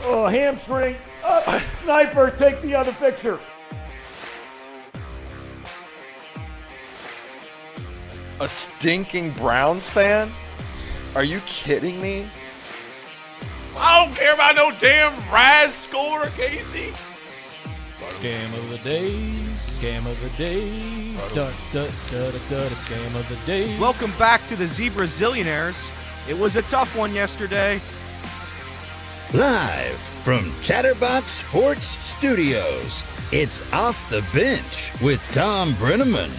Oh, hamstring. Up. Sniper, take the other picture. A stinking Browns fan? Are you kidding me? I don't care about no damn Raz score, Casey. Scam of the day, scam of the day, scam of the day. Welcome back to the Zebra Zillionaires. It was a tough one yesterday. Live from Chatterbox Sports Studios, it's Off the Bench with Tom Brenneman.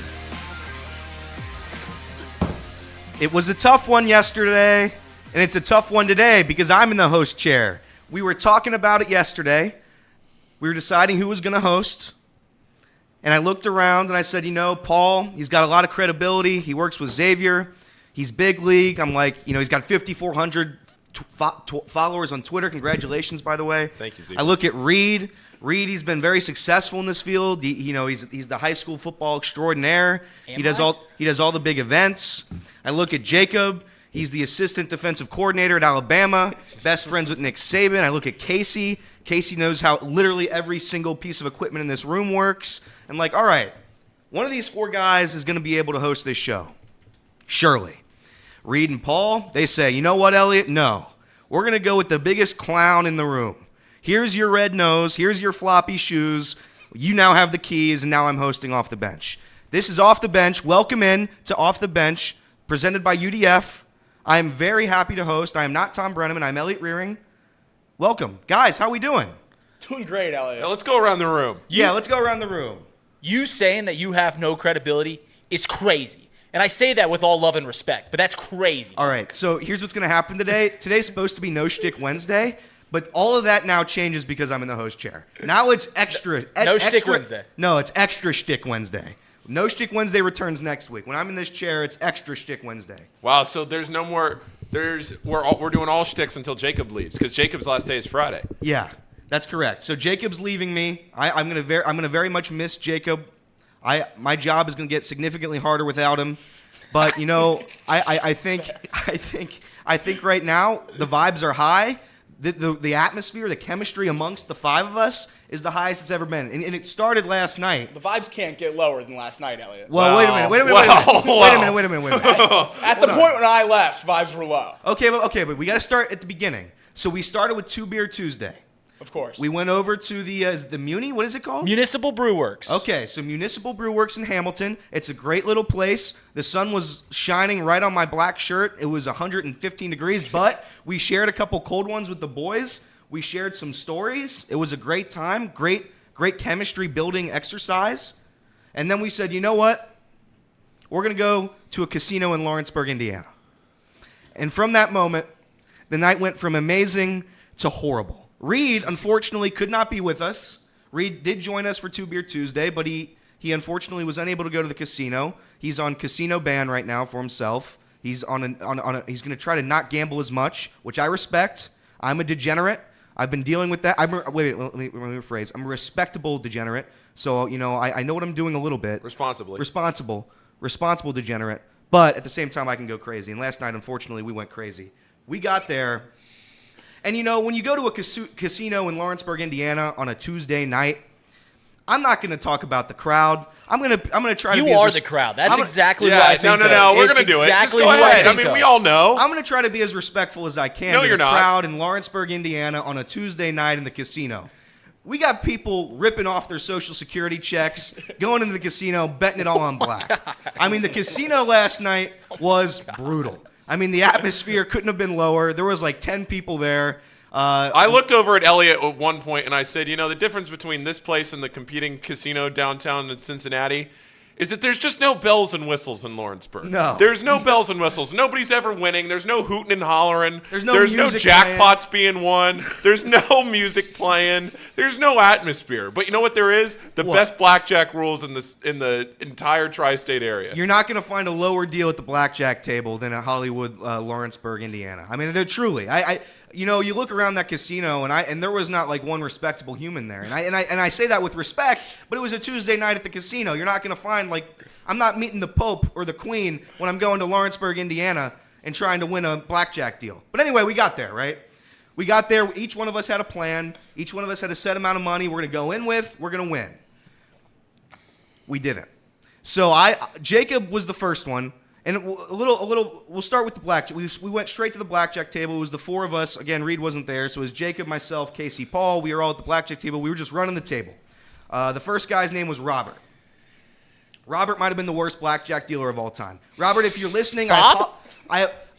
It was a tough one yesterday, and it's a tough one today because I'm in the host chair. We were talking about it yesterday. We were deciding who was going to host, and I looked around and I said, Paul, he's got a lot of credibility. He works with Xavier. He's big league. I'm like, he's got 5,400 followers on Twitter. Congratulations, by the way. Thank you, Xavier. I look at Reed. Reed, he's been very successful in this field. He's the high school football extraordinaire. He does all the big events. I look at Jacob. He's the assistant defensive coordinator at Alabama, best friends with Nick Saban. I look at Casey. Casey knows how literally every single piece of equipment in this room works. I'm like, all right, one of these four guys is going to be able to host this show. Surely. Reed and Paul, they say, you know what, Elliot? No. We're going to go with the biggest clown in the room. Here's your red nose. Here's your floppy shoes. You now have the keys, and now I'm hosting Off the Bench. This is Off the Bench. Welcome in to Off the Bench, presented by UDF. I am very happy to host. I am not Tom Brenneman. I'm Elliot Rearing. Welcome. Guys, how we doing? Doing great, Elliot. Now, let's go around the room. Let's go around the room. You saying that you have no credibility is crazy. And I say that with all love and respect, but that's crazy. All right, so here's what's going to happen today. Today's supposed to be No Shtick Wednesday, but all of that now changes because I'm in the host chair. Now it's extra. No Shtick Wednesday. No, it's Extra Shtick Wednesday. No Shtick Wednesday returns next week. When I'm in this chair, it's Extra Shtick Wednesday. Wow, so there's no more. We're doing all shticks until Jacob leaves because Jacob's last day is Friday. Yeah, that's correct. So Jacob's leaving me. I'm gonna very much miss Jacob. My job is gonna get significantly harder without him. But I think right now the vibes are high. The atmosphere, the chemistry amongst the five of us is the highest it's ever been, and it started last night. The vibes can't get lower than last night, Elliot. Well, wait a minute. Wait a minute. At the point when I left, vibes were low. Okay, but we got to start at the beginning. So we started with Two Beer Tuesday. Of course. We went over to the Muni. What is it called? Municipal Brew Works. Okay, so Municipal Brew Works in Hamilton. It's a great little place. The sun was shining right on my black shirt. It was 115 degrees, but we shared a couple cold ones with the boys. We shared some stories. It was a great time. Great chemistry building exercise. And then we said, you know what? We're going to go to a casino in Lawrenceburg, Indiana. And from that moment, the night went from amazing to horrible. Reed, unfortunately, could not be with us. Reed did join us for Two Beer Tuesday, but he unfortunately was unable to go to the casino. He's on casino ban right now for himself. He's he's going to try to not gamble as much, which I respect. I'm a degenerate. I've been dealing with that. Let me rephrase. I'm a respectable degenerate. So, I know what I'm doing a little bit. Responsible degenerate. But at the same time, I can go crazy. And last night, unfortunately, we went crazy. We got there. And, when you go to a casino in Lawrenceburg, Indiana on a Tuesday night, I'm not going to talk about the crowd. I'm going to try to be You are the crowd. That's exactly what I think. No. We're going to do it. Just go ahead. I mean, we all know. I'm going to try to be as respectful as I can to the crowd in Lawrenceburg, Indiana on a Tuesday night in the casino. We got people ripping off their Social Security checks, going into the casino, betting it all on black. I mean, the casino last night was brutal. I mean, the atmosphere couldn't have been lower. There was like 10 people there. I looked over at Elliot at one point and I said, the difference between this place and the competing casino downtown in Cincinnati is that there's just no bells and whistles in Lawrenceburg. No. There's no bells and whistles. Nobody's ever winning. There's no hooting and hollering. There's no jackpots being won. There's no music playing. There's no atmosphere. But you know what there is? The best blackjack rules in the entire tri-state area. You're not going to find a lower deal at the blackjack table than at Hollywood, Lawrenceburg, Indiana. I mean, they're truly. You look around that casino, and there was not like one respectable human there. And I say that with respect, but it was a Tuesday night at the casino. You're not going to find I'm not meeting the Pope or the Queen when I'm going to Lawrenceburg, Indiana, and trying to win a blackjack deal. But anyway, we got there, right? We got there. Each one of us had a plan. Each one of us had a set amount of money we're going to go in with. We're going to win. We didn't. So Jacob was the first one. And we'll start with the blackjack. We went straight to the blackjack table. It was the four of us. Again, Reed wasn't there. So it was Jacob, myself, Casey, Paul. We were all at the blackjack table. We were just running the table. The first guy's name was Robert. Robert might have been the worst blackjack dealer of all time. Robert, if you're listening, Bob?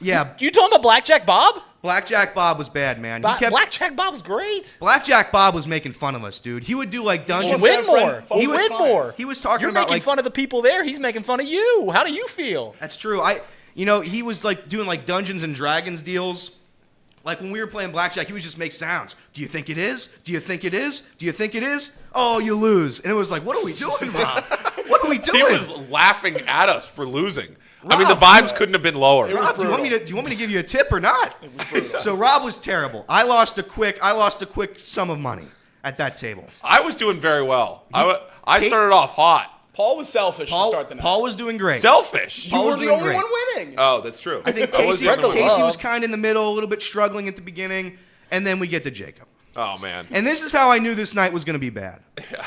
Yeah. You talking about Blackjack Bob? Blackjack Bob was bad, man. Blackjack Bob was great. Blackjack Bob was making fun of us, dude. He would do like dungeons. You win more. He was win more. He was talking You're about making fun of the people there. He's making fun of you. How do you feel? That's true. He was like doing like Dungeons and Dragons deals. Like when we were playing blackjack, he would just make sounds. Do you think it is? Do you think it is? Do you think it is? Oh, you lose. And it was like, what are we doing, Rob? What are we doing? He was laughing at us for losing. Rob, the vibes couldn't have been lower. Rob, do you want me to give you a tip or not? So Rob was terrible. I lost a quick sum of money at that table. I was doing very well. I started off hot. Paul was selfish to start the night. Paul was doing great. Selfish. You were the only one winning. Oh, that's true. I think Casey was kind of in the middle, a little bit struggling at the beginning, and then we get to Jacob. Oh, man. And this is how I knew this night was going to be bad. Yeah.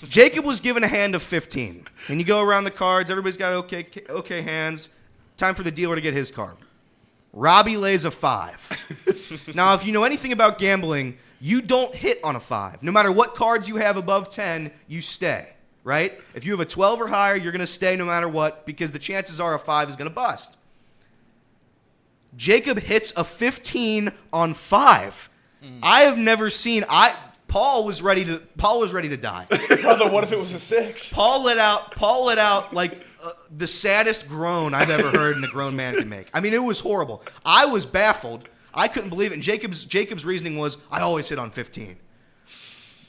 Jacob was given a hand of 15. And you go around the cards. Everybody's got okay hands. Time for the dealer to get his card. Robbie lays a 5. Now, if you know anything about gambling, you don't hit on a 5. No matter what cards you have above 10, you stay. Right? If you have a 12 or higher, you're going to stay no matter what because the chances are a 5 is going to bust. Jacob hits a 15 on 5. I have never seen. Paul was ready to die. Brother, what if it was a 6? Paul let out like the saddest groan I've ever heard a grown man can make. I mean, it was horrible. I was baffled. I couldn't believe it. And Jacob's reasoning was, I always hit on 15.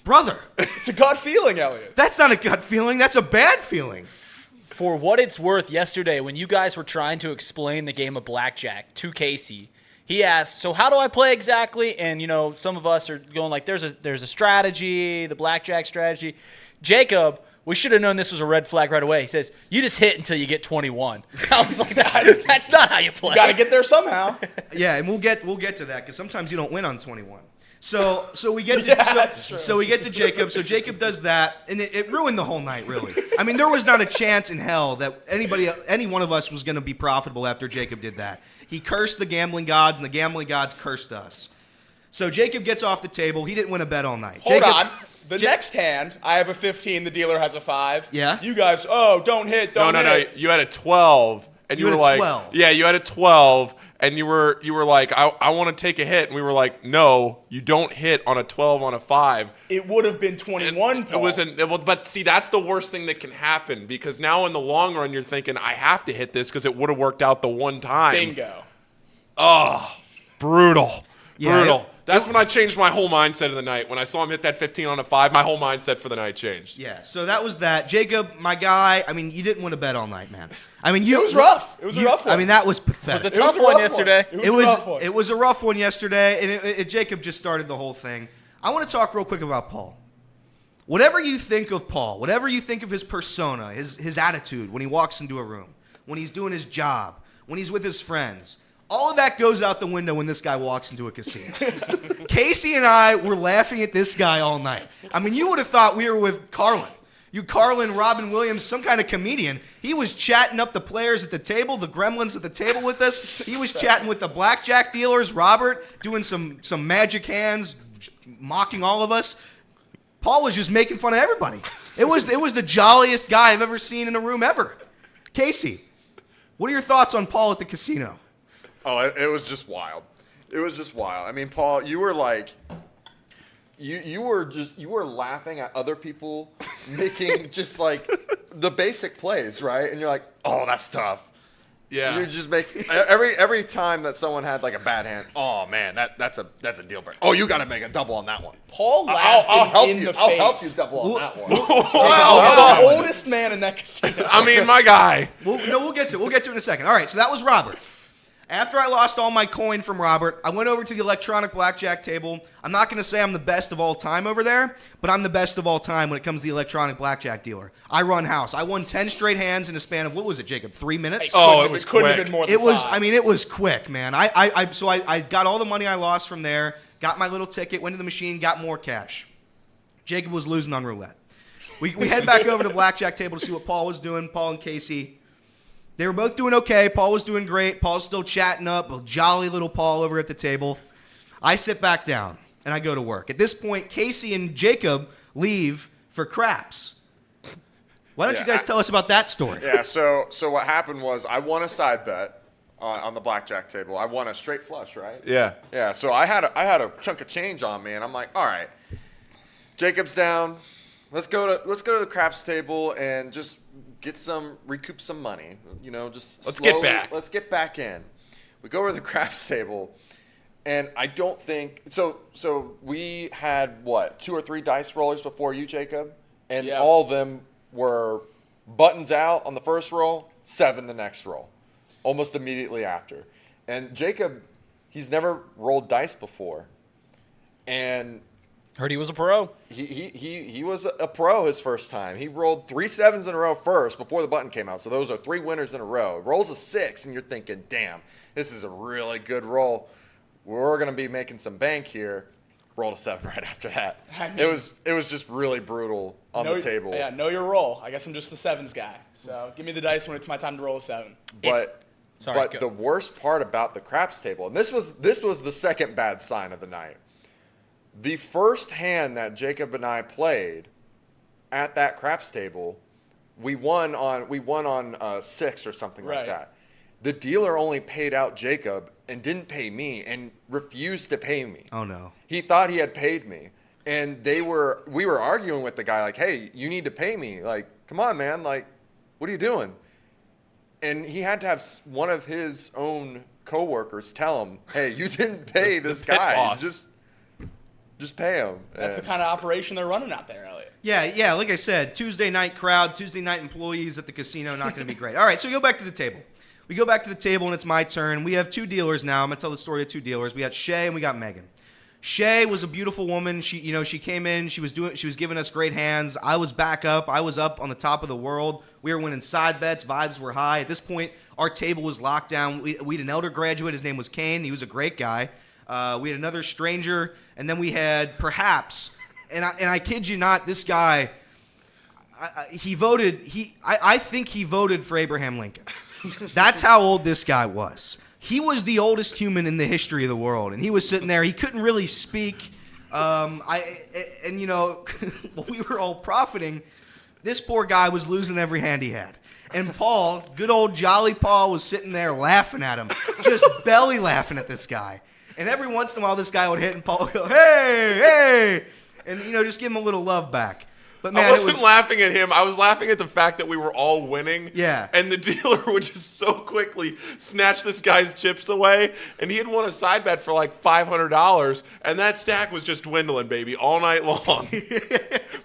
Brother, It's a gut feeling, Elliot. that's not a gut feeling. That's a bad feeling. For what it's worth, yesterday when you guys were trying to explain the game of blackjack to Casey, he asked, so how do I play exactly? And, some of us are going like, there's a strategy, the blackjack strategy. Jacob, we should have known this was a red flag right away. He says, you just hit until you get 21. I was like, that's not how you play. You got to get there somehow. Yeah, and we'll get to that because sometimes you don't win on 21. So we get to so we get to Jacob. So Jacob does that, and it ruined the whole night, really. I mean, there was not a chance in hell that any one of us was going to be profitable after Jacob did that. He cursed the gambling gods, and the gambling gods cursed us. So Jacob gets off the table. He didn't win a bet all night. Hold on. The next hand, I have a 15. The dealer has a 5. Yeah. You guys, don't hit. Don't hit. No. You had a 12, and you were like, 12. yeah, you had a 12, and you were like, I want to take a hit, and we were like, no, you don't hit on a 12 on a 5. It would have been 21. It wasn't. But see, that's the worst thing that can happen because now in the long run, you're thinking, I have to hit this because it would have worked out the one time. Bingo. Oh, brutal. Yeah, Brutal. That's when I changed my whole mindset of the night. When I saw him hit that 15 on a 5, my whole mindset for the night changed. Yeah, so that was that. Jacob, my guy, I mean, you didn't win a bet all night, man. I mean, It was rough. It was a rough one. I mean, that was pathetic. It was a tough one yesterday. It was a rough one. It was a rough one yesterday, and Jacob just started the whole thing. I want to talk real quick about Paul. Whatever you think of Paul, whatever you think of his persona, his attitude when he walks into a room, when he's doing his job, when he's with his friends, all of that goes out the window when this guy walks into a casino. Casey and I were laughing at this guy all night. I mean, you would have thought we were with Carlin. Carlin, Robin Williams, some kind of comedian. He was chatting up the players at the table, the gremlins at the table with us. He was chatting with the blackjack dealers, Robert, doing some magic hands, mocking all of us. Paul was just making fun of everybody. It was the jolliest guy I've ever seen in a room ever. Casey, what are your thoughts on Paul at the casino? Oh, it was just wild. It was just wild. I mean, Paul, you were like, you were laughing at other people making just like the basic plays, right? And you're like, oh, that's tough. Yeah. You just make every time that someone had like a bad hand. Oh man, that's a deal breaker. Oh, you got to make a double on that one. Paul laughed I'll help in you. the face. I'll help you double on that one. The oldest man in that casino. I mean, my guy. We'll get to it in a second. All right, so that was Robert. After I lost all my coin from Robert, I went over to the electronic blackjack table. I'm not going to say I'm the best of all time over there, but I'm the best of all time when it comes to the electronic blackjack dealer. I run house. I won 10 straight hands in a span of, what was it, Jacob, 3 minutes? Oh, it was couldn't quick. have been more than It was, 5. I mean, it was quick, man. So I got all the money I lost from there, got my little ticket, went to the machine, got more cash. Jacob was losing on roulette. We head back over to the blackjack table to see what Paul was doing, Paul and Casey. They were both doing okay. Paul was doing great. Paul's still chatting up, a jolly little Paul over at the table. I sit back down, and I go to work. At this point, Casey and Jacob leave for craps. Why don't you guys tell us about that story? Yeah, so what happened was I won a side bet on the blackjack table. I won a straight flush, right? Yeah. Yeah, so I had a chunk of change on me, and I'm like, all right, Jacob's down. Let's go to the craps table and just recoup some money. Let's get back. Let's get back in. We go over to the craps table. And I don't think so. We had 2 or 3 dice rollers before you, Jacob, and all of them were buttons out on the first roll, 7 the next roll, almost immediately after. And Jacob, he's never rolled dice before, and Heard he was a pro. he was a pro his first time. He rolled 3 7s in a row first before the button came out. So those are 3 winners in a row. Rolls a 6, and you're thinking, damn, this is a really good roll. We're going to be making some bank here. Rolled a 7 right after that. I mean, it was just really brutal on the table. Yeah, know your roll. I guess I'm just the 7s guy. So give me the dice when it's my time to roll a 7. But Sorry, the worst part about the craps table, and this was the second bad sign of the night. The first hand that Jacob and I played at that craps table, we won on 6 or something like that. The dealer only paid out Jacob and didn't pay me and refused to pay me. Oh, no. He thought he had paid me. And we were arguing with the guy like, hey, you need to pay me. Like, come on, man. Like, what are you doing? And he had to have one of his own coworkers tell him, hey, you didn't pay this guy. boss. Just pay him. That's the kind of operation they're running out there, Elliot. Yeah, like I said, Tuesday night crowd, Tuesday night employees at the casino, not going to be great. All right, so we go back to the table. We go back to the table, and it's my turn. We have 2 dealers now. I'm going to tell the story of 2 dealers. We got Shay and we got Megan. Shay was a beautiful woman. She came in. She was giving us great hands. I was back up. I was up on the top of the world. We were winning side bets. Vibes were high. At this point, our table was locked down. We had an elder graduate. His name was Kane. He was a great guy. We had another stranger, and then we had perhaps, and I kid you not, this guy, I think he voted for Abraham Lincoln. That's how old this guy was. He was the oldest human in the history of the world, and he was sitting there. He couldn't really speak. While we were all profiting, this poor guy was losing every hand he had. And Paul, good old jolly Paul, was sitting there laughing at him, just belly laughing at this guy. And every once in a while, this guy would hit, and Paul would go, hey, and just give him a little love back. But man, I wasn't laughing at him. I was laughing at the fact that we were all winning. Yeah. And the dealer would just so quickly snatch this guy's chips away. And he had won a side bet for like $500. And that stack was just dwindling, baby, all night long.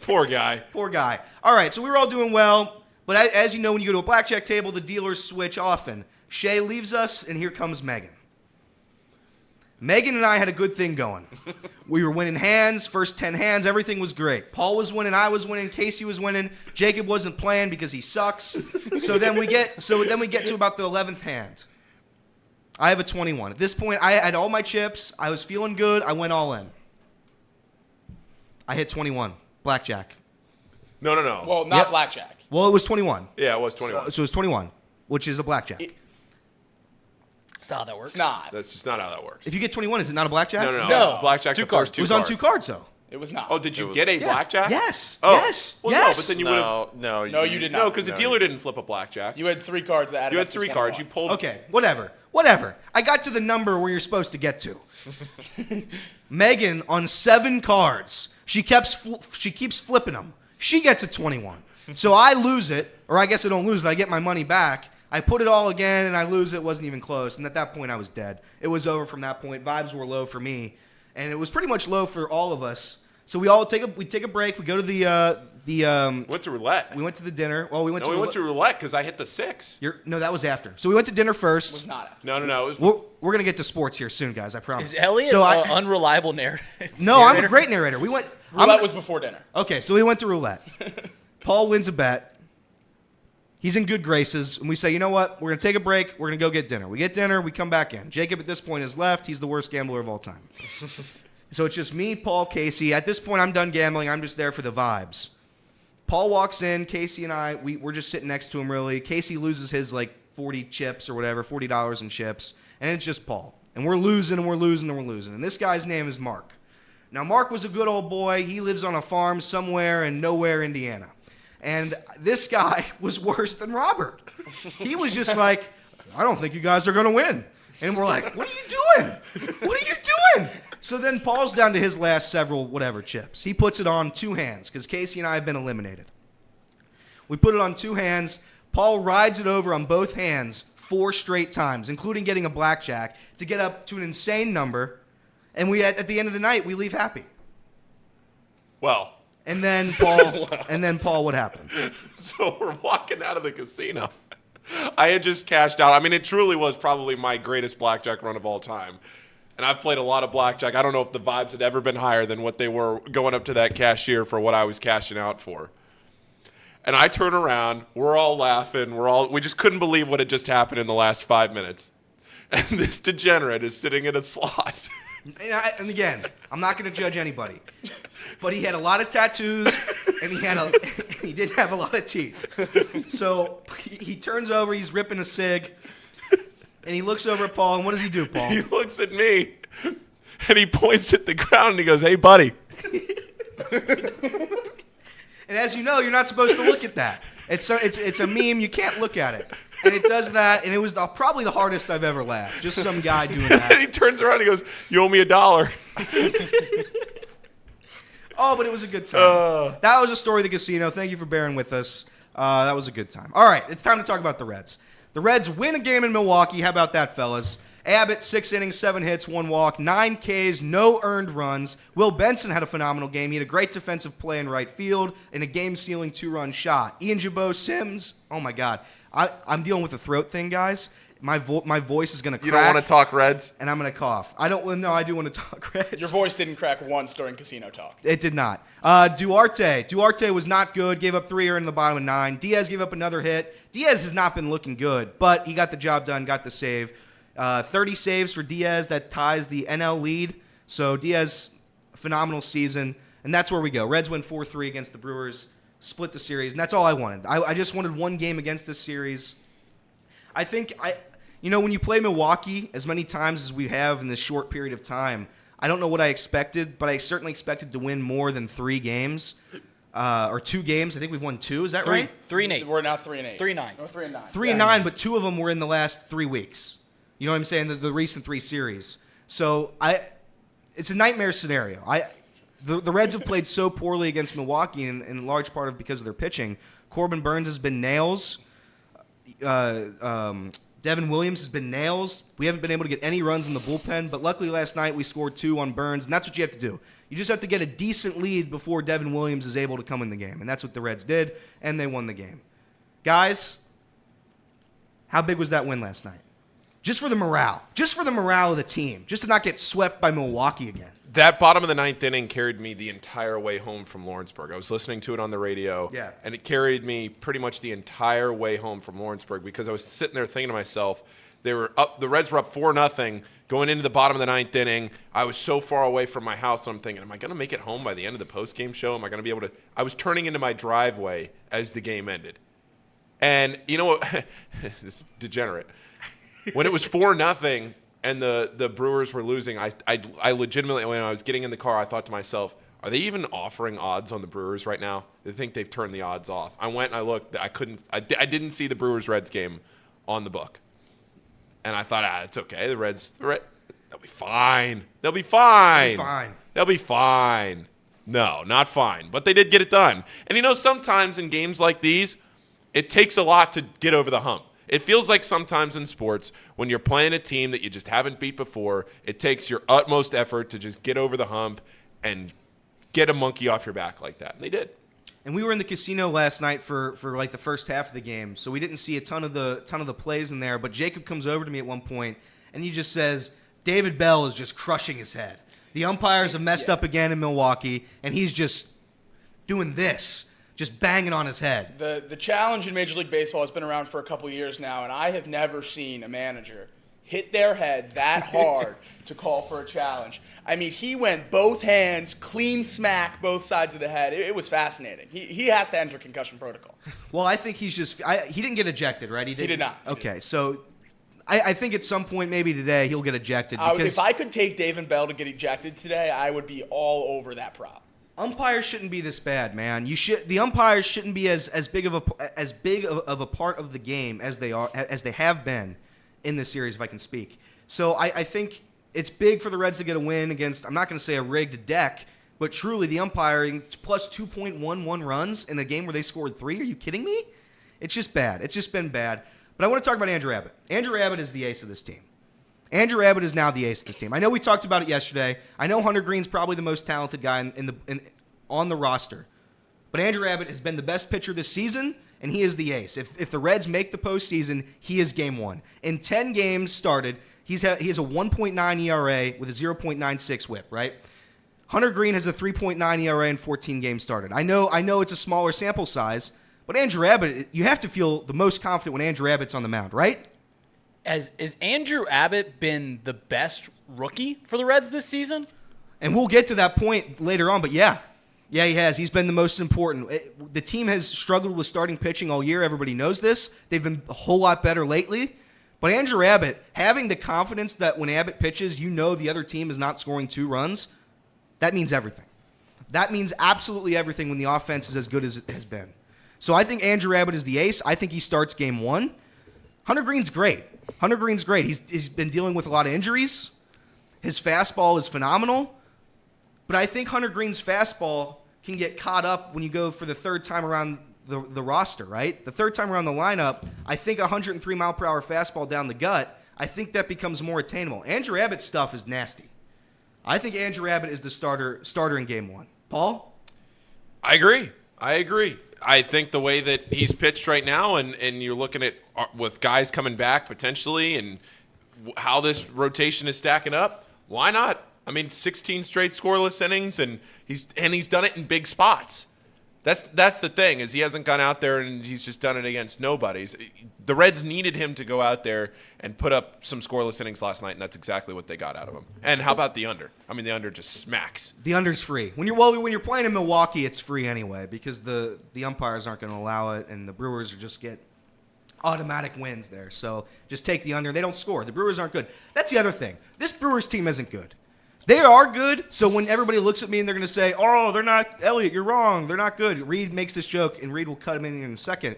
Poor guy. Poor guy. All right, so we were all doing well. But as you know, when you go to a blackjack table, the dealers switch often. Shay leaves us, and here comes Megan. Megan and I had a good thing going. We were winning hands, first 10 hands, everything was great. Paul was winning, I was winning, Casey was winning. Jacob wasn't playing because he sucks. So then we get to about the 11th hand. I have a 21. At this point, I had all my chips. I was feeling good. I went all in. I hit 21. Blackjack. No. Well, not blackjack. Well, it was 21. Yeah, it was 21. So it was 21, which is a blackjack. That's how that works. It's not. That's just not how that works. If you get 21, is it not a blackjack? No. Blackjack's the first 2 It was cards. on 2 cards, though. It was not. Oh, did you get a blackjack? Yes. Oh. Yes. Well, yes. no, but then you would have. No, you did not. No, because the dealer didn't flip a blackjack. You had 3 cards that added You up had to 3 cards. You 21. pulled. Okay, whatever. I got to the number where you're supposed to get to. Megan on 7 cards. She keeps flipping them. She gets a 21. So I lose it, or I guess I don't lose it. I get my money back. I put it all again, and I lose it. It wasn't even close. And at that point, I was dead. It was over from that point. Vibes were low for me, and it was pretty much low for all of us. So we take a break. We go to the Went to roulette. we went to the dinner. Well, we went No, to we went to roulette because I hit the 6. No, that was after. So we went to dinner first. It was not after. No. It was. We're gonna get to sports here soon, guys. I promise. Is Elliot So an unreliable narrator? No, I'm a great narrator. We went. Roulette was before dinner. Okay, so we went to roulette. Paul wins a bet. He's in good graces, and we say, you know what? We're gonna take a break. We're gonna go get dinner. We get dinner. We come back in. Jacob at this point is left. He's the worst gambler of all time. So it's just me, Paul, Casey. At this point, I'm done gambling. I'm just there for the vibes. Paul walks in. Casey and I, we're just sitting next to him, really. Casey loses his, 40 chips or whatever, $40 in chips. And it's just Paul. And we're losing, and we're losing, and we're losing. And this guy's name is Mark. Now, Mark was a good old boy. He lives on a farm somewhere in nowhere, Indiana. And this guy was worse than Robert. He was just like, I don't think you guys are going to win. And we're like, what are you doing? What are you doing? So then Paul's down to his last several whatever chips. He puts it on 2 hands because Casey and I have been eliminated. We put it on 2 hands. Paul rides it over on both hands 4 straight times, including getting a blackjack, to get up to an insane number. And we at the end of the night, we leave happy. Well. And then Paul, what happened? So we're walking out of the casino. I had just cashed out. I mean, it truly was probably my greatest blackjack run of all time. And I've played a lot of blackjack. I don't know if the vibes had ever been higher than what they were going up to that cashier for what I was cashing out for. And I turn around. We're all laughing. We just couldn't believe what had just happened in the last 5 minutes. And this degenerate is sitting in a slot. And again, I'm not going to judge anybody, but he had a lot of tattoos and he didn't have a lot of teeth. So he turns over, he's ripping a cig, and he looks over at Paul. And what does he do, Paul? He looks at me and he points at the ground and he goes, "Hey, buddy." And as you know, you're not supposed to look at that. It's a meme. You can't look at it. And it does that, and it was probably the hardest I've ever laughed. Just some guy doing that. And he turns around and he goes, "You owe me $1." Oh, but it was a good time. That was a story of the casino. Thank you for bearing with us. That was a good time. All right, it's time to talk about the Reds. The Reds win a game in Milwaukee. How about that, fellas? Abbott, 6 innings, 7 hits, 1 walk, 9 Ks, no earned runs. Will Benson had a phenomenal game. He had a great defensive play in right field and a game-stealing 2-run shot. Ian GIBAUT, Sims, oh my God. I'm dealing with a throat thing, guys. My voice is going to crack. You don't want to talk Reds? And I'm going to cough. I do want to talk Reds. Your voice didn't crack once during casino talk. It did not. Duarte was not good. Gave up 3 earned in the bottom of 9. Diaz gave up another hit. Diaz has not been looking good, but he got the job done, got the save. 30 saves for Diaz. That ties the NL lead. So Diaz, phenomenal season. And that's where we go. Reds win 4-3 against the Brewers. Split the series. And that's all I wanted. I just wanted one game against this series. I think, when you play Milwaukee as many times as we have in this short period of time, I don't know what I expected, but I certainly expected to win more than 3 games. Or 2 games. I think we've won 2. Is that right? 3-8. We're now 3-8. 3-9. No, 3-9. 3-9, but 2 of them were in the last 3 weeks. You know what I'm saying? The recent 3 series. So it's a nightmare scenario. The Reds have played so poorly against Milwaukee, and in large part because of their pitching. Corbin Burns has been nails. Devin Williams has been nails. We haven't been able to get any runs in the bullpen, but luckily last night we scored 2 on Burns, and that's what you have to do. You just have to get a decent lead before Devin Williams is able to come in the game, and that's what the Reds did, and they won the game. Guys, how big was that win last night? Just for the morale. Just for the morale of the team. Just to not get swept by Milwaukee again. That bottom of the 9th inning carried me the entire way home from Lawrenceburg. I was listening to it on the radio, and it carried me pretty much the entire way home from Lawrenceburg because I was sitting there thinking to myself, the Reds were up 4-0 going into the bottom of the 9th inning. I was so far away from my house, so I'm thinking, am I going to make it home by the end of the postgame show? Am I going to be able to? I was turning into my driveway as the game ended. And you know what? This degenerate. When it was 4-0 and the Brewers were losing, I legitimately, when I was getting in the car, I thought to myself, are they even offering odds on the Brewers right now? They think they've turned the odds off. I went and I looked. I didn't see the Brewers-Reds game on the book. And I thought, it's okay. The Reds, they'll be fine. They'll be fine. They'll be fine. No, not fine. But they did get it done. And sometimes in games like these, it takes a lot to get over the hump. It feels like sometimes in sports, when you're playing a team that you just haven't beat before, it takes your utmost effort to just get over the hump and get a monkey off your back like that. And they did. And we were in the casino last night for like the first half of the game, so we didn't see a ton of the plays in there. But Jacob comes over to me at one point, and he just says, David Bell is just crushing his head. The umpires have messed up again in Milwaukee, and he's just doing this. Just banging on his head. The challenge in Major League Baseball has been around for a couple years now, and I have never seen a manager hit their head that hard to call for a challenge. I mean, he went both hands, clean smack, both sides of the head. It was fascinating. He has to enter concussion protocol. Well, I think he's just he didn't get ejected, right? He did not. Okay, so I think at some point, maybe today, he'll get ejected. If I could take David Bell to get ejected today, I would be all over that prop. Umpires shouldn't be this bad, man. The umpires shouldn't be as big of a part of the game as they have been in this series, if I can speak. So I think it's big for the Reds to get a win against, I'm not going to say a rigged deck, but truly the umpiring plus 2.11 runs in a game where they scored 3. Are you kidding me? It's just bad. It's just been bad. But I want to talk about Andrew Abbott. Andrew Abbott is the ace of this team. Andrew Abbott is now the ace of this team. I know we talked about it yesterday. I know Hunter Green's probably the most talented guy on the roster. But Andrew Abbott has been the best pitcher this season, and he is the ace. If the Reds make the postseason, he is game one. In 10 games started, he has a 1.9 ERA with a 0.96 whip, right? Hunter Green has a 3.9 ERA in 14 games started. I know it's a smaller sample size, but Andrew Abbott, you have to feel the most confident when Andrew Abbott's on the mound, right? Has Andrew Abbott been the best rookie for the Reds this season? And we'll get to that point later on, but yeah, he has. He's been the most important. The team has struggled with starting pitching all year. Everybody knows this. They've been a whole lot better lately. But Andrew Abbott, having the confidence that when Abbott pitches, you know the other team is not scoring 2 runs, that means everything. That means absolutely everything when the offense is as good as it has been. So I think Andrew Abbott is the ace. I think he starts game 1. Hunter Green's great. He's been dealing with a lot of injuries. His fastball is phenomenal. But I think Hunter Green's fastball can get caught up when you go for the third time around the roster, right? The third time around the lineup, I think 103 mile per hour fastball down the gut, I think that becomes more attainable. Andrew Abbott's stuff is nasty. I think Andrew Abbott is the starter in game 1. Paul? I agree. I think the way that he's pitched right now, and you're looking at with guys coming back potentially, and how this rotation is stacking up, why not? I mean, 16 straight scoreless innings, and he's done it in big spots. That's the thing, is he hasn't gone out there and he's just done it against nobodies. The Reds needed him to go out there and put up some scoreless innings last night, and that's exactly what they got out of him. And how about the under? I mean, the under just smacks. The under's free. When you're playing in Milwaukee, it's free anyway because the umpires aren't going to allow it, and the Brewers just get automatic wins there. So just take the under. They don't score. The Brewers aren't good. That's the other thing. This Brewers team isn't good. They are good, so when everybody looks at me and they're going to say, oh, they're not, Elliot, you're wrong, they're not good. Reed makes this joke, and Reed will cut him in a second.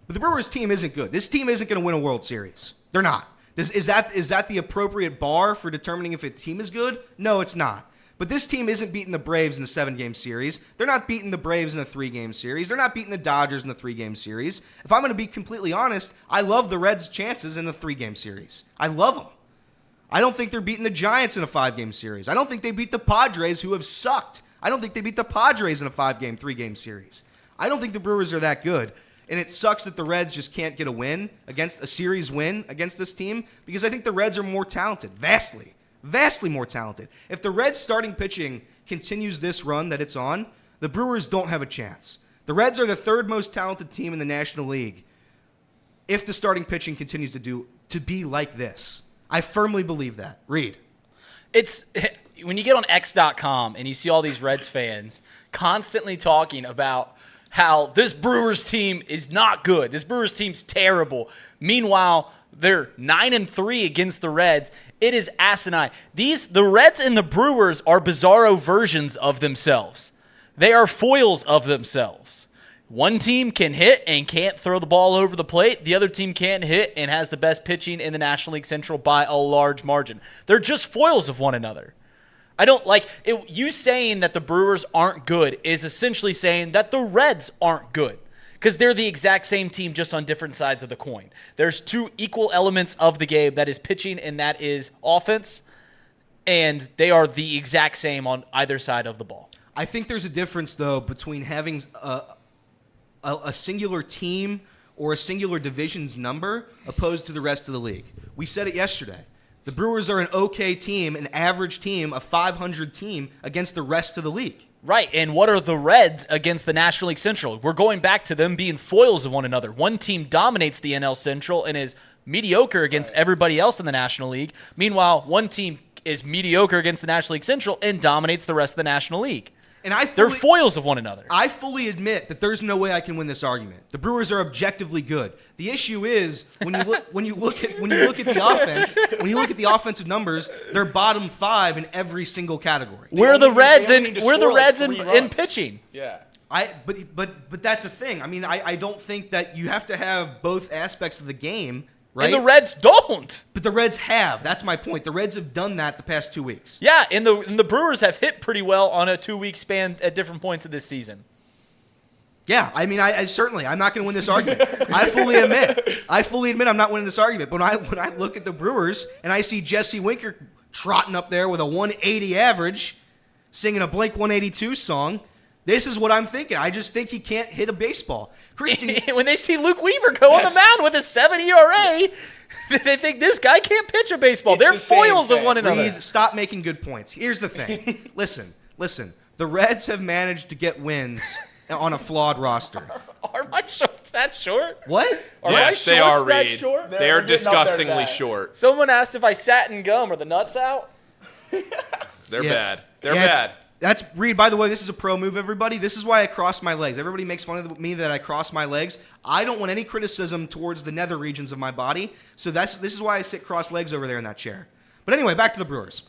But the Brewers team isn't good. This team isn't going to win a World Series. They're not. Is that the appropriate bar for determining if a team is good? No, it's not. But this team isn't beating the Braves in a 7-game series. They're not beating the Braves in a 3-game series. They're not beating the Dodgers in a 3-game series. If I'm going to be completely honest, I love the Reds' chances in a 3-game series. I love them. I don't think they're beating the Giants in a 5-game series. I don't think they beat the Padres, who have sucked. I don't think they beat the Padres in a 5-game, 3-game series. I don't think the Brewers are that good. And it sucks that the Reds just can't get a series win against this team, because I think the Reds are more talented, vastly more talented. If the Reds' starting pitching continues this run that it's on, the Brewers don't have a chance. The Reds are the 3rd most talented team in the National League if the starting pitching continues to be like this. I firmly believe that. Reed. It's when you get on X.com and you see all these Reds fans constantly talking about how this Brewers team is not good. This Brewers team's terrible. Meanwhile, they're 9-3 against the Reds. It is asinine. The Reds and the Brewers are bizarro versions of themselves. They are foils of themselves. One team can hit and can't throw the ball over the plate. The other team can't hit and has the best pitching in the National League Central by a large margin. They're just foils of one another. I don't like it. You saying that the Brewers aren't good is essentially saying that the Reds aren't good, because they're the exact same team, just on different sides of the coin. There's 2 equal elements of the game, that is pitching and that is offense, and they are the exact same on either side of the ball. I think there's a difference, though, between having a singular team or a singular division's number opposed to the rest of the league. We said it yesterday. The Brewers are an okay team, an average team, a 500 team against the rest of the league. Right, and what are the Reds against the National League Central? We're going back to them being foils of one another. One team dominates the NL Central and is mediocre against everybody else in the National League. Meanwhile, one team is mediocre against the National League Central and dominates the rest of the National League. And they're foils of one another. I fully admit that there's no way I can win this argument. The Brewers are objectively good. The issue is when you look at the offense, when you look at the offensive numbers, they're bottom 5 in every single category. We're the Reds in runs. pitching. Yeah. But that's the thing. I mean, I don't think that you have to have both aspects of the game. Right? And the Reds don't. But the Reds have. That's my point. The Reds have done that the past 2 weeks. Yeah, and the Brewers have hit pretty well on a 2-week span at different points of this season. Yeah, I mean, I certainly, I'm not going to win this argument. I fully admit I'm not winning this argument. But when I look at the Brewers and I see Jesse Winker trotting up there with a 180 average, singing a Blink-182 song, this is what I'm thinking. I just think he can't hit a baseball. Christian, when they see Luke Weaver go on the mound with a 7 ERA, they think this guy can't pitch a baseball. They're foils of one another. Reed, stop making good points. Here's the thing. Listen. The Reds have managed to get wins on a flawed roster. Are my shorts that short? What? Yes, they are, Reed. short? They're They're getting up there disgustingly bad. short. Someone asked if I sat in gum. Are the nuts out? They're Yeah. bad. They're Yeah, bad. That's Reed. By the way, this is a pro move, everybody. This is why I cross my legs. Everybody makes fun of me that I cross my legs. I don't want any criticism towards the nether regions of my body, so this is why I sit cross legs over there in that chair. But anyway, back to the Brewers.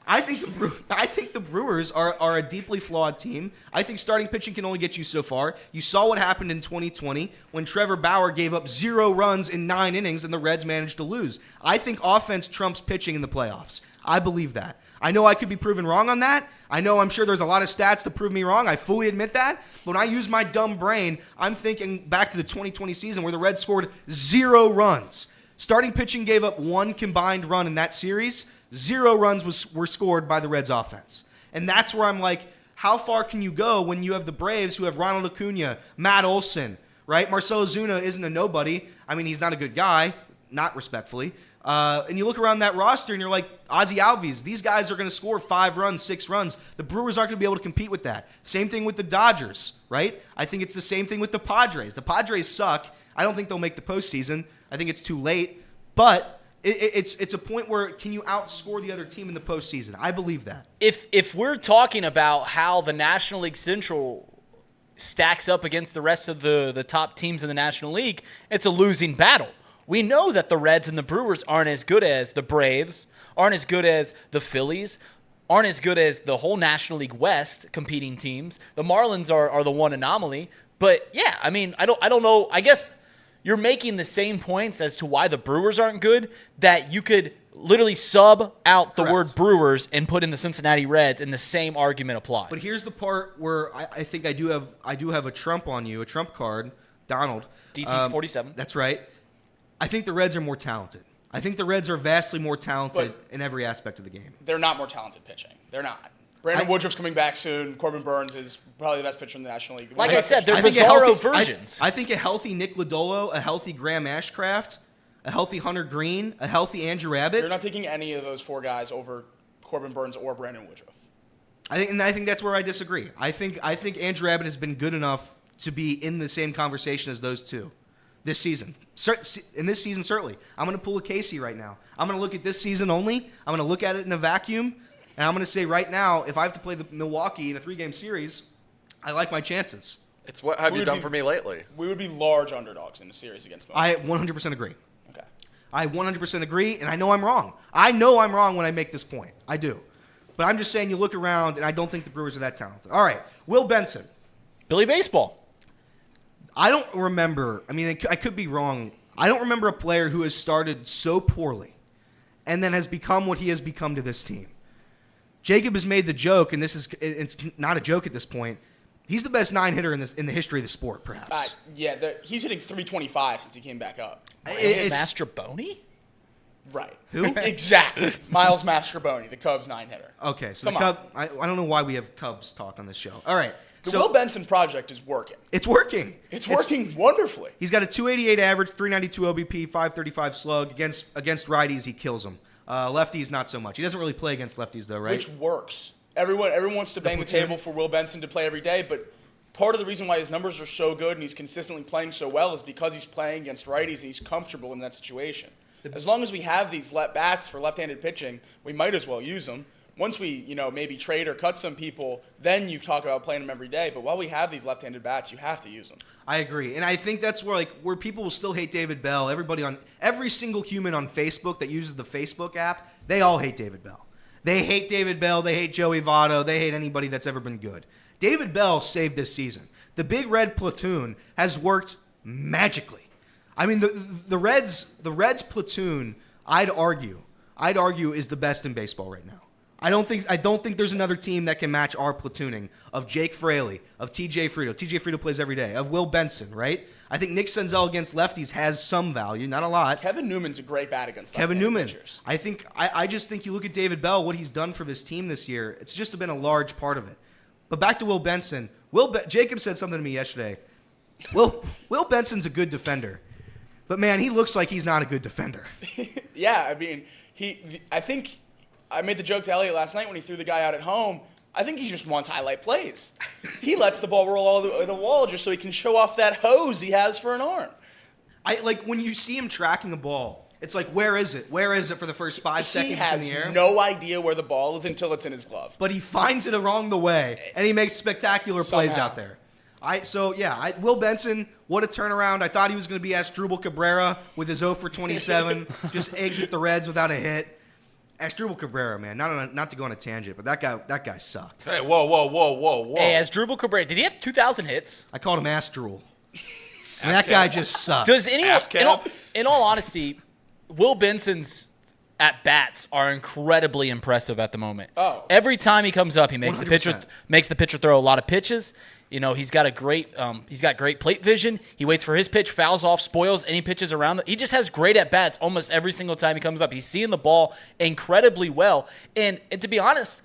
I think the Brewers are a deeply flawed team. I think starting pitching can only get you so far. You saw what happened in 2020 when Trevor Bauer gave up 0 runs in 9 innings and the Reds managed to lose. I think offense trumps pitching in the playoffs. I believe that. I know I could be proven wrong on that. I'm sure there's a lot of stats to prove me wrong. I fully admit that. But when I use my dumb brain, I'm thinking back to the 2020 season where the Reds scored 0 runs. Starting pitching gave up 1 combined run in that series. 0 runs were scored by the Reds offense. And that's where I'm like, how far can you go when you have the Braves who have Ronald Acuna, Matt Olson, right? Marcell Ozuna isn't a nobody. I mean, he's not a good guy, not respectfully. And you look around that roster and you're like, Ozzy Albies, these guys are going to score 5 runs, 6 runs. The Brewers aren't going to be able to compete with that. Same thing with the Dodgers, right? I think it's the same thing with the Padres. The Padres suck. I don't think they'll make the postseason. I think it's too late. But it's a point where can you outscore the other team in the postseason? I believe that. If we're talking about how the National League Central stacks up against the rest of the top teams in the National League, it's a losing battle. We know that the Reds and the Brewers aren't as good as the Braves, aren't as good as the Phillies, aren't as good as the whole National League West competing teams. The Marlins are the one anomaly. But yeah, I mean, I don't know. I guess you're making the same points as to why the Brewers aren't good, that you could literally sub out the word Brewers and put in the Cincinnati Reds, and the same argument applies. But here's the part where I think I do have a trump on you, a trump card, Donald. DT's 47. That's right. I think the Reds are more talented. I think the Reds are vastly more talented in every aspect of the game. They're not more talented pitching. They're not. Brandon Woodruff's coming back soon. Corbin Burns is probably the best pitcher in the National League. Like I said, they're I think bizarro versions. I think a healthy Nick Lodolo, a healthy Graham Ashcraft, a healthy Hunter Green, a healthy Andrew Abbott. You're not taking any of those 4 guys over Corbin Burns or Brandon Woodruff. I think that's where I disagree. I think Andrew Abbott has been good enough to be in the same conversation as those two this season. In this season, certainly. I'm going to pull a Casey right now. I'm going to look at this season only. I'm going to look at it in a vacuum. And I'm going to say right now, if I have to play the Milwaukee in a 3-game series, I like my chances. It's what have you done for me lately? We would be large underdogs in the series against Milwaukee. I 100% agree. Okay. I 100% agree, and I know I'm wrong. I know I'm wrong when I make this point. I do. But I'm just saying you look around, and I don't think the Brewers are that talented. All right, Will Benson. Billy Baseball. I don't remember. I mean, I could be wrong. I don't remember a player who has started so poorly and then has become what he has become to this team. Jacob has made the joke, and it's not a joke at this point. He's the best 9-hitter in the history of the sport, perhaps. He's hitting 325 since he came back up. It's Mastroboni? Right. Who? Exactly. Miles Mastroboni, the Cubs 9-hitter. Okay, so Come the on. Cubs. I don't know why we have Cubs talk on this show. All right. The So Will Benson project is working. it's working. It's working wonderfully. He's got a 288 average, 392 OBP, 535 slug. Against righties, he kills them. Lefties, not so much. He doesn't really play against lefties, though, right? Which works. Everyone wants to bang the table for Will Benson to play every day, but part of the reason why his numbers are so good and he's consistently playing so well is because he's playing against righties and he's comfortable in that situation. As long as we have these bats for left-handed pitching, we might as well use them. Once we, maybe trade or cut some people, then you talk about playing them every day. But while we have these left-handed bats, you have to use them. I agree, and I think that's where people will still hate David Bell. Every single human on Facebook that uses the Facebook app, they all hate David Bell. They hate David Bell. They hate Joey Votto. They hate anybody that's ever been good. David Bell saved this season. The Big Red platoon has worked magically. I mean, the Reds platoon, I'd argue is the best in baseball right now. I don't think there's another team that can match our platooning of Jake Fraley, of TJ Friedl. TJ Friedl plays every day. Of Will Benson, right? I think Nick Senzel against lefties has some value, not a lot. Kevin Newman's a great bat against Kevin Newman. pitchers. I just think you look at David Bell, what he's done for this team this year. It's just been a large part of it. But back to Will Benson. Jacob said something to me yesterday. Will Benson's a good defender, but man, he looks like he's not a good defender. Yeah, I mean, I think I made the joke to Elliot last night when he threw the guy out at home. I think he just wants highlight plays. He lets the ball roll all the way to the wall just so he can show off that hose he has for an arm. When you see him tracking the ball, it's like, where is it? Where is it for the first 5 seconds in the air? He has no idea where the ball is until it's in his glove. But he finds it along the way, and he makes spectacular plays out there. Will Benson, what a turnaround. I thought he was going to be Asdrubal Cabrera with his 0 for 27, just exit the Reds without a hit. Asdrubal Cabrera, man, not to go on a tangent, but that guy sucked. Hey, whoa. Hey, Asdrubal Cabrera, did he have 2,000 hits? I called him Asdrubal. And that guy just sucked. Does anyone, in all honesty, Will Benson's at-bats are incredibly impressive at the moment. Oh. Every time he comes up, he makes 100%. the pitcher throw a lot of pitches. He's got great plate vision. He waits for his pitch, fouls off, spoils any pitches around. He just has great at-bats almost every single time he comes up. He's seeing the ball incredibly well. And to be honest,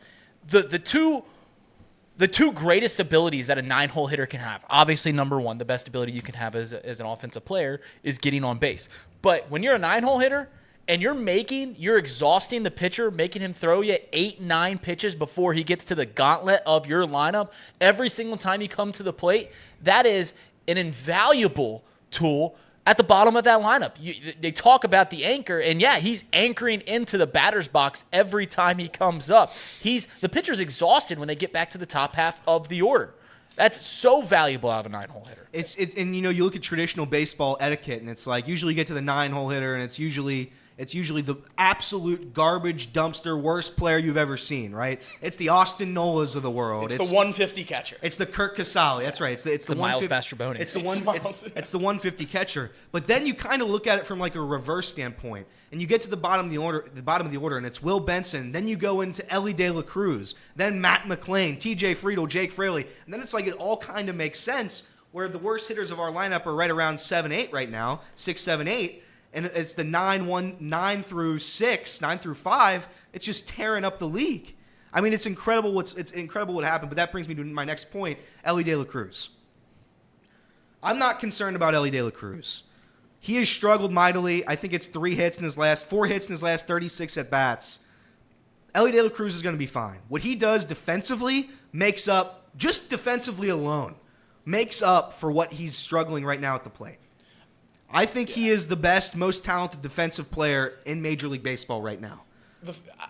the two greatest abilities that a 9-hole hitter can have, obviously number one, the best ability you can have as an offensive player is getting on base. But when you're a 9-hole hitter, and you're exhausting the pitcher, making him throw you 8-9 pitches before he gets to the gauntlet of your lineup every single time you come to the plate, that is an invaluable tool at the bottom of that lineup. They talk about the anchor, and yeah, he's anchoring into the batter's box every time he comes up. The pitcher's exhausted when they get back to the top half of the order. That's so valuable out of a 9-hole hitter. And you look at traditional baseball etiquette, and it's like usually you get to the 9-hole hitter, and it's usually the absolute garbage dumpster worst player you've ever seen, right? It's the Austin Nolas of the world. It's the 150 catcher. It's the Kirk Casale. That's right. It's the Miles 150 Mastroboni. It's the 150 catcher. But then you kind of look at it from like a reverse standpoint, and you get to the bottom of the order, and it's Will Benson. Then you go into Elly De La Cruz, then Matt McClain, TJ Friedl, Jake Fraley, and then it's like it all kind of makes sense. Where the worst hitters of our lineup are right around 7-8 right now, 6, 7, 8. And it's the 9 through 6, 9 through 5. It's just tearing up the league. I mean, it's incredible what happened. But that brings me to my next point: Elly De La Cruz. I'm not concerned about Elly De La Cruz. He has struggled mightily. I think it's 4 hits in his last 36 at bats. Elly De La Cruz is going to be fine. What he does defensively makes up, just defensively alone, makes up for what he's struggling right now at the plate. I think he is the best, most talented defensive player in Major League Baseball right now.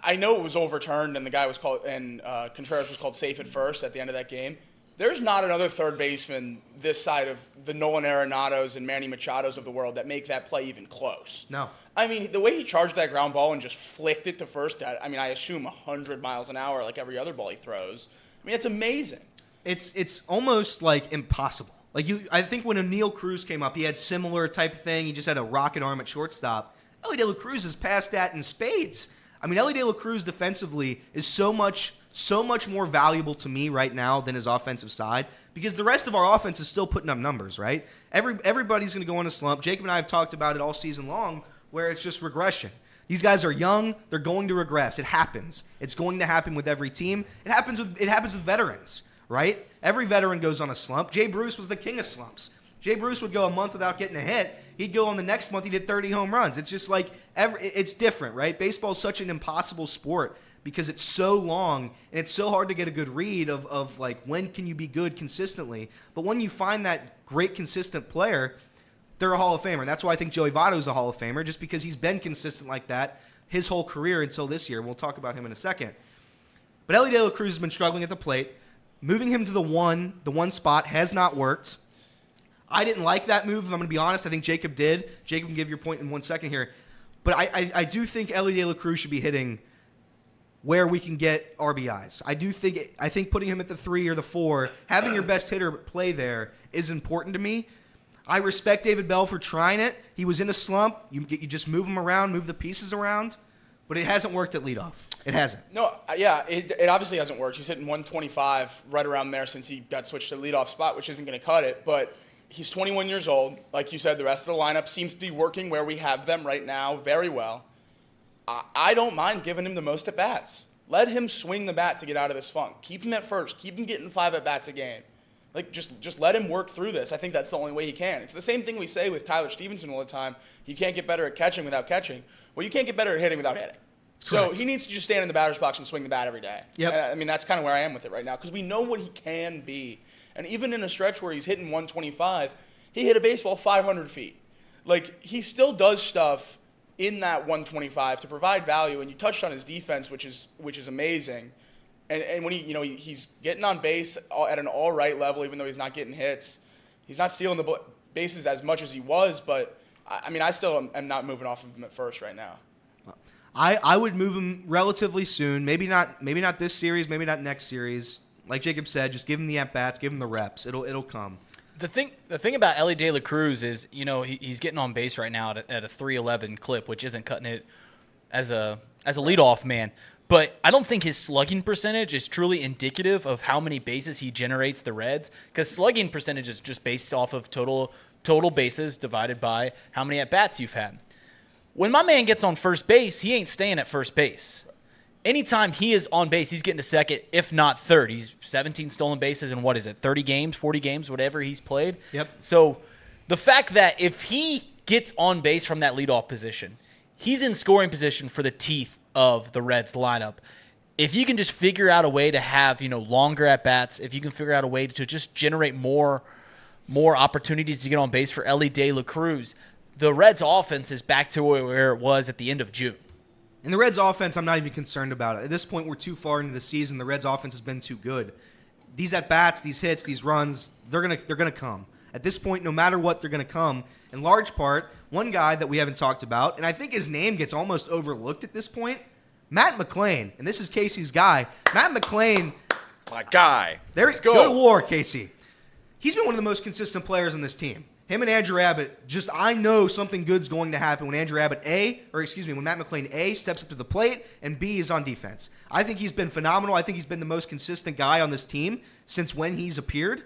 I know it was overturned, and the guy was called, and Contreras was called safe at first at the end of that game. There's not another third baseman this side of the Nolan Arenados and Manny Machados of the world that make that play even close. No. I mean, the way he charged that ground ball and just flicked it to first, I assume 100 miles an hour like every other ball he throws. I mean, it's amazing. It's almost like impossible. I think when O'Neal Cruz came up, he had similar type of thing. He just had a rocket arm at shortstop. Elly De La Cruz has passed that in spades. I mean, Elly De La Cruz defensively is so much more valuable to me right now than his offensive side, because the rest of our offense is still putting up numbers, right? Everybody's going to go on a slump. Jacob and I have talked about it all season long, where it's just regression. These guys are young. They're going to regress. It happens. It's going to happen with every team. It happens with veterans. Right? Every veteran goes on a slump. Jay Bruce was the king of slumps. Jay Bruce would go a month without getting a hit. He'd go on the next month, he did 30 home runs. It's just like, it's different, right? Baseball is such an impossible sport because it's so long and it's so hard to get a good read of like when can you be good consistently. But when you find that great consistent player, they're a Hall of Famer. That's why I think Joey Votto is a Hall of Famer, just because he's been consistent like that his whole career until this year. We'll talk about him in a second. But Elly Dey La Cruz has been struggling at the plate. Moving him to the one spot has not worked. I didn't like that move, if I'm going to be honest. I think Jacob did. Jacob can give your point in 1 second here. But I do think Elly Dey La Cruz should be hitting where we can get RBIs. I think putting him at the 3 or the 4, having your best hitter play there is important to me. I respect David Bell for trying it. He was in a slump. You just move him around, move the pieces around. But it hasn't worked at leadoff. It hasn't. No, yeah, it obviously hasn't worked. He's hitting 125 right around there since he got switched to leadoff spot, which isn't going to cut it. But he's 21 years old. Like you said, the rest of the lineup seems to be working where we have them right now very well. I don't mind giving him the most at-bats. Let him swing the bat to get out of this funk. Keep him at first. Keep him getting 5 at-bats a game. Like, just let him work through this. I think that's the only way he can. It's the same thing we say with Tyler Stevenson all the time. You can't get better at catching without catching. Well, you can't get better at hitting without hitting. So he needs to just stand in the batter's box and swing the bat every day. Yep. And, I mean, that's kind of where I am with it right now because we know what he can be. And even in a stretch where he's hitting 125, he hit a baseball 500 feet. Like, he still does stuff in that 125 to provide value. And you touched on his defense, which is amazing. And when he's getting on base at an all right level, even though he's not getting hits, he's not stealing the bases as much as he was. But I mean, I still am not moving off of him at first right now. I would move him relatively soon. Maybe not this series. Maybe not next series. Like Jacob said, just give him the at bats, give him the reps. It'll come. The thing about Elly Dey La Cruz is, he's getting on base right now at a 311 clip, which isn't cutting it as a leadoff man. But I don't think his slugging percentage is truly indicative of how many bases he generates the Reds, because slugging percentage is just based off of total bases divided by how many at-bats you've had. When my man gets on first base, he ain't staying at first base. Anytime he is on base, he's getting to second, if not third. He's 17 stolen bases in, 30 games, 40 games, whatever he's played. Yep. So the fact that if he gets on base from that leadoff position, he's in scoring position for the teeth of the Reds lineup. If you can just figure out a way to have, longer at-bats, if you can figure out a way to just generate more opportunities to get on base for Elly Dey La Cruz, the Reds offense is back to where it was at the end of June. And the Reds offense, I'm not even concerned about it. At this point, we're too far into the season. The Reds offense has been too good. These at-bats, these hits, these runs, they're gonna come. At this point, no matter what, they're going to come. In large part, one guy that we haven't talked about, and I think his name gets almost overlooked at this point, Matt McLain. And this is Casey's guy. Matt McLain. My guy. Let's go to war, Casey. He's been one of the most consistent players on this team. Him and Andrew Abbott, I know something good's going to happen when when Matt McLain A, steps up to the plate, and B, is on defense. I think he's been phenomenal. I think he's been the most consistent guy on this team since when he's appeared.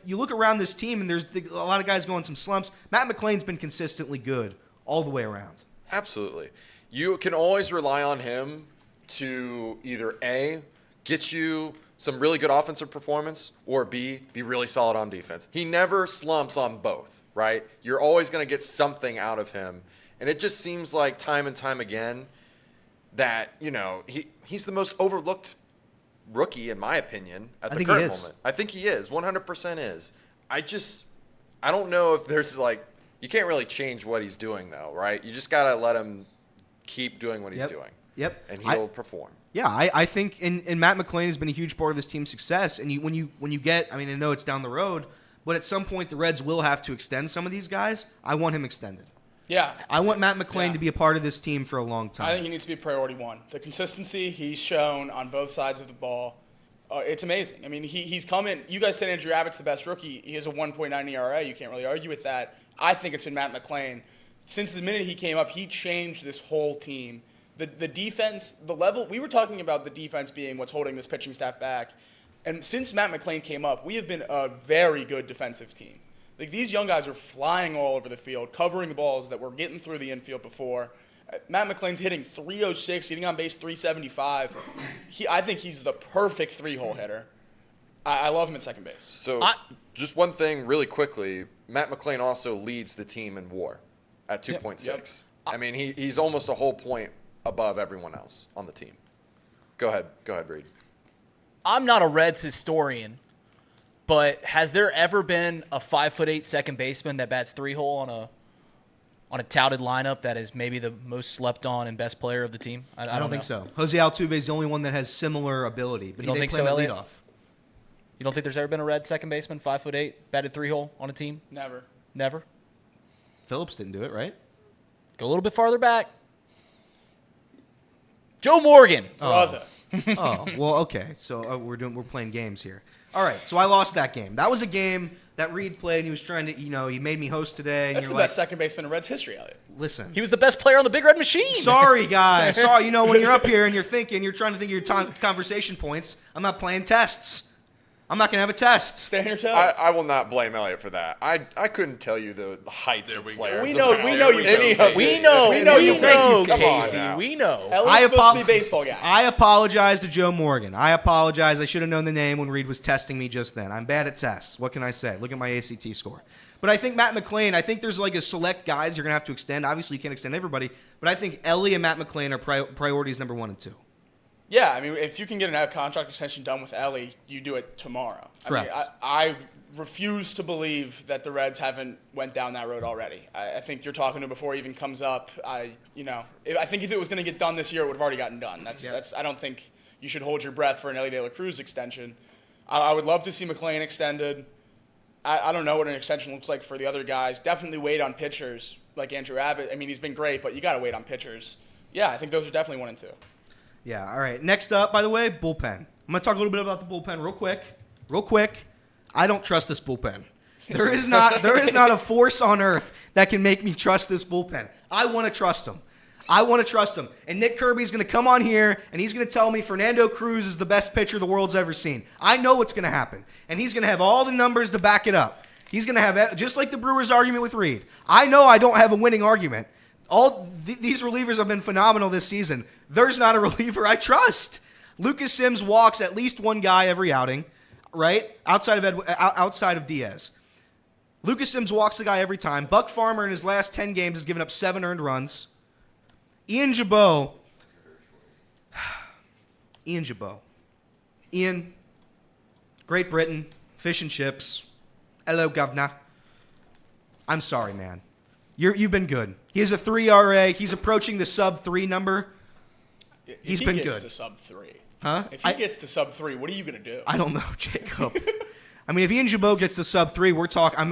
You look around this team, and there's a lot of guys going some slumps. Matt McLain's been consistently good all the way around. Absolutely. You can always rely on him to either A, get you some really good offensive performance, or B, be really solid on defense. He never slumps on both, right? You're always going to get something out of him. And it just seems like time and time again that, he's the most overlooked rookie, in my opinion, at the current moment. I think he is. 100% is. I don't know if there's you can't really change what he's doing though, right? You just got to let him keep doing what he's doing. Yep. And he'll perform. Yeah, I think and Matt McLain has been a huge part of this team's success. And when you get, I know it's down the road, but at some point the Reds will have to extend some of these guys. I want him extended. Yeah. I want Matt McLain to be a part of this team for a long time. I think he needs to be priority one. The consistency he's shown on both sides of the ball, it's amazing. I mean, he's come in. You guys said Andrew Abbott's the best rookie. He has a 1.9 ERA. You can't really argue with that. I think it's been Matt McLain. Since the minute he came up, he changed this whole team. The defense, the level, we were talking about the defense being what's holding this pitching staff back. And since Matt McLain came up, we have been a very good defensive team. These young guys are flying all over the field, covering the balls that were getting through the infield before. Matt McLain's hitting 306, getting on base 375. I think he's the perfect three-hole hitter. I love him at second base. So just one thing really quickly, Matt McLain also leads the team in WAR at 2.6. Yep. I mean, he's almost a whole point above everyone else on the team. Go ahead, Reed. I'm not a Reds historian, But has there ever been a 5'8" second baseman that bats 3-hole on a touted lineup that is maybe the most slept on and best player of the team? I don't think so. Jose Altuve is the only one that has similar ability, but You don't they think play so, him at Elliot? leadoff. You don't think there's ever been a red second baseman, 5'8", batted 3-hole on a team? Never. Never? Phillips didn't do it, right? Go a little bit farther back. Joe Morgan. Brother. Oh, well, okay. So we're playing games here. All right. So I lost that game. That was a game that Reed played, and he was trying to, he made me host today. And That's you're the like, best second baseman in Reds history, Elliot. listen. He was the best player on the Big Red Machine. Sorry, guys. Sorry. When you're up here and you're trying to think of your conversation points. I'm not playing tests. I'm not going to have a test. Stay on your toes. I will not blame Elliot for that. I couldn't tell you the heights of players. We know you Any don't. of We it. know, We know you Come on Casey. now. We know. Elliot's supposed to be a baseball guy. I apologize to Joe Morgan. I apologize. I should have known the name when Reed was testing me just then. I'm bad at tests. What can I say? Look at my ACT score. But I think Matt McClain, there's like a select guys you're going to have to extend. Obviously, you can't extend everybody. But I think Elly and Matt McClain are priorities number 1 and 2. Yeah, I mean, if you can get a contract extension done with Elly, you do it tomorrow. Correct. I refuse to believe that the Reds haven't went down that road already. I think you're talking to him before he even comes up. I think if it was going to get done this year, it would have already gotten done. I don't think you should hold your breath for an Elly De La Cruz extension. I would love to see McClain extended. I don't know what an extension looks like for the other guys. Definitely wait on pitchers like Andrew Abbott. I mean, he's been great, but you got to wait on pitchers. Yeah, I think those are definitely 1 and 2. Yeah, all right. Next up, by the way, bullpen. I'm going to talk a little bit about the bullpen real quick. I don't trust this bullpen. There is not a force on earth that can make me trust this bullpen. I want to trust them. And Nick Kirby's going to come on here, and he's going to tell me Fernando Cruz is the best pitcher the world's ever seen. I know what's going to happen. And he's going to have all the numbers to back it up. He's going to have, just like the Brewers argument with Reed. I know I don't have a winning argument. These relievers have been phenomenal this season. There's not a reliever I trust. Lucas Sims walks at least one guy every outing, right? Outside of Diaz. Lucas Sims walks a guy every time. Buck Farmer in his last 10 games has given up 7 earned runs. Ian GIBAUT. Ian, Great Britain, fish and chips. Hello, governor. I'm sorry, man. You've been good. He has a 3 RA. He's approaching the sub-3 number. He's been good. If he gets to sub-3. Huh? If he gets to sub-3, what are you going to do? I don't know, Jacob. I mean, if Ian GIBAUT gets to sub-3, we're talking. I'm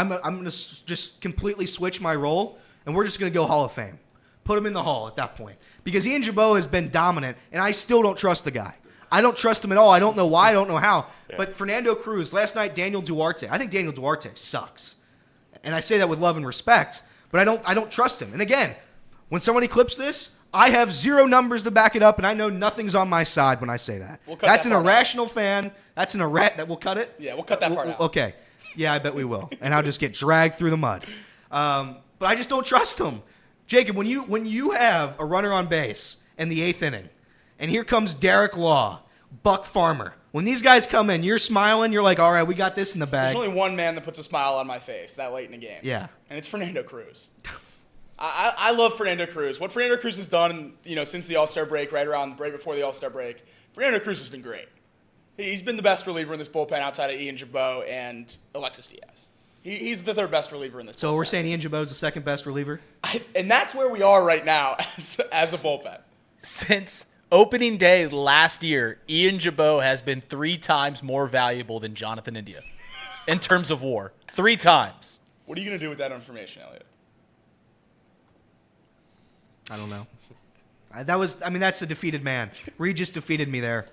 going to just completely switch my role, and we're just going to go Hall of Fame. Put him in the Hall at that point. Because Ian GIBAUT has been dominant, and I still don't trust the guy. I don't trust him at all. I don't know why. I don't know how. Yeah. But Fernando Cruz, last night, Daniel Duarte. I think Daniel Duarte sucks. And I say that with love and respect. But I don't trust him. And again, when somebody clips this, I have 0 numbers to back it up, and I know nothing's on my side when I say that. That's an irrational fan. That's an that we'll cut it. Yeah, we'll cut that part out. Okay. Yeah, I bet we will. And I'll just get dragged through the mud. But I just don't trust him. Jacob, when you have a runner on base in the 8th inning, and here comes Derek Law, Buck Farmer. When these guys come in, you're smiling. You're like, all right, we got this in the bag. There's only one man that puts a smile on my face that late in the game. Yeah. And it's Fernando Cruz. I love Fernando Cruz. What Fernando Cruz has done, since the All-Star break, right before the All-Star break, Fernando Cruz has been great. He's been the best reliever in this bullpen outside of Ian GIBAUT and Alexis Diaz. He's the 3rd best reliever in this bullpen. So we're saying Ian GIBAUT is the 2nd best reliever? And that's where we are right now as a bullpen. Since opening day last year, Ian GIBAUT has been 3 times more valuable than Jonathan India in terms of WAR. 3 times. What are you going to do with that information, Elliot? I don't know. That's a defeated man. Reed just defeated me there.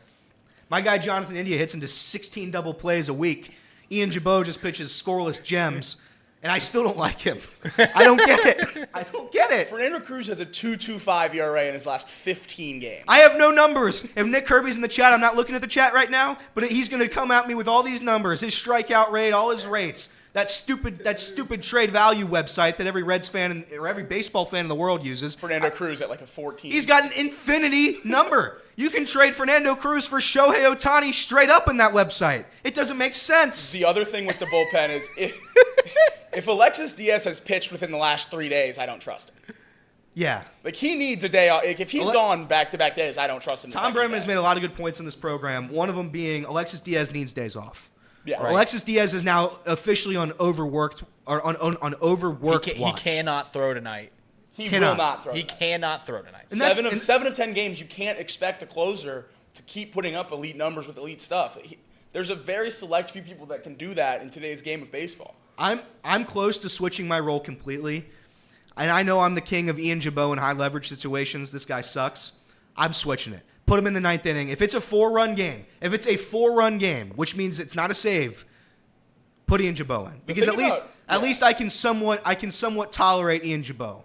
My guy Jonathan India hits into 16 double plays a week. Ian GIBAUT just pitches scoreless gems, and I still don't like him. I don't get it. Fernando Cruz has a 2.25 ERA in his last 15 games. I have no numbers. If Nick Kirby's in the chat, I'm not looking at the chat right now, but he's going to come at me with all these numbers, his strikeout rate, all his rates. That stupid trade value website that every Reds fan or every baseball fan in the world uses. Fernando Cruz at like a 14. He's got an infinity number. You can trade Fernando Cruz for Shohei Ohtani straight up in that website. It doesn't make sense. The other thing with the bullpen is if Alexis Diaz has pitched within the last 3 days, I don't trust him. Yeah. Like, he needs a day off. Like, if he's gone back-to-back days, I don't trust him. Tom Brennan has made a lot of good points in this program, one of them being Alexis Diaz needs days off. Yeah. Right. Alexis Diaz is now officially on overworked or on overworked He watch. cannot throw tonight. He Cannot. will not throw. He tonight. cannot throw tonight. And that's- 7 of 10 games, you can't expect the closer to keep putting up elite numbers with elite stuff. There's a very select few people that can do that in today's game of baseball. I'm close to switching my role completely. And I know I'm the king of Ian GIBAUT in high leverage situations. This guy sucks. I'm switching it. Put him in the 9th inning. If it's a 4-run game, which means it's not a save, put Ian GIBAUT in. Because at least I can somewhat tolerate Ian GIBAUT.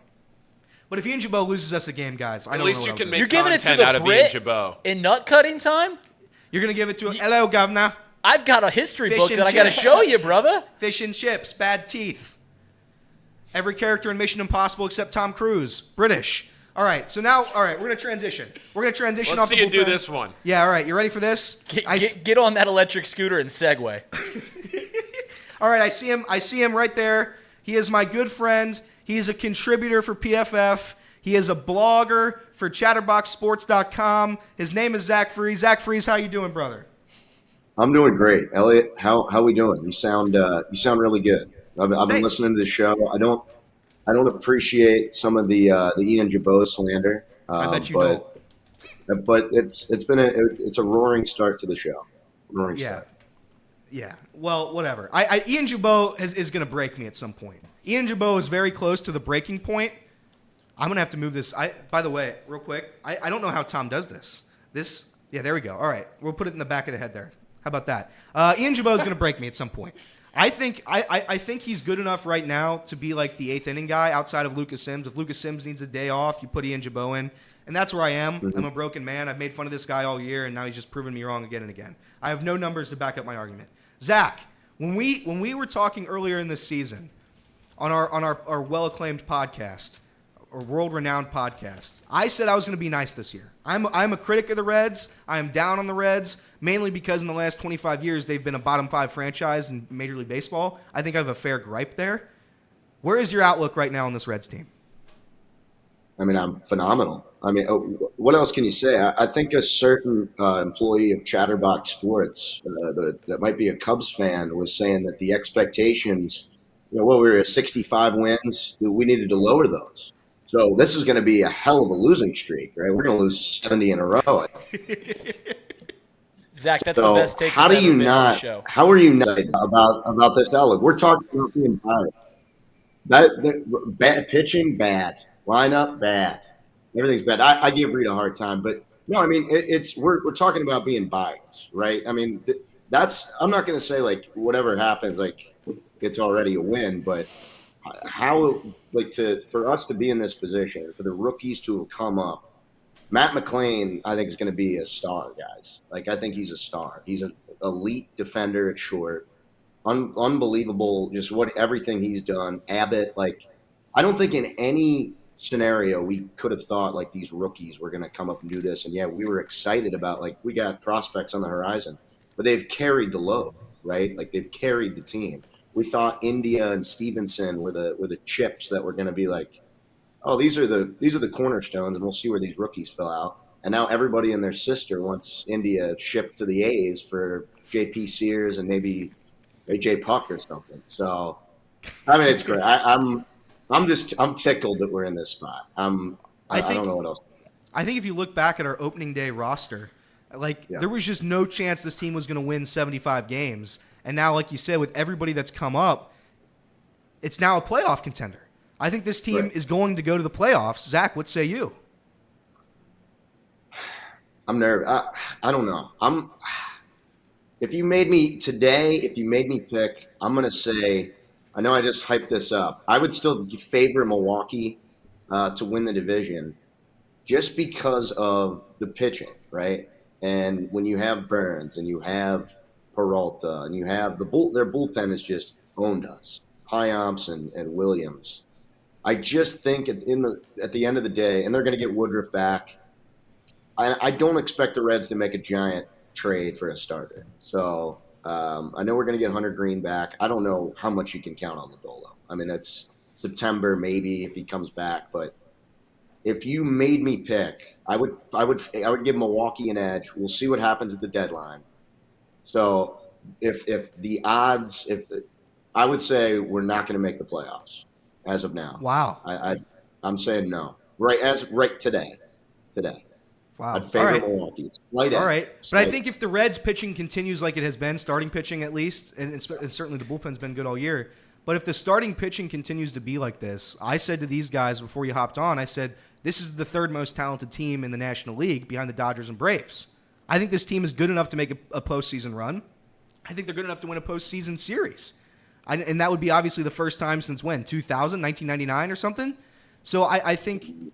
But if Ian GIBAUT loses us a game, guys, I At don't least know you what can I'll do. make You're giving it to content the out of Ian Brit GIBAUT. in nut cutting time? You're going to give it to him. Hello, governor. I've got a history Fish book and that I got to chips. show you, brother. Fish and chips, bad teeth. Every character in Mission Impossible except Tom Cruise. British. All right, so now, we're going to transition. We're going to transition Let's off see the you do bullpen. this one. Yeah, all right, you ready for this? Get on that electric scooter and segue. All right, I see him right there. He is my good friend. He is a contributor for PFF. He is a blogger for chatterboxsports.com. His name is Zach Freeze. Zach Freeze, how you doing, brother? I'm doing great, Elliot. How we doing? You sound really good. I've been Thanks. listening to the show. I don't appreciate some of the Ian GIBAUT slander. I bet you don't. But it's a roaring start to the show. Roaring start. Yeah. Well, whatever. Ian GIBAUT is going to break me at some point. Ian GIBAUT is very close to the breaking point. I'm going to have to move this. By the way, real quick, I don't know how Tom does this. Yeah, there we go. All right. We'll put it in the back of the head there. How about that? Ian GIBAUT is going to break me at some point. I think he's good enough right now to be like the 8th inning guy outside of Lucas Sims. If Lucas Sims needs a day off, you put Ian GIBAUT in. And that's where I am. Mm-hmm. I'm a broken man. I've made fun of this guy all year, and now he's just proven me wrong again and again. I have no numbers to back up my argument. Zach, when we were talking earlier in this season on our well-acclaimed podcast, or world-renowned podcast, I said I was going to be nice this year. I'm a critic of the Reds. I am down on the Reds, mainly because in the last 25 years they've been a bottom 5 franchise in Major League Baseball. I think I have a fair gripe there. Where is your outlook right now on this Reds team? I mean, I'm phenomenal. I mean, what else can you say? I think a certain employee of Chatterbox Sports that might be a Cubs fan was saying that the expectations, we were at 65 wins, we needed to lower those. So this is going to be a hell of a losing streak, right? We're going to lose 70 in a row. Zach, that's the best take How that's do you ever been on the not? show. How are you not about this outlook? We're talking about being biased. That bad pitching, bad lineup, bad. Everything's bad. I give Reed a hard time, but no, I mean we're talking about being biased, right? I mean I'm not going to say like whatever happens, like it's already a win, but how for us to be in this position, for the rookies to have come up. Matt McClain, I think, is going to be a star, guys. Like, I think he's a star. He's an elite defender at short. Unbelievable, just everything he's done. Abbott, I don't think in any scenario we could have thought, these rookies were going to come up and do this. And, yeah, we were excited about, we got prospects on the horizon. But they've carried the load, right? They've carried the team. We thought India and Stevenson were the chips that were going to be oh, these are the cornerstones, and we'll see where these rookies fill out. And now everybody and their sister wants India shipped to the A's for J.P. Sears and maybe A.J. Puck or something. So, I mean, it's great. I'm tickled that we're in this spot. I don't know what else. I think if you look back at our opening day roster, there was just no chance this team was going to win 75 games. And now, like you said, with everybody that's come up, it's now a playoff contender. I think this team is going to go to the playoffs. Zach, what say you? I'm nervous. I don't know. If you made me pick, I'm going to say, I know I just hyped this up. I would still favor Milwaukee to win the division just because of the pitching, right? And when you have Burns and you have Peralta and you have their bullpen has just owned us. Pyomps and Williams. I just think at the end of the day, and they're going to get Woodruff back, I don't expect the Reds to make a giant trade for a starter. So I know we're going to get Hunter Green back. I don't know how much you can count on Lodolo. I mean, that's September maybe if he comes back. But if you made me pick, I would give Milwaukee an edge. We'll see what happens at the deadline. So if the odds, I would say we're not going to make the playoffs as of now. Wow. I'm saying no. Right today. Wow. I'd favor Milwaukee. All right. But I think if the Reds pitching continues like it has been, starting pitching at least, and certainly the bullpen's been good all year, but if the starting pitching continues to be like this, I said to these guys before you hopped on, I said, this is the third most talented team in the National League behind the Dodgers and Braves. I think this team is good enough to make a postseason run. I think they're good enough to win a postseason series. And that would be obviously the first time since when? 1999 or something? So I think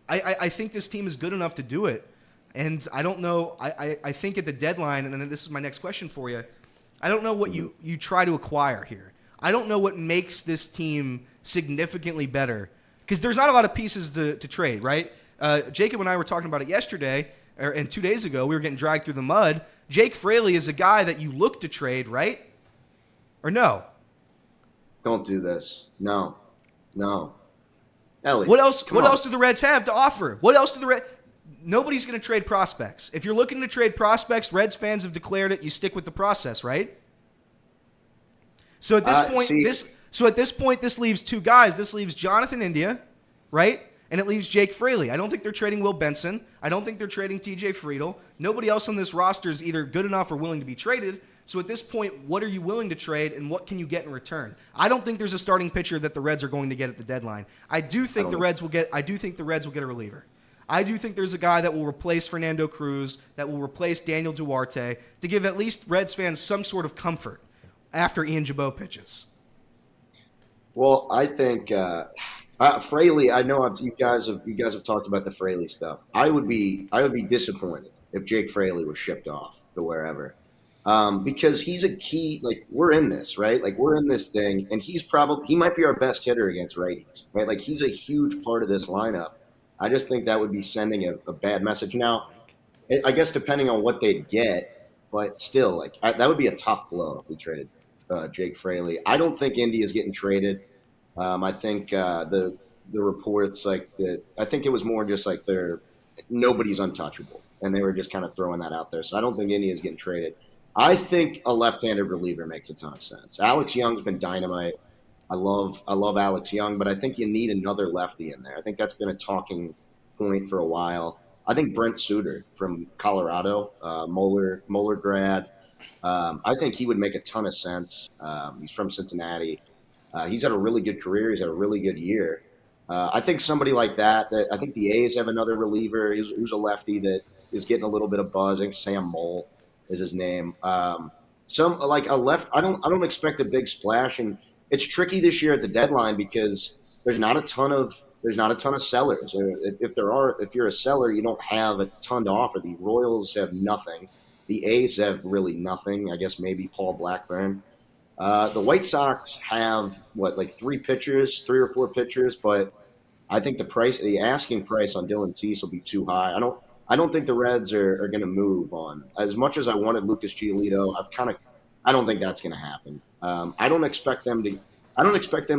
this team is good enough to do it. And I don't know. I think at the deadline, and then this is my next question for you, I don't know what you try to acquire here. I don't know what makes this team significantly better. Because there's not a lot of pieces to trade, right? Jacob and I were talking about it yesterday, and 2 days ago. We were getting dragged through the mud. Jake Fraley is a guy that you look to trade, right? Or no? Don't do this. No. Elly, What else do the Reds have to offer? What else do the Reds... Nobody's going to trade prospects. If you're looking to trade prospects, Reds fans have declared it. You stick with the process, right? So at this point, this leaves two guys. This leaves Jonathan India, right? And it leaves Jake Fraley. I don't think they're trading Will Benson. I don't think they're trading TJ Friedel. Nobody else on this roster is either good enough or willing to be traded. So at this point, what are you willing to trade, and what can you get in return? I don't think there's a starting pitcher that the Reds are going to get at the deadline. I do think the Reds will get a reliever. I do think there's a guy that will replace Fernando Cruz, that will replace Daniel Duarte, to give at least Reds fans some sort of comfort after Ian GIBAUT pitches. Well, I think Fraley. I know you guys have talked about the Fraley stuff. I would be disappointed if Jake Fraley was shipped off to wherever, because he's a key. Like, we're in this, right? Like, we're in this thing, and he might be our best hitter against righties, right? Like, he's a huge part of this lineup. I just think that would be sending a bad message. Now, I guess depending on what they'd get, but still, like, that would be a tough blow if we traded Jake Fraley. I don't think Indy is getting traded. I think the reports, I think it was more just like nobody's untouchable, and they were just kind of throwing that out there. So I don't think Indy is getting traded. I think a left-handed reliever makes a ton of sense. Alex Young's been dynamite. I love Alex Young, but I think you need another lefty in there. I think that's been a talking point for a while. I think Brent Suter from Colorado, Moeller grad. I think he would make a ton of sense. He's from Cincinnati. He's had a really good career. He's had a really good year. I think somebody like that I think the A's have another reliever who's a lefty that is getting a little bit of buzz. I think Sam Mole is his name. Some like a left. I don't expect a big splash, and it's tricky this year at the deadline because there's not a ton of sellers. If you're a seller, you don't have a ton to offer. The Royals have nothing. The A's have really nothing. I guess maybe Paul Blackburn. The White Sox have three or four pitchers, but I think the asking price on Dylan Cease will be too high. I don't think the Reds are going to move on. As much as I wanted Lucas Giolito, I don't think that's going to happen. I don't expect them to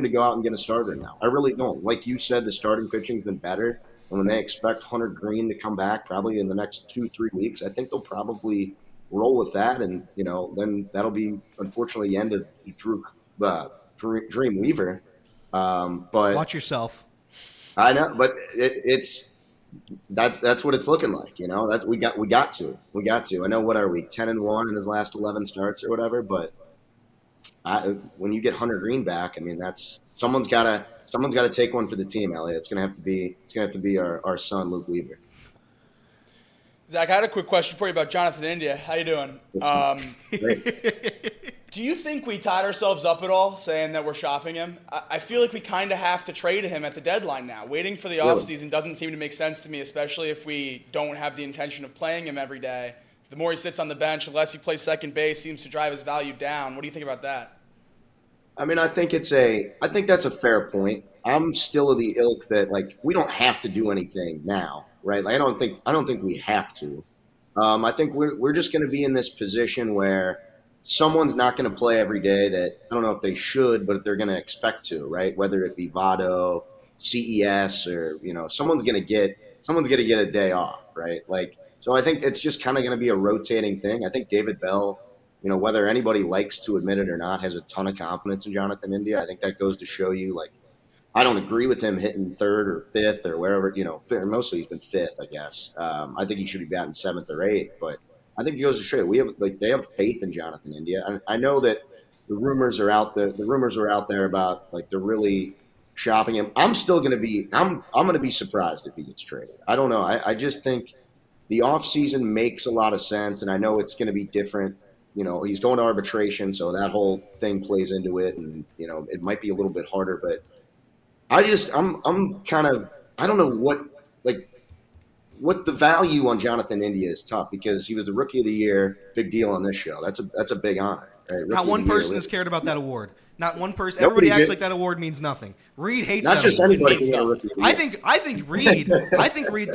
go out and get a starter now. I really don't. Like you said, the starting pitching's been better, and when they expect Hunter Green to come back probably in the next 2-3 weeks, I think they'll probably roll with that, and then that'll be unfortunately the end of Dream Weaver. But watch yourself. I know, but that's what it's looking like. That we got to. I know, what are we, 10-1 in his last 11 starts or whatever, but when you get Hunter Green back, I mean, that's someone's got to take one for the team, Elliot. It's gonna have to be our son, Luke Weaver. Zach, I had a quick question for you about Jonathan India. How you doing? Great. Do you think we tied ourselves up at all saying that we're shopping him? I feel like we kind of have to trade him at the deadline now. Waiting for the offseason doesn't seem to make sense to me, especially if we don't have the intention of playing him every day. The more he sits on the bench, the less he plays second base, seems to drive his value down. What do you think about that? I mean, I think that's a fair point. I'm still of the ilk that we don't have to do anything now, right? I don't think we have to. I think we're just going to be in this position where someone's not going to play every day that I don't know if they should, but they're going to expect to, right? Whether it be Votto, CES, or someone's going to get a day off, right? So I think it's just kind of going to be a rotating thing. I think David Bell whether anybody likes to admit it or not, has a ton of confidence in Jonathan India. I think that goes to show you, like, I don't agree with him hitting third or fifth or wherever, mostly he's been fifth, I guess. I think he should be batting seventh or eighth, but I think it goes to show you, they have faith in Jonathan India. I know that the rumors are out there. The rumors are out there about, like, they're really shopping him. I'm still going to be, I'm going to be surprised if he gets traded. I don't know. I just think the offseason makes a lot of sense, and I know it's going to be different. He's going to arbitration, so that whole thing plays into it, and, it might be a little bit harder, but I'm kind of, I don't know what the value on Jonathan India is tough, because he was the Rookie of the Year, big deal on this show. That's a big honor. Right? Not one person has cared about that award. Not one person. Everybody acts like that award means nothing. Reed hates that. Not just award. anybody can get a Rookie of the Year. I think Reed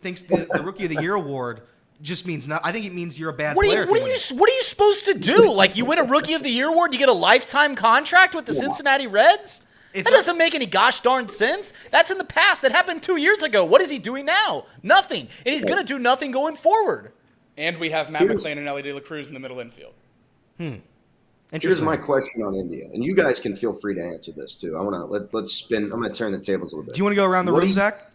thinks the Rookie of the Year award just means not. I think it means you're a bad player. What are you supposed to do? Like, you win a Rookie of the Year award, you get a lifetime contract with the Cincinnati Reds? That doesn't make any gosh darn sense. That's in the past. That happened 2 years ago. What is he doing now? Nothing. And he's going to do nothing going forward. And we have Matt McClain and Elly Dey La Cruz in the middle infield. Here's my question on India, and you guys can feel free to answer this too. Let's spin. I'm going to turn the tables a little bit. Do you want to go around the room, Zach?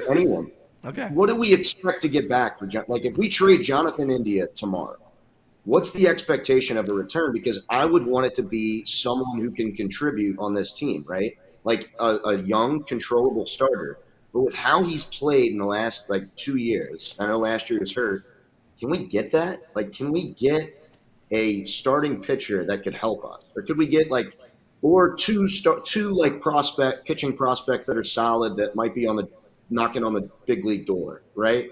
Anyone. Okay. What do we expect to get back for if we trade Jonathan India tomorrow? What's the expectation of the return? Because I would want it to be someone who can contribute on this team, right? Like a young, controllable starter. But with how he's played in the last 2 years, I know last year he was hurt. Can we get that? Like, can we get a starting pitcher that could help us, or could we get two pitching prospects that are solid that might be knocking on the big league door, right?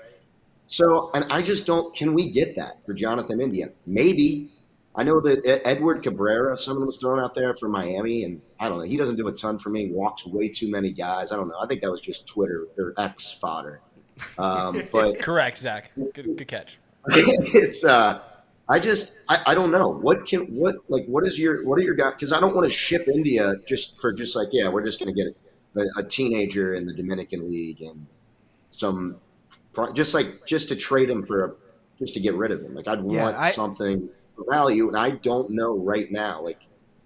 So, and I just don't. Can we get that for Jonathan India? Maybe. I know that Edward Cabrera, someone was thrown out there for Miami, and I don't know. He doesn't do a ton for me. Walks way too many guys. I don't know. I think that was just Twitter or X fodder. But correct, Zach. Good catch. It's I don't know. What are your guys? Because I don't want to ship India we're just going to get a teenager in the Dominican League and just to trade him just to get rid of him. Like, I'd want something for value, and I don't know right now. Like,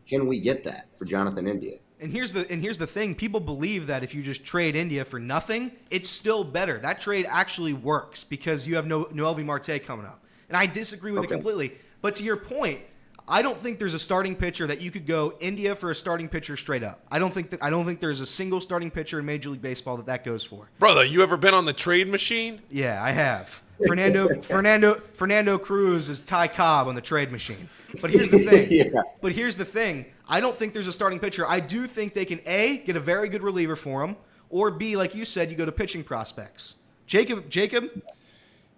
can we get that for Jonathan India? And here's the thing: people believe that if you just trade India for nothing, it's still better. That trade actually works because you have Elly Marte coming up. And I disagree with it completely. But to your point, I don't think there's a starting pitcher that you could go India for a starting pitcher straight up. I don't think there's a single starting pitcher in Major League Baseball that goes for. Brother, you ever been on the trade machine? Yeah, I have. Fernando Cruz is Ty Cobb on the trade machine. But here's the thing. I don't think there's a starting pitcher. I do think they can A, get a very good reliever for him, or B, like you said, you go to pitching prospects. Jacob.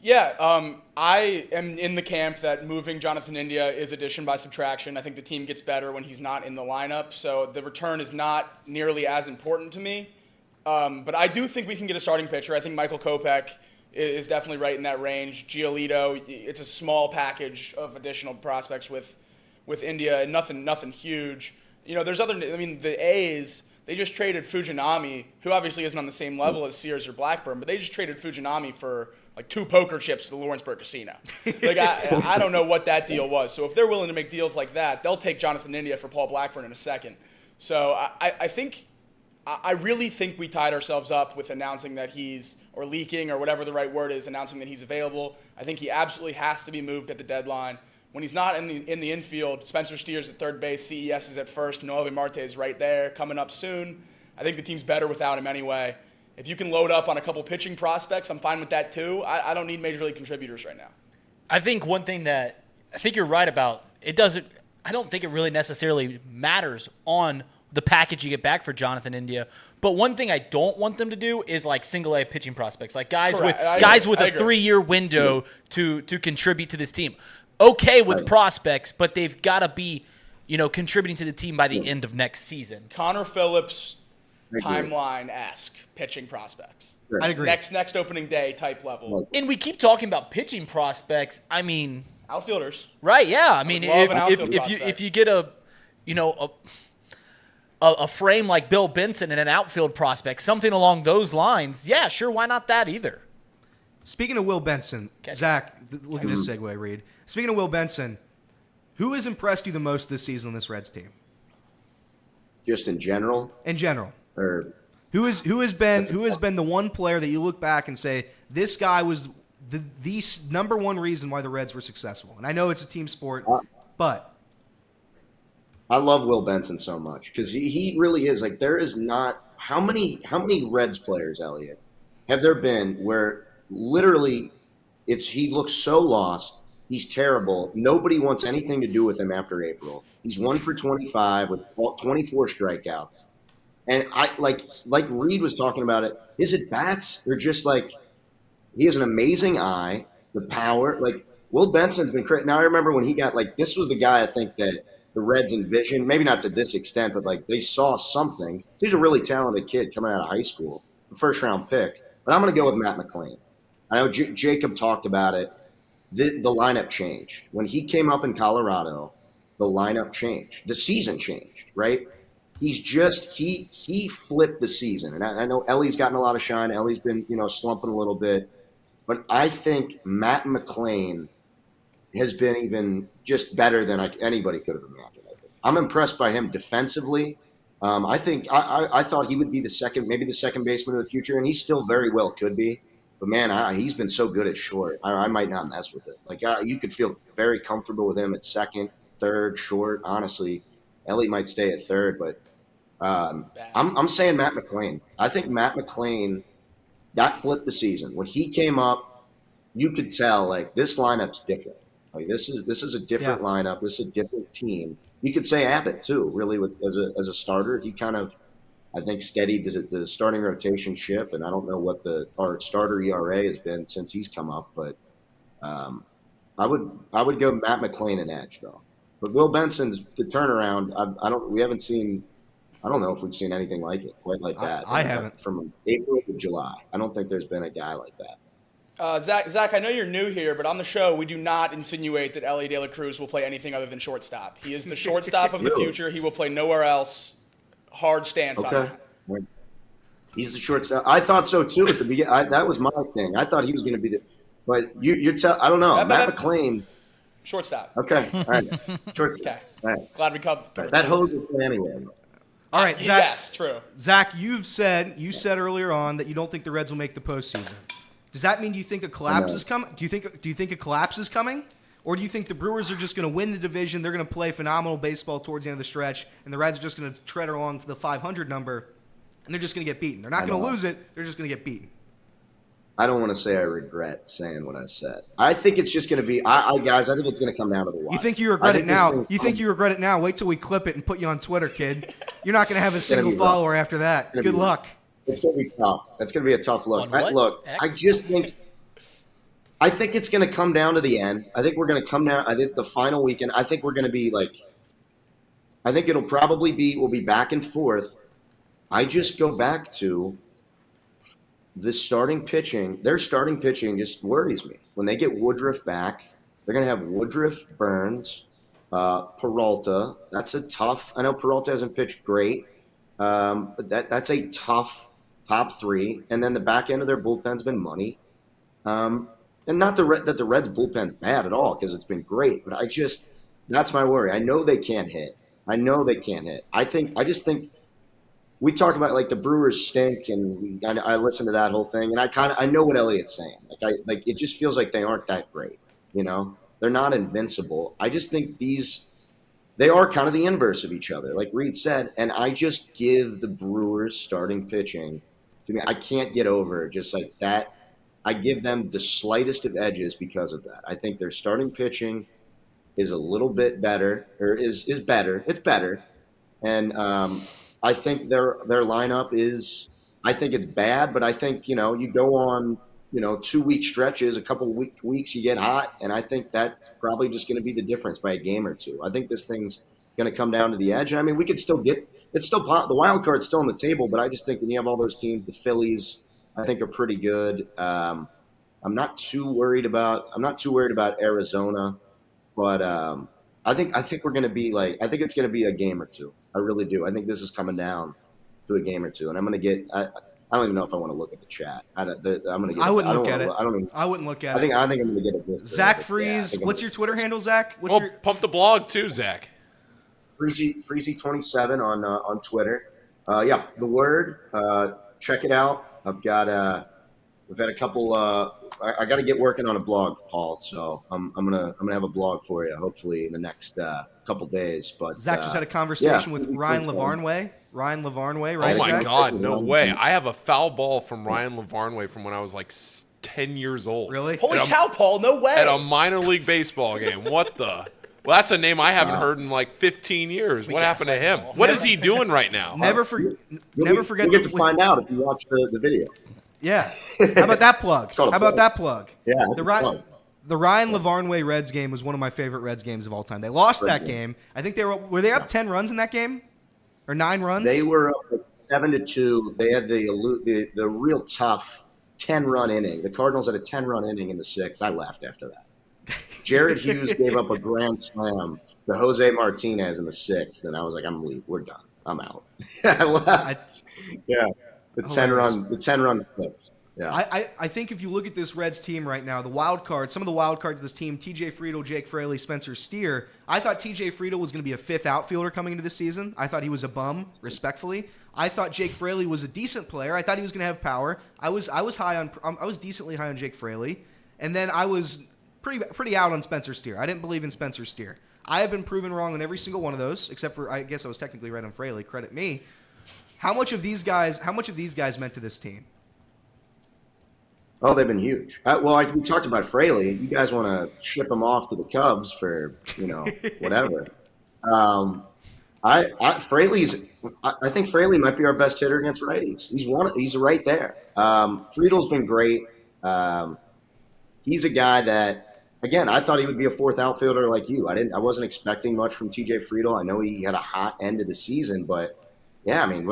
Yeah, I am in the camp that moving Jonathan India is addition by subtraction. I think the team gets better when he's not in the lineup, so the return is not nearly as important to me. But I do think we can get a starting pitcher. I think Michael Kopech is definitely right in that range. Giolito, it's a small package of additional prospects with India, and nothing huge. There's the A's, they just traded Fujinami, who obviously isn't on the same level as Sears or Blackburn, but they just traded Fujinami for 2 poker chips to the Lawrenceburg Casino. I don't know what that deal was. So if they're willing to make deals like that, they'll take Jonathan India for Paul Blackburn in a second. So I really think we tied ourselves up with announcing that or leaking, or whatever the right word is, announcing that he's available. I think he absolutely has to be moved at the deadline. When he's not in the infield, Spencer Steers at third base, CES is at first, Elly Marte is right there, coming up soon. I think the team's better without him anyway. If you can load up on a couple pitching prospects, I'm fine with that too. I don't need major league contributors right now. I think one thing that I think you're right about, I don't think it really necessarily matters on the package you get back for Jonathan India. But one thing I don't want them to do is single A pitching prospects, like guys with a 3-year window to contribute to this team. Okay with prospects, but they've got to be, contributing to the team by the end of next season. Connor Phillips timeline-esque pitching prospects. I'd agree. Next opening day type level. And we keep talking about pitching prospects. I mean, outfielders. Right, yeah. I mean, if you get a frame like Bill Benson and an outfield prospect, something along those lines, yeah, sure, why not that either? Speaking of Will Benson, Zach, look at this segue, Reed. Speaking of Will Benson, who has impressed you the most this season on this Reds team? Just in general? In general. Or who has been the one player that you look back and say, this guy was the number one reason why the Reds were successful? And I know it's a team sport, but I love Will Benson so much because he really is like, there is not how many Reds players, Elliot, have there been where literally he looks so lost, he's terrible, nobody wants anything to do with him after April. He's 1 for 25 with 24 strikeouts, and I like Reed was talking about it. His at bats, they're just like, he has an amazing eye, the power. Like Will Benson's been great. Now I remember when he got like, this was the guy I think that the Reds envisioned, maybe not to this extent, but like they saw something. He's a really talented kid coming out of high school, a first-round pick. But I'm going to go with Matt McClain. I know Jacob talked about it. The lineup changed. When he came up in Colorado, the lineup changed. The season changed, right? He's just he flipped the season. And I know Elly's gotten a lot of shine. Elly's been, slumping a little bit. But I think Matt McClain has been even just better than anybody could have imagined. I think. I'm impressed by him defensively. I think I thought he would be the second baseman of the future, and he still very well could be. But man, he's been so good at short. I might not mess with it. Like you could feel very comfortable with him at second, third, short. Honestly, Elly might stay at third, but I'm saying Matt McClain. I think Matt McClain, that flipped the season when he came up. You could tell like this lineup's different. Like this is a different lineup. This is a different team. You could say Abbott too. Really, as a starter, he kind of, I think, steadied the starting rotation ship. And I don't know what our starter ERA has been since he's come up, but I would go Matt McClain and edge though. But Will Benson's the turnaround. We haven't seen. I don't know if we've seen anything like it quite like that. I haven't. From April to July. I don't think there's been a guy like that. Zach, I know you're new here, but on the show, we do not insinuate that Elly Dey La Cruz will play anything other than shortstop. He is the shortstop of the future. He will play nowhere else. Hard stance on that. He's the shortstop. I thought so too at the beginning. That was my thing. I thought he was going to be but I don't know. Matt McClain. Shortstop. Okay. All right. Shortstop. Okay. All right. Glad we covered that hose is anyway. All right, Zach. Yes, true. Zach, you said earlier on that you don't think the Reds will make the postseason. Does that mean you think a collapse is coming? Do you think a collapse is coming? Or do you think the Brewers are just going to win the division, they're going to play phenomenal baseball towards the end of the stretch, and the Reds are just going to tread along for the 500 number, and they're just going to get beaten? They're not going to lose it. They're just going to get beaten. I don't want to say I regret saying what I said. I think it's just going to be, guys, I think it's going to come down to the wire. You think you regret it now? You think you regret it now? Wait till we clip it and put you on Twitter, kid. You're not going to have a single follower after that. Good luck. It's going to be tough. It's going to be a tough look. I think it's going to come down to the end. I think we're going to come down. I think the final weekend, I think we're going to be I think it'll probably we'll be back and forth. I just go back to the starting pitching. Their starting pitching just worries me. When they get Woodruff back, they're going to have Woodruff, Burns, Peralta. That's a tough. I know Peralta hasn't pitched great, but that's a tough top three. And then the back end of their bullpen's been money. And not that the Reds' bullpen's bad at all, because it's been great. But that's my worry. I know they can't hit. I just think we talk about like the Brewers stink, and I listen to that whole thing, and I know what Elliot's saying. It just feels like they aren't that great. They're not invincible. I just think they are kind of the inverse of each other, like Reed said. And I just give the Brewers starting pitching to me. I can't get over just like that. I give them the slightest of edges because of that. I think their starting pitching is a little bit better, or is better. It's better. And I think their lineup is – I think it's bad, but I think, you go on, 2-week stretches, a couple of weeks you get hot, and I think that's probably just going to be the difference by a game or two. I think this thing's going to come down to the edge. I mean, we could still get – the wild card's still on the table, but I just think when you have all those teams, the Phillies – I think are pretty good. I'm not too worried about Arizona, but I think we're going to be I think it's going to be a game or two. I really do. I think this is coming down to a game or two, and I'm going to get I don't even know if I want to look at the chat. I'm gonna get. I wouldn't look don't at wanna- it. I don't even. I wouldn't look at I think it. I'm gonna get a discord. Zach Yeah, I Freeze, think I'm what's gonna your get Twitter a handle, Zach? What's Well, your pump the blog too, Zach. Freezy27 on Twitter. Yeah, the word. Check it out. I've got we've had a couple. I got to get working on a blog, Paul. So I'm gonna have a blog for you hopefully in the next couple days. But Zach just had a conversation yeah, with Ryan Lavarnway. Ryan Lavarnway, right? Oh my Zach? God, no way! I have a foul ball from Ryan Lavarnway from when I was like 10 years old. Really? Holy cow, Paul! No way. At a minor league baseball game. What the? Well, that's a name I haven't heard in like 15 years. What happened to him? What is he doing right now? Never forget. You'll get to with- find out if you watch the video. Yeah. How about that plug? called a How about plug. that plug? Yeah, The it's a Ryan, plug. the Ryan Lavarnway Reds game was one of my favorite Reds games of all time. They lost that game. I think were they up 10 runs in that game, or 9 runs? They were up like 7-2. They had the real tough 10-run inning. The Cardinals had a 10-run inning in the 6th. I laughed after that. Jared Hughes gave up a grand slam to Jose Martinez in the 6th, and I was like, I'm leaving. We're done. I'm out. I left. Yeah, the 10-run slips. Yeah. I think if you look at this Reds team right now, the wild cards, some of the wild cards of this team, TJ Friedl, Jake Fraley, Spencer Steer. I thought TJ Friedl was going to be a 5th outfielder coming into this season. I thought he was a bum, respectfully. I thought Jake Fraley was a decent player. I thought he was going to have power. I was decently high on Jake Fraley, and then I was pretty out on Spencer Steer. I didn't believe in Spencer Steer. I have been proven wrong on every single one of those, except for I guess I was technically right on Fraley. Credit me. How much of these guys meant to this team? Oh, they've been huge. We talked about Fraley. You guys want to ship him off to the Cubs for, whatever. I think Fraley might be our best hitter against righties. He's right there. Friedel's been great. He's a guy that, again, I thought he would be a 4th outfielder like you. I wasn't expecting much from TJ Friedl. I know he had a hot end of the season, but yeah, I mean,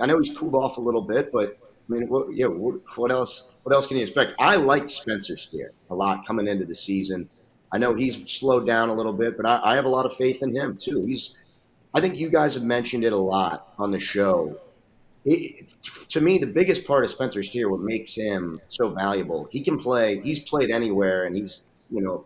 I know he's cooled off a little bit, but I mean, what else? What else can you expect? I liked Spencer Steer a lot coming into the season. I know he's slowed down a little bit, but I have a lot of faith in him too. I think you guys have mentioned it a lot on the show. To me, the biggest part of Spencer Steer, what makes him so valuable, he can play. He's played anywhere, and he's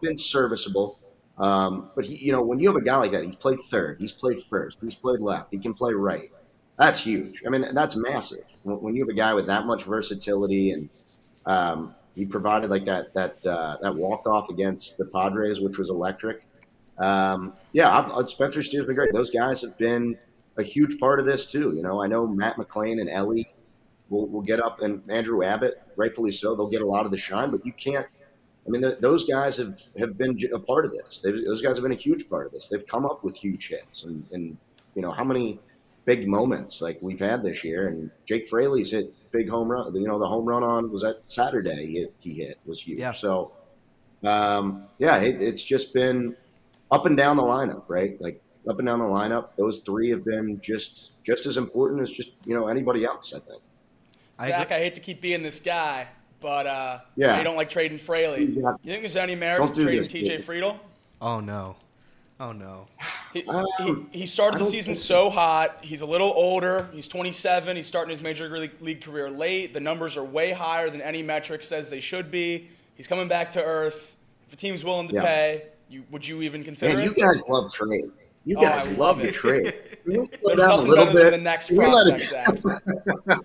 been serviceable. But when you have a guy like that, he's played third, he's played first, he's played left, he can play right. That's huge. I mean, that's massive. When you have a guy with that much versatility, and he provided like that walk-off against the Padres, which was electric. Spencer Steer's been great. Those guys have been a huge part of this too. I know Matt McClain and Elly will get up, and Andrew Abbott, rightfully so, they'll get a lot of the shine, but you can't. I mean, those guys have been a part of this. Those guys have been a huge part of this. They've come up with huge hits, and how many big moments like we've had this year. And Jake Fraley's hit big home run. The home run on was that Saturday he hit was huge. Yeah. So, it's just been up and down the lineup, right? Like up and down the lineup, those 3 have been just as important as just anybody else. I think. Zach, I hate to keep being this guy, but you don't like trading Fraley. Yeah. You think there's any merit to trading TJ Friedl? Oh no. He started the season so hot. He's a little older. He's 27. He's starting his major league career late. The numbers are way higher than any metric says they should be. He's coming back to earth. If a team's willing to pay, would you even consider Man, it? you guys love trade. You guys I love love the it. trade. Can we slow There's down a nothing little better bit? than the next Can we let prospect, Zach.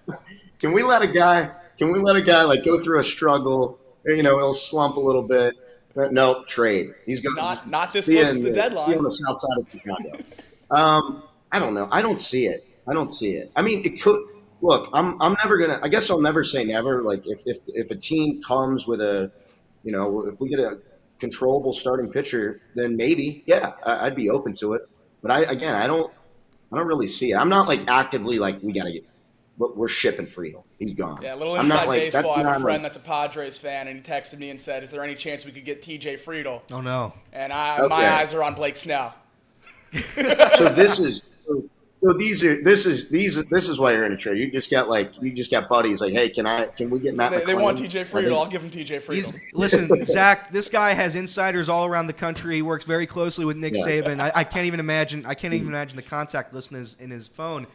Can we let a guy like go through a struggle? He'll slump a little bit. But no, trade. He's going not this close to the deadline. On the south side of Chicago. I don't know. I don't see it. I mean, it could. Look, I'm never gonna. I guess I'll never say never. Like if a team comes with if we get a controllable starting pitcher, then maybe, I'd be open to it. But I don't really see it. I'm not like actively like we gotta get. But we're shipping Friedl. He's gone. Yeah, a little I'm inside not, like, baseball. that's I have a not, friend like- that's a Padres fan, and he texted me and said, "Is there any chance we could get TJ Friedl?" Oh no. And Okay. my eyes are on Blake Snell. So this is why you're in a trade. You just got buddies like, hey, can we get Matt? They McClain? want TJ Friedl. I'll give him TJ Friedl. Listen, Zach, this guy has insiders all around the country. He works very closely with Nick Saban. I can't even imagine the contact list in his phone.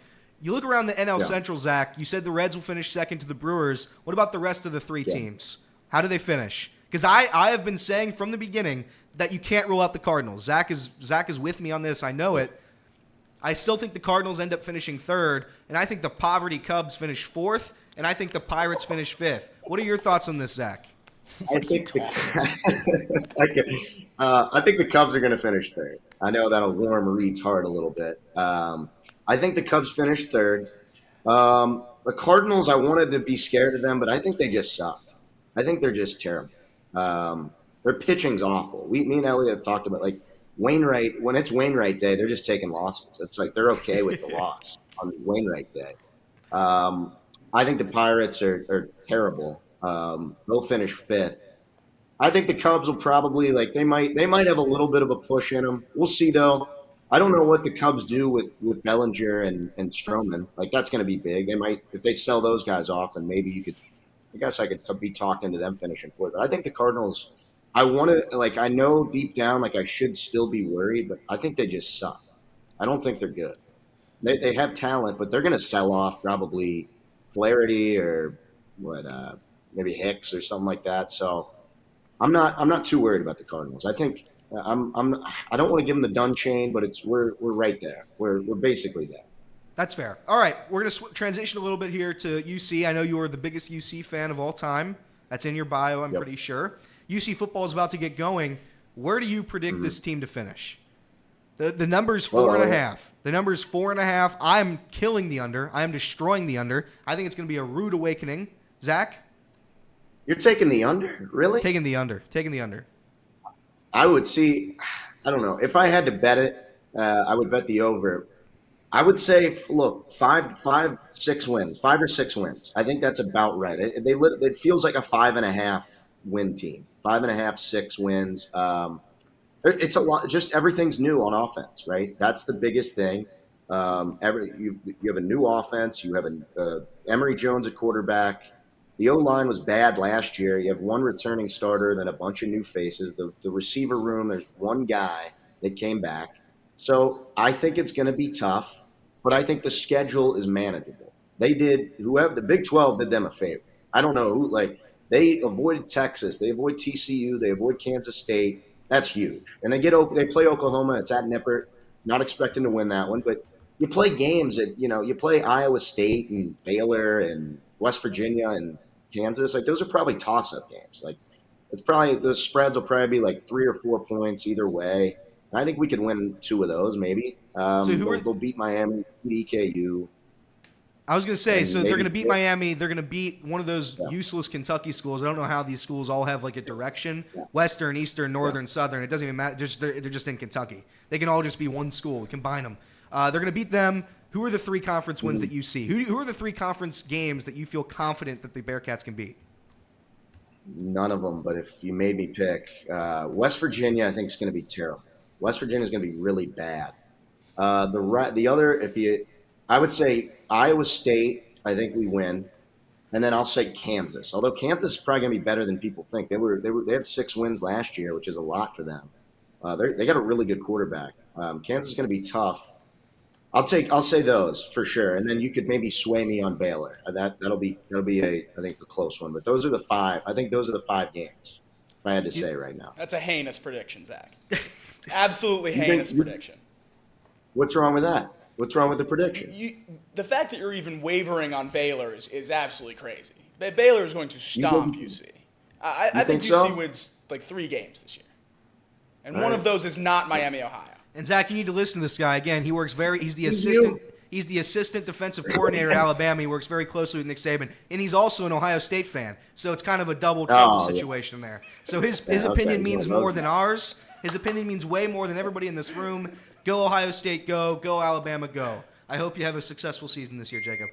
You look around the NL Yeah. Central, Zach. You said the Reds will finish second to the Brewers. What about the rest of the three teams? How do they finish? Because I have been saying from the beginning that you can't rule out the Cardinals. Zach is with me on this. I know it. I still think the Cardinals end up finishing third, and I think the Poverty Cubs finish fourth, and I think the Pirates finish fifth. What are your thoughts on this, Zach? I think I think the Cubs are going to finish third. I know that'll warm Reed's heart a little bit. I think the Cubs finish third. The Cardinals, I wanted to be scared of them, but I think they just suck. I think they're just terrible. Their pitching's awful. Me and Elliot have talked about, like, Wainwright, when it's Wainwright Day, they're just taking losses. It's like they're okay with the loss on Wainwright Day. I think the Pirates are terrible. They'll finish fifth. I think the Cubs will probably, like, they might have a little bit of a push in them. We'll see, though. I don't know what the Cubs do with Bellinger and Stroman. Like, that's going to be big. They might, if they sell those guys off, then maybe you could. I guess I could be talked into them finishing fourth. But I think the Cardinals. I want to, like, I know deep down, like, I should still be worried, but I think they just suck. I don't think they're good. They have talent, but they're going to sell off probably Flaherty or maybe Hicks or something like that. So I'm not too worried about the Cardinals. I think I don't want to give them the done chain, but we're right there. We're basically there. That's fair. All right, we're going to transition a little bit here to UC. I know you are the biggest UC fan of all time. That's in your bio, I'm pretty sure. UC football is about to get going. Where do you predict this team to finish? The number's 4.5. The number's 4.5. I'm killing the under. I am destroying the under. I think it's going to be a rude awakening. Zach? You're taking the under? Really? Taking the under. Taking the under. I would see. I don't know. If I had to bet it, I would bet the over. I would say, look, 5 or 6 wins. I think that's about right. It feels like a 5.5 win team. 5.5, 6 wins. It's a lot. Just everything's new on offense, right? That's the biggest thing. You have a new offense. You have Emory Jones at quarterback. The O-line was bad last year. You have one returning starter, then a bunch of new faces. The receiver room, there's one guy that came back. So I think it's going to be tough, but I think the schedule is manageable. The Big 12 did them a favor. I don't know who, like, they avoided Texas. They avoid TCU. They avoid Kansas State. That's huge. And they play Oklahoma. It's at Nippert. Not expecting to win that one, but you play games you play Iowa State and Baylor and West Virginia and Kansas. Like, those are probably toss-up games. Like, the spreads will probably be like 3 or 4 points either way. And I think we could win 2 of those maybe. They'll beat Miami, beat EKU. I was going to say, so they're going to beat Miami. They're going to beat one of those useless Kentucky schools. I don't know how these schools all have like a direction. Western, Eastern, Northern, Southern. It doesn't even matter. They're just in Kentucky. They can all just be one school. Combine them. They're going to beat them. Who are the 3 conference wins that you see? Who are the 3 conference games that you feel confident that the Bearcats can beat? None of them, but if you made me pick, West Virginia, I think is going to be terrible. West Virginia is going to be really bad. The other, I would say Iowa State, I think we win, and then I'll say Kansas. Although Kansas is probably going to be better than people think. They had 6 wins last year, which is a lot for them. They got a really good quarterback. Kansas is going to be tough. I'll say those for sure, and then you could maybe sway me on Baylor. That'll be I think a close one. But those are the 5. I think those are the 5 games. If I had to say right now. That's a heinous prediction, Zach. Absolutely heinous prediction. What's wrong with that? What's wrong with the prediction? The fact that you're even wavering on Baylor is absolutely crazy. Baylor is going to stomp UC. I think UC so? wins like 3 games this year. And one of those is not Miami, Ohio. And Zach, you need to listen to this guy again. He's the assistant. He's the assistant defensive coordinator at Alabama. He works very closely with Nick Saban, and he's also an Ohio State fan. So it's kind of a double trouble situation there. So his opinion means more than ours. His opinion means way more than everybody in this room. Go Ohio State, go Alabama, go. I hope you have a successful season this year, Jacob.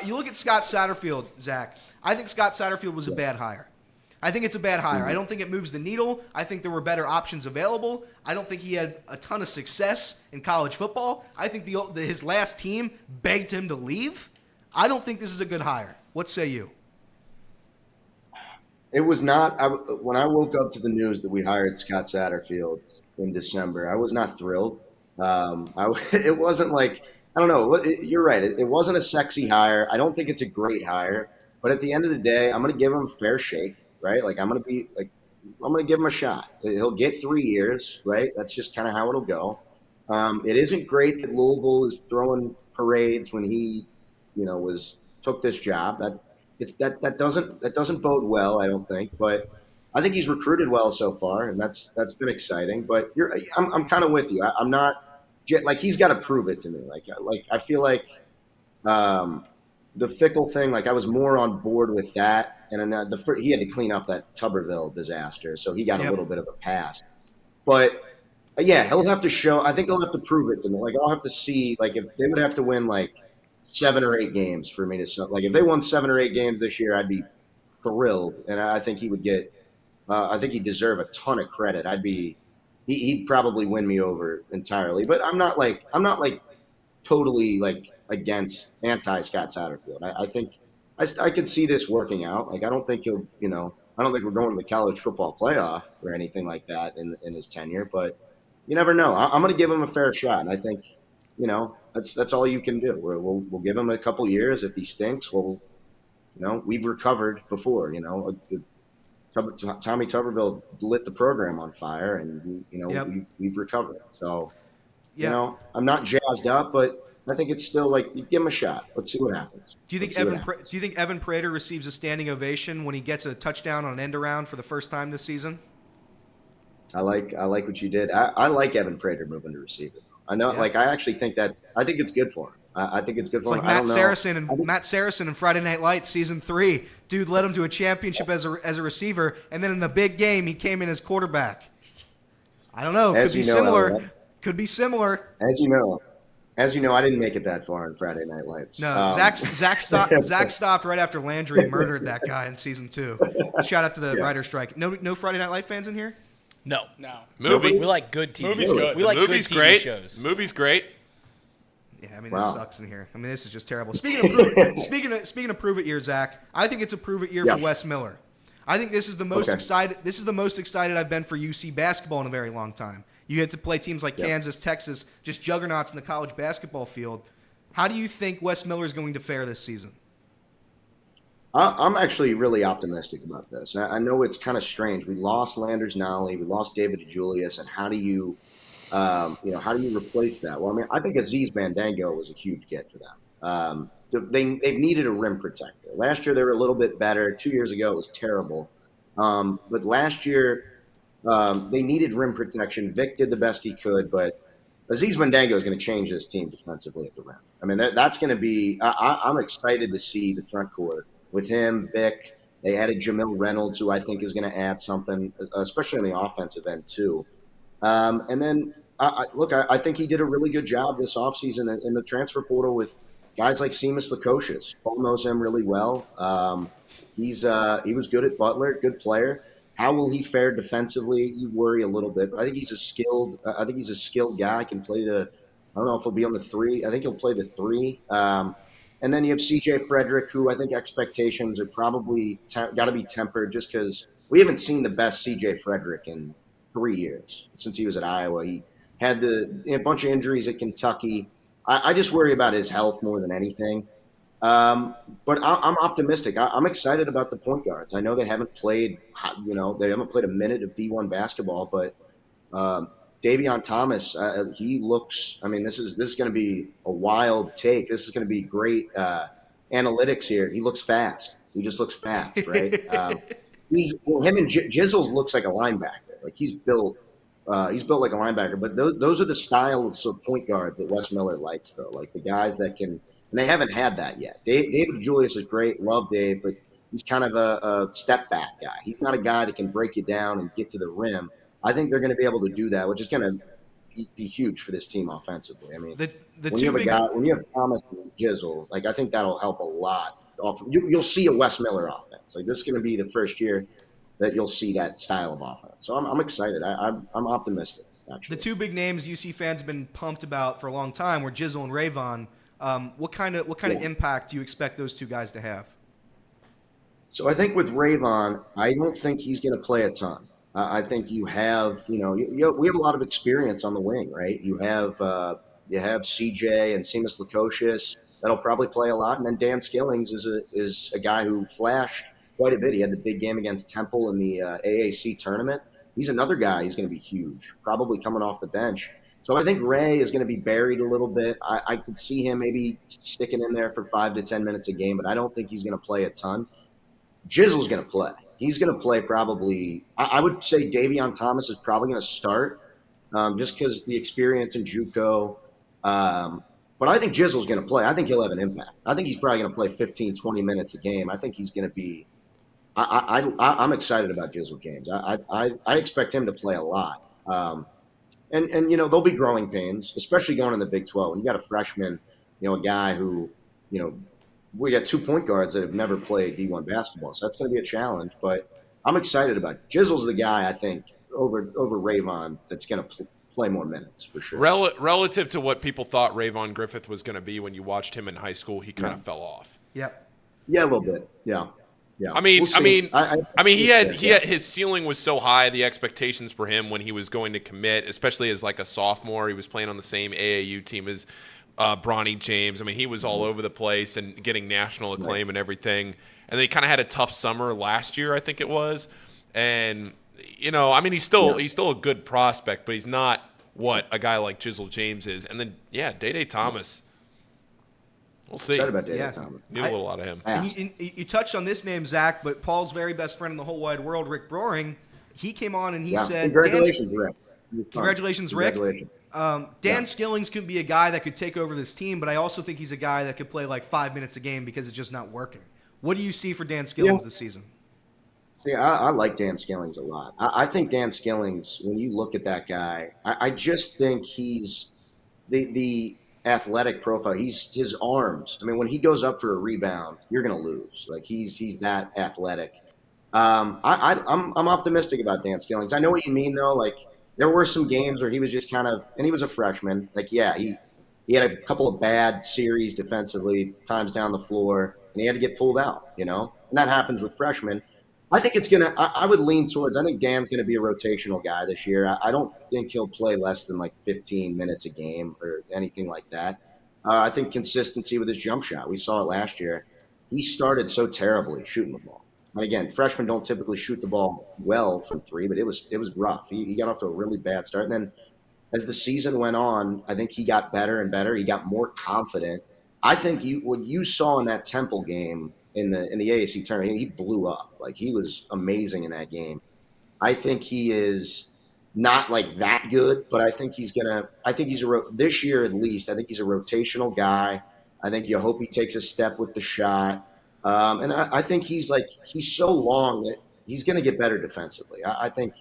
You look at Scott Satterfield, Zach. I think Scott Satterfield was a bad hire. I think it's a bad hire. I don't think it moves the needle. I think there were better options available. I don't think he had a ton of success in college football. I think his last team begged him to leave. I don't think this is a good hire. What say you? It was not. When I woke up to the news that we hired Scott Satterfield in December, I was not thrilled. It wasn't like I don't know. You're right. It wasn't a sexy hire. I don't think it's a great hire. But at the end of the day, I'm going to give him a fair shake, right? Like I'm going to give him a shot. He'll get 3 years, right? That's just kind of how it'll go. It isn't great that Louisville is throwing parades when he, took this job. That doesn't bode well, I don't think. But I think he's recruited well so far, and that's been exciting. But I'm kind of with you. I'm not like he's got to prove it to me. Like I feel like the Fickle thing. Like I was more on board with that, and then he had to clean up that Tuberville disaster, so he got a little bit of a pass. But yeah, he'll have to show. I think he'll have to prove it to me. Like I'll have to see. Like if they would have to win like 7 or 8 games for me to like. If they won 7 or 8 games this year, I'd be thrilled, and I think he would get. I think he'd deserve a ton of credit. He'd probably win me over entirely. But I'm not like totally like against anti-Scott Satterfield. I think I could see this working out. Like I don't think he'll. I don't think we're going to the college football playoff or anything like that in his tenure. But you never know. I'm going to give him a fair shot. And I think that's all you can do. We'll give him a couple years. If he stinks, we've recovered before. Tommy Tuberville lit the program on fire, and we've recovered. So, I'm not jazzed up, but I think it's still like you give him a shot. Let's see what happens. Do you think Evan Prater receives a standing ovation when he gets a touchdown on an end around for the first time this season? I like what you did. I like Evan Prater moving to receiver. I know, I actually think I think it's good for him. I think it's good for him. Like Matt Saracen in Friday Night Lights season 3. Dude led him to a championship as a receiver, and then in the big game he came in as quarterback. I don't know. Could be similar. Could be similar. As you know, I didn't make it that far in Friday Night Lights. No, Zach stopped right after Landry murdered that guy in season 2. Shout out to the writer's strike. No Friday Night Light fans in here? No. Movie. We like good TV. Movie's good. We like Movie's good TV great. shows. Movie's great. Yeah, this sucks in here. This is just terrible. Speaking of prove it year, Zach, I think it's a prove it year for Wes Miller. I think this is the most excited. This is the most excited I've been for UC basketball in a very long time. You get to play teams like Kansas, Texas, just juggernauts in the college basketball field. How do you think Wes Miller is going to fare this season? I'm actually really optimistic about this. I know it's kind of strange. We lost Landers Nolly, we lost David DeJulius, and how do you replace that? Well, I think Aziz Bandango was a huge get for them. They've needed a rim protector. Last year they were a little bit better. 2 years ago it was terrible. But last year they needed rim protection. Vic did the best he could, but Aziz Bandango is going to change this team defensively at the rim. That's going to be. I'm excited to see the front court with him, Vic. They added Jamil Reynolds, who I think is going to add something, especially on the offensive end too. And then, I think he did a really good job this offseason in the transfer portal with guys like Seamus Lukosius. Paul knows him really well. He was good at Butler, good player. How will he fare defensively? You worry a little bit. But I think he's a skilled guy. Can play I don't know if he'll be on the 3. I think he'll play the 3. And then you have CJ Frederick, who I think expectations are probably got to be tempered just because we haven't seen the best CJ Frederick in 3 years since he was at Iowa. He had a bunch of injuries at Kentucky. I just worry about his health more than anything. But I'm optimistic. I'm excited about the point guards. I know they haven't played, they haven't played a minute of D1 basketball, but Davion Thomas, he looks. This is going to be a wild take. This is going to be great analytics here. He looks fast. He just looks fast, right? Him and Jizzles looks like a linebacker. Like he's built like a linebacker. But those are the styles of point guards that Wes Miller likes, though. Like the guys that can. And they haven't had that yet. David Julius is great. Love Dave, but he's kind of a step back guy. He's not a guy that can break you down and get to the rim. I think they're going to be able to do that, which is going to be huge for this team offensively. When you have Thomas and Jizzle, like I think that'll help a lot. You'll see a Wes Miller offense. Like this is going to be the first year that you'll see that style of offense. So I'm excited. I'm optimistic. Actually, the 2 big names UC fans have been pumped about for a long time were Jizzle and Rayvon. What kind of impact do you expect those 2 guys to have? So I think with Rayvon, I don't think he's going to play a ton. I think you have, we have a lot of experience on the wing, right? You have, You have CJ and Seamus Lukosius that'll probably play a lot, and then Dan Skillings is a guy who flashed quite a bit. He had the big game against Temple in the AAC tournament. He's another guy who's going to be huge, probably coming off the bench. So I think Ray is going to be buried a little bit. I could see him maybe sticking in there for 5 to 10 minutes a game, but I don't think he's going to play a ton. Jizzle's going to play. He's going to play probably – I would say Davion Thomas is probably going to start just because the experience in JUCO. But I think Jizzle's going to play. I think he'll have an impact. I think he's probably going to play 15, 20 minutes a game. I think he's going to be – I'm excited about Jizzle James. I expect him to play a lot. And there'll be growing pains, especially going in the Big 12. When you got a freshman, a guy who, we got 2 point guards that have never played D1 basketball. So that's going to be a challenge. But I'm excited about it. Jizzle's the guy, I think, over Rayvon that's going to play more minutes for sure. Relative to what people thought Rayvon Griffith was going to be when you watched him in high school, he kind of fell off. Yep. Yeah, a little bit. Yeah. Yeah. I mean, he had yeah. his ceiling was so high. The expectations for him when he was going to commit, especially as like a sophomore, he was playing on the same AAU team as Bronny James. I mean, he was all over the place and getting national acclaim and everything. And they kind of had a tough summer last year, I think it was. And he's still a good prospect, but he's not what a guy like Jizzle James is. And then Day Thomas. We'll see. Excited about Day Thomas. Need a little out of him. And you touched on this name, Zach, but Paul's very best friend in the whole wide world, Rick Broering, he came on and he said, Congratulations, Rick. Congratulations, Rick. Dan Skillings could be a guy that could take over this team, but I also think he's a guy that could play like 5 minutes a game because it's just not working. What do you see for Dan Skillings this season? See, I like Dan Skillings a lot. I think Dan Skillings, when you look at that guy, I just think he's the athletic profile. He's his arms. I mean, when he goes up for a rebound, you're going to lose. Like he's that athletic. I'm optimistic about Dan Skillings. I know what you mean though. Like there were some games where he was just kind of, and he was a freshman. Like he had a couple of bad series defensively, times down the floor, and he had to get pulled out. And that happens with freshmen. I think it's going to – I would lean towards – I think Dan's going to be a rotational guy this year. I don't think he'll play less than like 15 minutes a game or anything like that. I think consistency with his jump shot. We saw it last year. He started so terribly shooting the ball. And again, freshmen don't typically shoot the ball well from three, but it was rough. He got off to a really bad start. And then as the season went on, I think he got better and better. He got more confident. I think what you saw in that Temple game – in the AAC tournament, he blew up. Like he was amazing in that game. I think he is not like that good, but I think he's this year at least. I think he's a rotational guy. I think you hope he takes a step with the shot, and I think he's so long that he's going to get better defensively. I think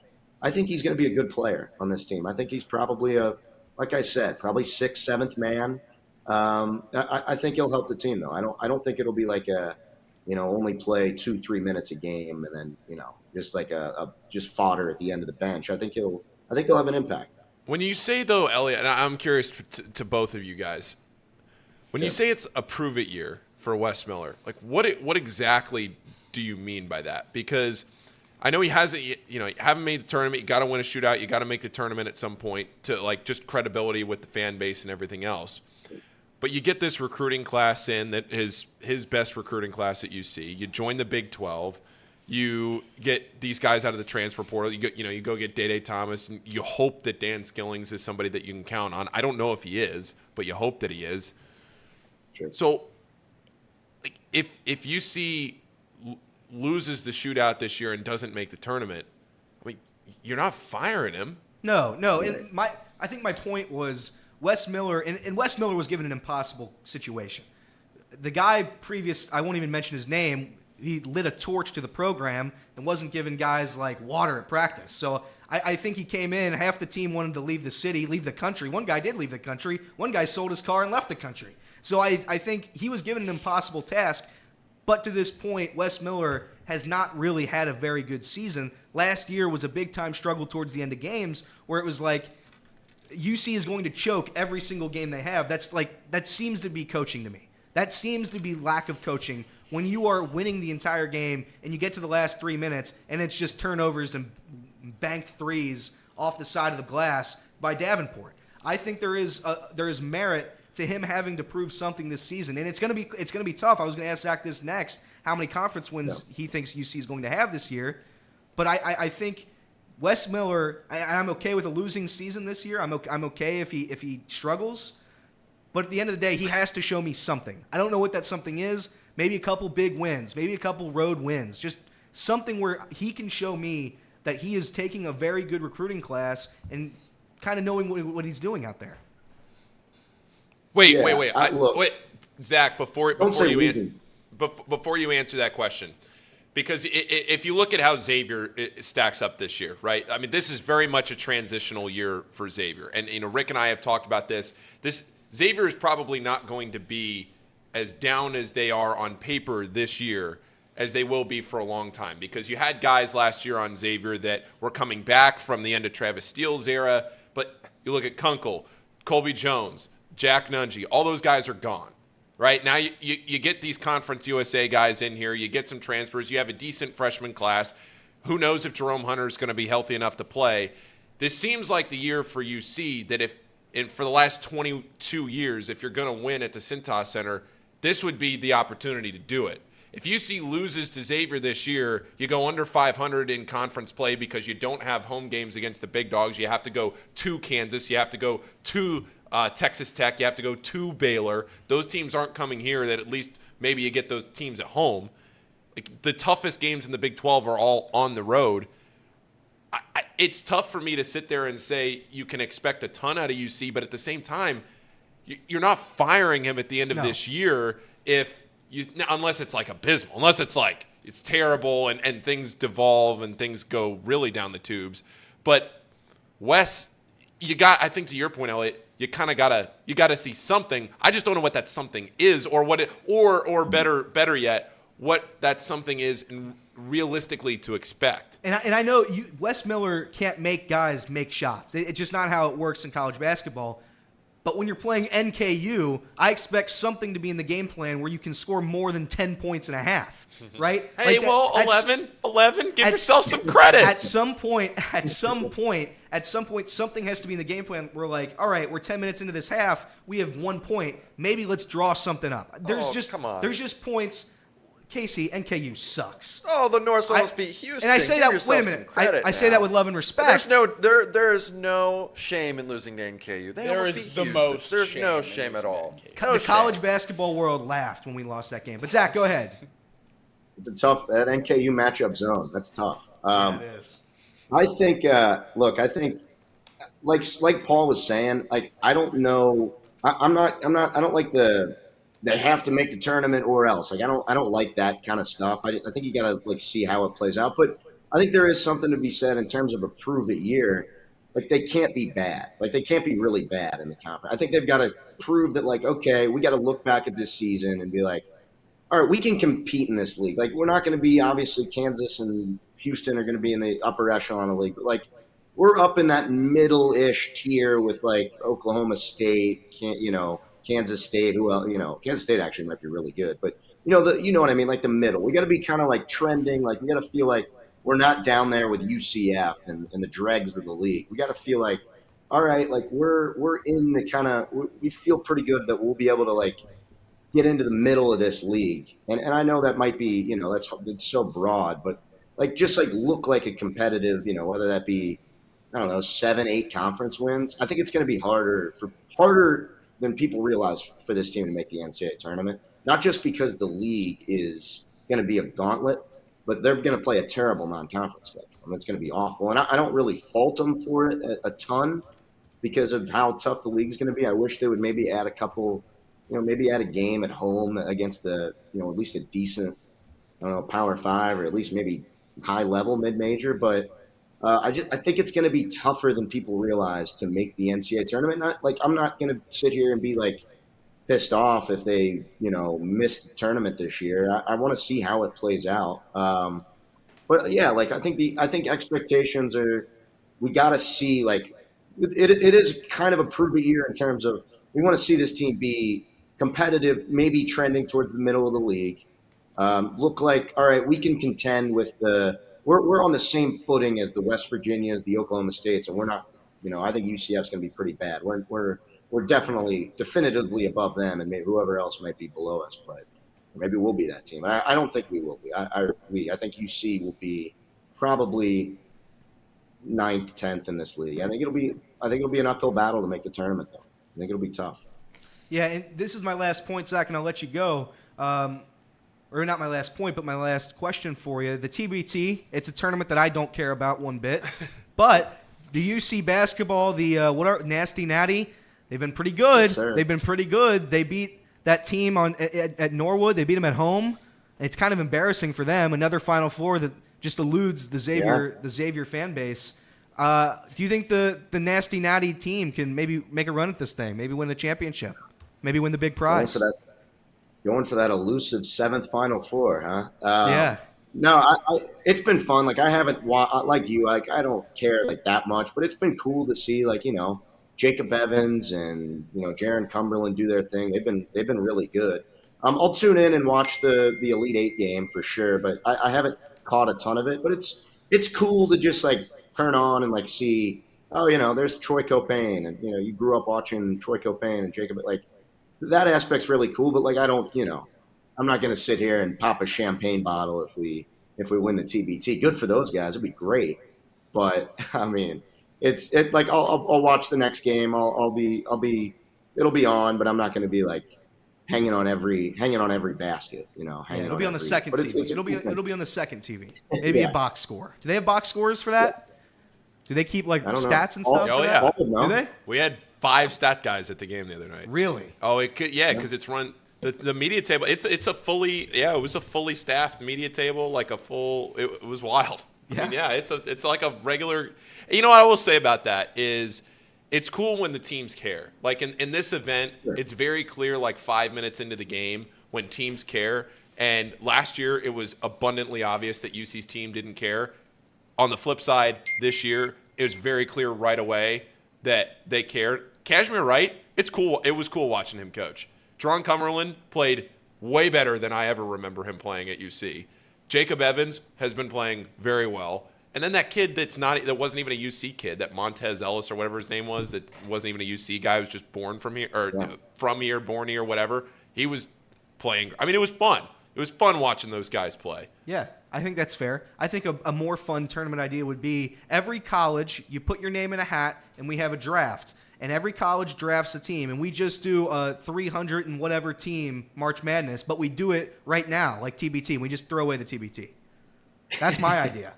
he's going to be a good player on this team. I think he's probably like I said, probably 6th, 7th man. I think he'll help the team though. I don't think it'll be like a only play 2-3 minutes a game and then, just like just fodder at the end of the bench. I think he'll have an impact. When you say though, Elliot, and I'm curious to both of you guys, when you say it's a prove it year for Wes Miller, like what exactly do you mean by that? Because I know he hasn't, you haven't made the tournament. You got to win a shootout. You got to make the tournament at some point to like just credibility with the fan base and everything else. But you get this recruiting class in that is his best recruiting class at UC. You join the Big 12. You get these guys out of the transfer portal. You go get Day Thomas, and you hope that Dan Skillings is somebody that you can count on. I don't know if he is, but you hope that he is. Sure. So, like, if UC loses the shootout this year and doesn't make the tournament, I mean, you're not firing him. No. And I think my point was Wes Miller, and Wes Miller was given an impossible situation. The guy I won't even mention his name, he lit a torch to the program and wasn't giving guys like water at practice. So I think he came in, half the team wanted to leave the country. One guy did leave the country. One guy sold his car and left the country. So I think he was given an impossible task. But to this point, Wes Miller has not really had a very good season. Last year was a big-time struggle towards the end of games where it was like, UC is going to choke every single game they have. That seems to be coaching to me. That seems to be lack of coaching when you are winning the entire game and you get to the last 3 minutes and it's just turnovers and banked threes off the side of the glass by Davenport. I think there is merit to him having to prove something this season, and it's gonna be tough. I was gonna ask Zach this next, how many conference wins he thinks UC is going to have this year, but I think Wes Miller, I'm okay with a losing season this year. I'm okay if he struggles, but at the end of the day, he has to show me something. I don't know what that something is. Maybe a couple big wins, maybe a couple road wins, just something where he can show me that he is taking a very good recruiting class and kind of knowing what he's doing out there. Wait, Zach, before you answer that question, because if you look at how Xavier stacks up this year, right? I mean, this is very much a transitional year for Xavier, and Rick and I have talked about this. Xavier is probably not going to be as down as they are on paper this year as they will be for a long time, because you had guys last year on Xavier that were coming back from the end of Travis Steele's era, but you look at Kunkel, Colby Jones, Jack Nungy, all those guys are gone, right? Now you get these Conference USA guys in here, you get some transfers, you have a decent freshman class. Who knows if Jerome Hunter is going to be healthy enough to play? This seems like the year for UC that for the last 22 years, if you're going to win at the Cintas Center, this would be the opportunity to do it. If UC loses to Xavier this year, you go under 500 in conference play because you don't have home games against the big dogs. You have to go to Kansas. You have to go to Texas Tech. You have to go to Baylor. Those teams aren't coming here. That at least maybe you get those teams at home. Like, the toughest games in the Big 12 are all on the road. It's tough for me to sit there and say you can expect a ton out of UC, but at the same time, you're not firing him at the end of this year unless it's like abysmal, unless it's like it's terrible and things devolve and things go really down the tubes. But Wes, I think to your point, Elliot, you kind of gotta see something. I just don't know what that something is, or or better yet, what that something is and realistically to expect. And I know Wes Miller can't make guys make shots. It's just not how it works in college basketball. But when you're playing NKU, I expect something to be in the game plan where you can score more than 10 points and a half, right? Hey, 11, give yourself some credit. At some point, something has to be in the game plan. We're like, all right, we're 10 minutes into this half. We have 1 point. Maybe let's draw something up. Come on. There's just points. Casey, NKU sucks. Oh, the North almost beat Houston. And I say that. Wait a minute. I say that with love and respect. There is no shame in losing to NKU. There's no shame at all. The college basketball world laughed when we lost that game. But Zach, go ahead. It's a tough that NKU matchup zone. That's tough. It is. I think. I think, like Paul was saying, like I don't know. I don't like they have to make the tournament or else. Like I don't like that kind of stuff. I think you gotta see how it plays out. But I think there is something to be said in terms of a prove it year. Like they can't be bad. Like they can't be really bad in the conference. I think they've got to prove that okay, we got to look back at this season and be like, all right, we can compete in this league. Like we're not going to be obviously Kansas and Houston are going to be in the upper echelon of the league, but we're up in that middle-ish tier with Oklahoma State, Kansas State, Kansas State actually might be really good, but you know what I mean, the middle. We got to be kind of trending, we got to feel like we're not down there with UCF and the dregs of the league. We got to feel like, all right, we're in the we feel pretty good that we'll be able to get into the middle of this league. And I know that might be, it's so broad, but just look like a competitive, whether that be, I don't know, 7-8 conference wins. I think it's going to be harder than people realize for this team to make the NCAA tournament. Not just because the league is going to be a gauntlet, but they're going to play a terrible non-conference schedule. It's going to be awful. And I don't really fault them for it a ton because of how tough the league's going to be. I wish they would maybe add a couple, maybe add a game at home against at least a decent, Power 5 or at least maybe high-level mid-major. But I think it's going to be tougher than people realize to make the NCAA tournament. I'm not going to sit here and be pissed off if they miss the tournament this year. I want to see how it plays out. But yeah, I think expectations are, we got to see it is kind of a prove it year in terms of we want to see this team be competitive, maybe trending towards the middle of the league. Look like, all right, we can contend with we're on the same footing as the West Virginias, the Oklahoma States, and we're I think UCF's going to be pretty bad. We're definitively above them, and maybe whoever else might be below us, but maybe we'll be that team. I don't think we will be. I think UC will be probably 9th, 10th in this league. I think it'll be an uphill battle to make the tournament, though. I think it'll be tough. Yeah, and this is my last point, Zach, and I'll let you go. Or not my last point, but my last question for you. The TBT, it's a tournament that I don't care about one bit. But the UC basketball, Nasty Natty, they've been pretty good. Yes, They've been pretty good. They beat that team at Norwood. They beat them at home. It's kind of embarrassing for them. Another Final Four that just eludes the Xavier fan base. Do you think the Nasty Natty team can maybe make a run at this thing? Maybe win the championship? Maybe win the big prize? Going for that elusive 7th Final Four, huh? Yeah. No, it's been fun. Like, I haven't like you. Like, I don't care like that much, but it's been cool to see Jacob Evans and Jaron Cumberland do their thing. They've been really good. I'll tune in and watch the Elite Eight game for sure, but I haven't caught a ton of it. But it's cool to just like turn on and like see. Oh, there's Troy Copain, and you grew up watching Troy Copain and Jacob. Like, that aspect's really cool, but like I don't, I'm not going to sit here and pop a champagne bottle if we win the TBT. Good for those guys, it'd be great. But I mean, it's like I'll watch the next game. It'll be on, but I'm not going to be like hanging on every basket. It'll be on the second TV. It'll be on the second TV. Maybe a box score. Do they have box scores for that? Do they keep like stats and stuff? Oh yeah. Do they? We had 5 stat guys at the game the other night. Really? Oh, it could, because it's run the media table. It was a fully staffed media table, like a full. It was wild. Yeah. I mean, it's like a regular. You know what I will say about that is, it's cool when the teams care. Like in this event, it's very clear. Like 5 minutes into the game, when teams care. And last year, it was abundantly obvious that UC's team didn't care. On the flip side, this year, it was very clear right away that they cared. Kashmir Wright, it's cool. It was cool watching him coach. Jaron Cumberland played way better than I ever remember him playing at UC. Jacob Evans has been playing very well. And then that kid that wasn't even a UC kid, that Montez Ellis or whatever his name was, that wasn't even a UC guy, was just born from here, or from here, born here, whatever. He was playing. I mean, it was fun. It was fun watching those guys play. Yeah, I think that's fair. I think a more fun tournament idea would be every college, you put your name in a hat, and we have a draft. And every college drafts a team, and we just do a 300 and whatever team March Madness, but we do it right now, like TBT, and we just throw away the TBT. That's my idea.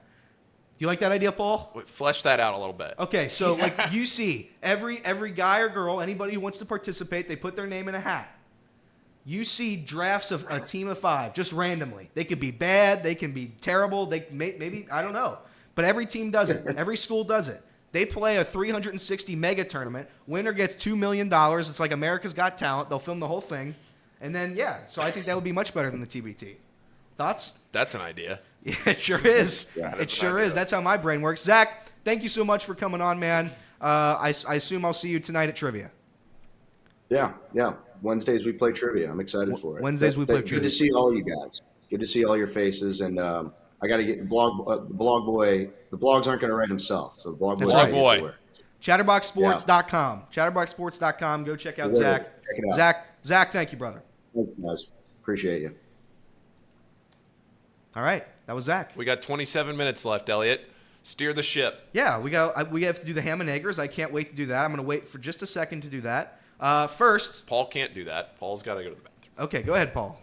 You like that idea, Paul? Flesh that out a little bit. Okay, so like you see, every guy or girl, anybody who wants to participate, they put their name in a hat. You see drafts of a team of 5 just randomly. They could be bad, they can be terrible, they maybe I don't know, but every team does it. Every school does it. They play a 360 mega tournament. Winner gets $2 million. It's like America's Got Talent. They'll film the whole thing, and then so I think that would be much better than the TBT. Thoughts? That's an idea. Yeah, it sure is. Yeah, it sure is. That's how my brain works. Zach, thank you so much for coming on, man. I assume I'll see you tonight at trivia. Yeah. Wednesdays we play trivia. I'm excited for it. Wednesdays we play trivia. Good to see all you guys. Good to see all your faces, and I got to get the blog boy. The blogs aren't going to write himself, so blog boy. Blog boy. Chatterboxsports.com. Chatterboxsports.com. Go check out Zach. Check it out. Zach, thank you, brother. Thanks, guys. Appreciate you. All right, that was Zach. We got 27 minutes left, Elliot. Steer the ship. Yeah, we have to do the ham and eggers. I can't wait to do that. I'm going to wait for just a second to do that. First, Paul can't do that. Paul's got to go to the bathroom. Okay, go ahead, Paul.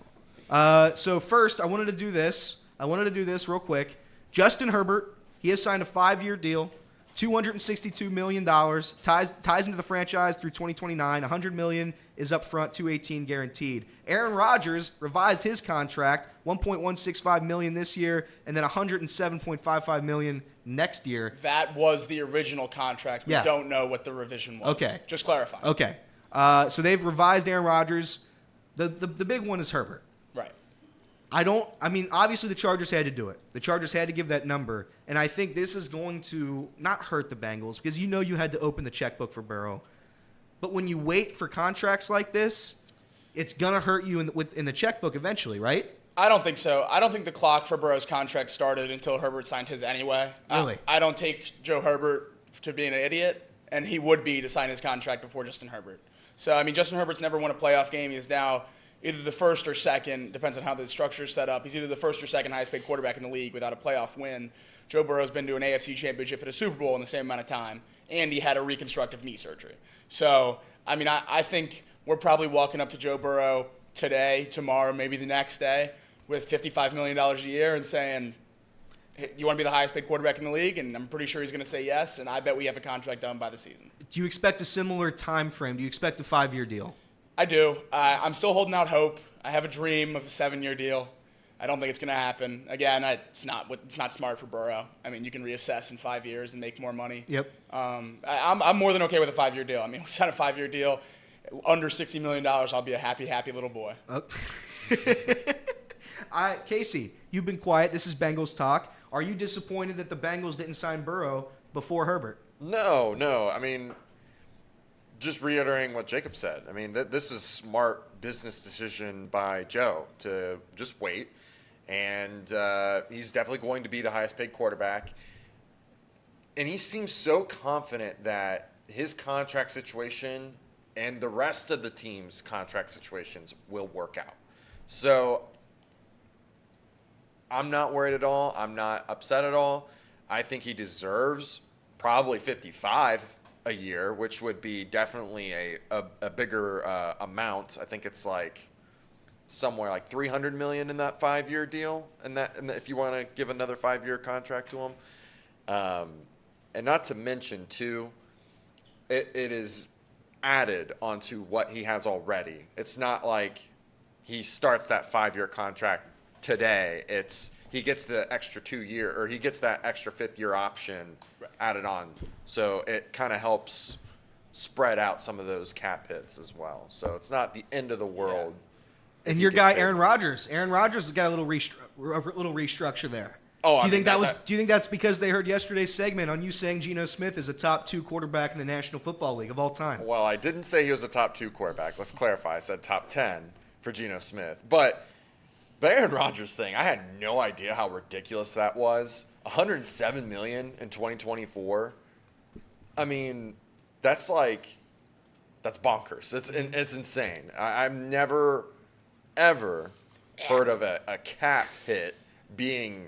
So first, I wanted to do this real quick. Justin Herbert, he has signed a 5-year deal, $262 million, ties into the franchise through 2029. $100 million is up front, $218 guaranteed. Aaron Rodgers revised his contract, $1.165 million this year, and then $107.55 million next year. That was the original contract. We don't know what the revision was. Okay. Just clarify. Okay. So they've revised Aaron Rodgers. The big one is Herbert. Right. Obviously the Chargers had to do it. The Chargers had to give that number. And I think this is going to not hurt the Bengals because you had to open the checkbook for Burrow. But when you wait for contracts like this, it's going to hurt you in the checkbook eventually, right? I don't think so. I don't think the clock for Burrow's contract started until Herbert signed his anyway. Really? I don't take Joe Herbert to be an idiot. and he would be to sign his contract before Justin Herbert. So, I mean, Justin Herbert's never won a playoff game. He's now either the first or second, depends on how the structure is set up. He's either the first or second highest paid quarterback in the league without a playoff win. Joe Burrow's been to an AFC championship and a Super Bowl in the same amount of time, and he had a reconstructive knee surgery. So, I mean, I think we're probably walking up to Joe Burrow today, tomorrow, maybe the next day, with $55 million a year and saying, hey, you want to be the highest paid quarterback in the league? And I'm pretty sure he's going to say yes, and I bet we have a contract done by the season. Do you expect a similar time frame? Do you expect a 5-year deal? I do. I'm still holding out hope. I have a dream of a 7-year deal. I don't think it's going to happen. Again, it's not smart for Burrow. I mean, you can reassess in 5 years and make more money. Yep. I'm more than okay with a 5-year deal. I mean, we signed a 5-year deal. Under $60 million, I'll be a happy, happy little boy. Oh. Casey, you've been quiet. This is Bengals talk. Are you disappointed that the Bengals didn't sign Burrow before Herbert? No. I mean, just reiterating what Jacob said. I mean, this is smart business decision by Joe to just wait. And he's definitely going to be the highest paid quarterback. And he seems so confident that his contract situation and the rest of the team's contract situations will work out. So I'm not worried at all. I'm not upset at all. I think he deserves probably 55 a year, which would be definitely a bigger amount. I think it's like somewhere like $300 million in that 5-year deal, and if you want to give another 5-year contract to him, and not to mention too, it is added onto what he has already. It's not like he starts that 5-year contract today. It's he gets the extra 2-year, or he gets that extra 5th-year option added on. So it kind of helps spread out some of those cap hits as well. So it's not the end of the world. Yeah. And your guy Aaron Rodgers has got a little restructure there. Oh, do you think that's because they heard yesterday's segment on you saying Geno Smith is a top 2 quarterback in the National Football League of all time? Well, I didn't say he was a top 2 quarterback. Let's clarify. I said top 10 for Geno Smith. But the Aaron Rodgers thing, I had no idea how ridiculous that was. $107 million in 2024. I mean, that's bonkers. It's insane. I've never ever heard of a cap hit being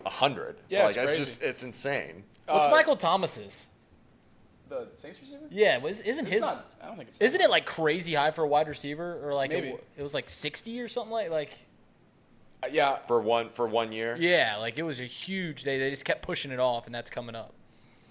100. Yeah, like, it's crazy. It's insane. What's Michael Thomas's? The Saints receiver? Yeah, isn't his? I don't think it's. Isn't it like crazy high for a wide receiver, or like Maybe. it was like 60 or something like? Yeah. For 1 year. Yeah, like it was a huge. They just kept pushing it off, and that's coming up.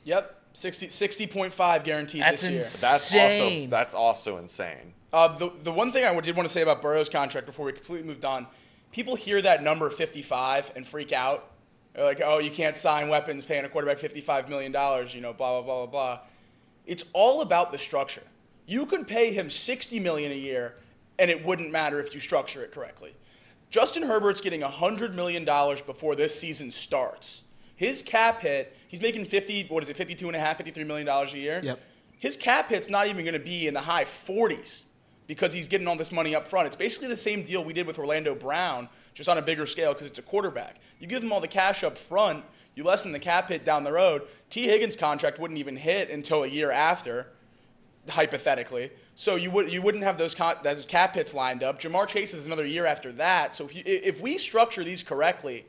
Yep. 60.5 guaranteed That's this year. insane. That's also insane. The one thing I did want to say about Burrow's contract before we completely moved on, people hear that number 55 and freak out. They're like, oh, you can't sign weapons paying a quarterback $55 million, blah, blah, blah, blah, blah. It's all about the structure. You can pay him $60 million a year, and it wouldn't matter if you structure it correctly. Justin Herbert's getting $100 million before this season starts. His cap hit, he's making $53 million a year. Yep. His cap hit's not even going to be in the high 40s because he's getting all this money up front. It's basically the same deal we did with Orlando Brown, just on a bigger scale because it's a quarterback. You give him all the cash up front, you lessen the cap hit down the road. T. Higgins' contract wouldn't even hit until a year after, hypothetically. So you wouldn't have those cap hits lined up. Jamar Chase is another year after that. So if we structure these correctly,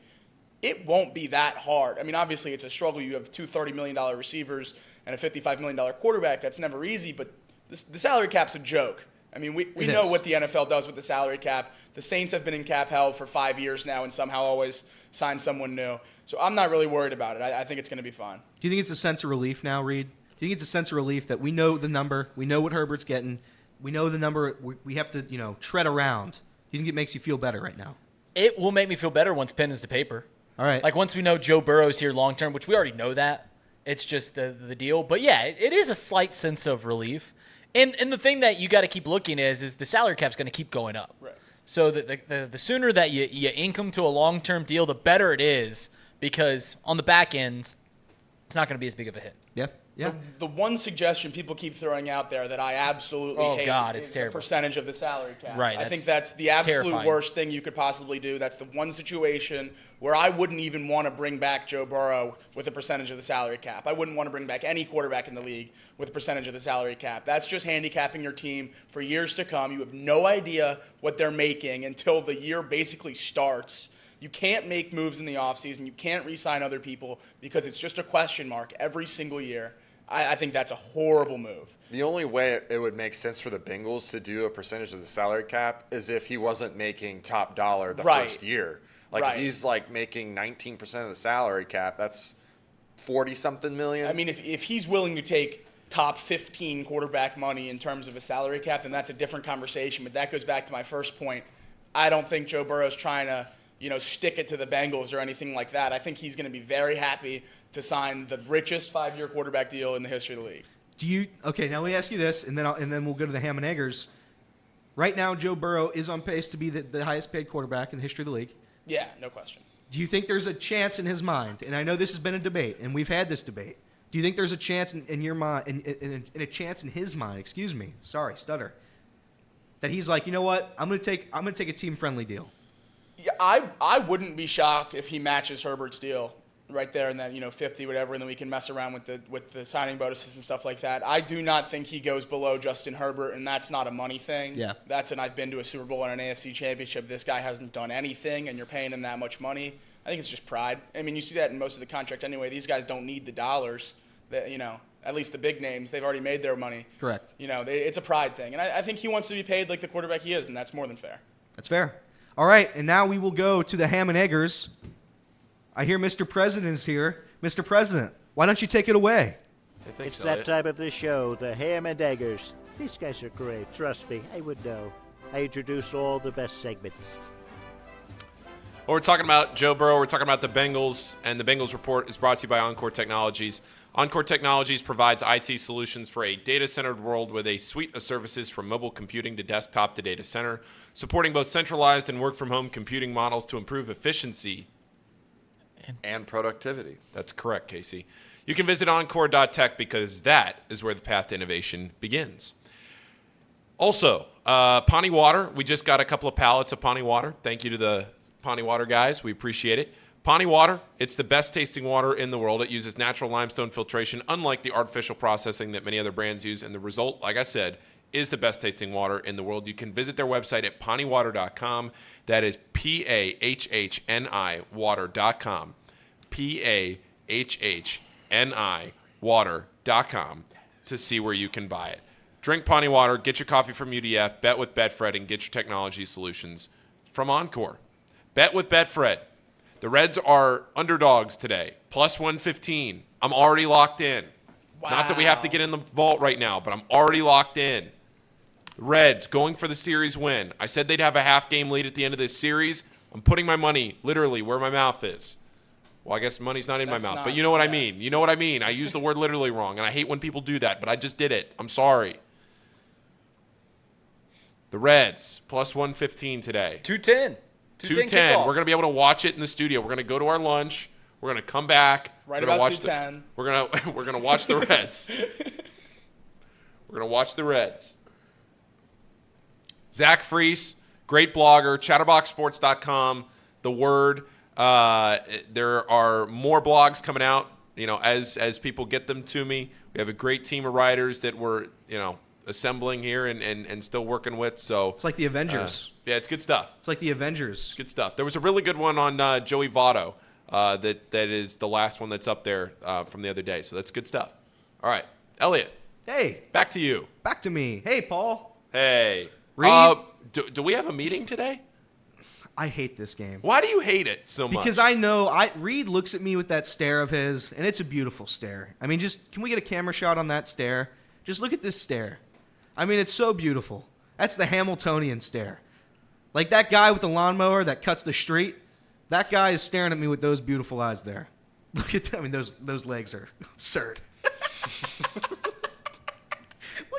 it won't be that hard. I mean, obviously it's a struggle. You have 2 $30 million receivers and a $55 million quarterback. That's never easy, but the salary cap's a joke. I mean, we know what the NFL does with the salary cap. The Saints have been in cap hell for 5 years now and somehow always sign someone new. So I'm not really worried about it. I think it's going to be fine. Do you think it's a sense of relief now, Reed? Do you think it's a sense of relief that we know the number, we know what Herbert's getting, we know the number, we have to, tread around? Do you think it makes you feel better right now? It will make me feel better once pen is to paper. All right. Like once we know Joe Burrow's here long term, which we already know that. It's just the deal. But yeah, it is a slight sense of relief. And the thing that you got to keep looking is the salary cap's going to keep going up. Right. So the sooner that you ink them to a long-term deal, the better it is, because on the back end, it's not going to be as big of a hit. Yeah. Yeah. The one suggestion people keep throwing out there that I absolutely hate it's is terrible. a percentage of the salary cap. Right, I think that's that's the absolute terrifying. worst thing you could possibly do. That's the one situation where I wouldn't even want to bring back Joe Burrow with a percentage of the salary cap. I wouldn't want to bring back any quarterback in the league with a percentage of the salary cap. That's just handicapping your team for years to come. You have no idea what they're making until the year basically starts. You can't make moves in the offseason. You can't re-sign other people because it's just a question mark every single year. I think that's a horrible move. The only way it would make sense for the Bengals to do a percentage of the salary cap is if he wasn't making top dollar the first year. Like if he's like making 19% of the salary cap, that's 40-something million. I mean, if he's willing to take top 15 quarterback money in terms of a salary cap, then that's a different conversation. But that goes back to my first point. I don't think Joe Burrow's trying to, stick it to the Bengals or anything like that. I think he's going to be very happy to sign the richest 5-year quarterback deal in the history of the league. Okay, now let me ask you this, and then we'll go to the ham and eggers. Right now, Joe Burrow is on pace to be the highest paid quarterback in the history of the league. Yeah, no question. Do you think there's a chance in his mind? And I know this has been a debate, and we've had this debate. Do you think there's a chance in your mind, in a chance in his mind? Excuse me, sorry, stutter. That he's like, you know what? I'm gonna take a team-friendly deal. Yeah, I wouldn't be shocked if he matches Herbert's deal right there in that 50 whatever, and then we can mess around with the signing bonuses and stuff like that. I do not think he goes below Justin Herbert, and that's not a money thing. Yeah, I've been to a Super Bowl and an AFC Championship. This guy hasn't done anything, and you're paying him that much money. I think it's just pride. I mean, you see that in most of the contract anyway. These guys don't need the dollars. That at least the big names, they've already made their money. Correct. It's a pride thing, and I think he wants to be paid like the quarterback he is, and that's more than fair. That's fair. All right, and now we will go to the ham and eggers. I hear Mr. President is here. Mr. President, why don't you take it away? It's that time of the show, the ham and eggers. These guys are great. Trust me, I would know. I introduce all the best segments. Well, we're talking about Joe Burrow. We're talking about the Bengals, and the Bengals Report is brought to you by Encore Technologies. Encore Technologies provides IT solutions for a data-centered world with a suite of services from mobile computing to desktop to data center, supporting both centralized and work-from-home computing models to improve efficiency and productivity. That's correct, Casey. You can visit encore.tech because that is where the path to innovation begins. Also, Pawnee Water. We just got a couple of pallets of Pawnee Water. Thank you to the Pawnee Water guys. We appreciate it. Pawnee Water, it's the best tasting water in the world. It uses natural limestone filtration, unlike the artificial processing that many other brands use. And the result, like I said, is the best tasting water in the world. You can visit their website at pawneewater.com. That is PAHHNI water.com. PAHHNI water.com to see where you can buy it. Drink Pawnee Water, get your coffee from UDF, bet with Betfred, and get your technology solutions from Encore. Bet with Betfred. The Reds are underdogs today, plus 115. I'm already locked in. Wow. Not that we have to get in the vault right now, but I'm already locked in. The Reds going for the series win. I said they'd have a half-game lead at the end of this series. I'm putting my money literally where my mouth is. Well, I guess money's not in my mouth, but you know what I mean. You know what I mean. I use the word literally wrong, and I hate when people do that, but I just did it. I'm sorry. The Reds, plus 115 today. 210. 210. We're going to be able to watch it in the studio. We're going to go to our lunch. We're going to come back. Right about 210. We're going to watch the Reds. We're going to watch the Reds. Zach Freese, great blogger, chatterboxsports.com. The Word. There are more blogs coming out, as people get them to me. We have a great team of writers that we're, assembling here and still working with. So it's like the Avengers. Yeah, it's good stuff. It's like the Avengers. It's good stuff. There was a really good one on Joey Votto that is the last one that's up there from the other day. So that's good stuff. All right, Elliot. Hey. Back to you. Back to me. Hey, Paul. Hey. Reed. Do we have a meeting today? I hate this game. Why do you hate it so much? Because I know Reed looks at me with that stare of his, and it's a beautiful stare. I mean, can we get a camera shot on that stare? Just look at this stare. I mean, it's so beautiful. That's the Hamiltonian stare. Like that guy with the lawnmower that cuts the street, that guy is staring at me with those beautiful eyes there. Look at that. I mean, those legs are absurd. What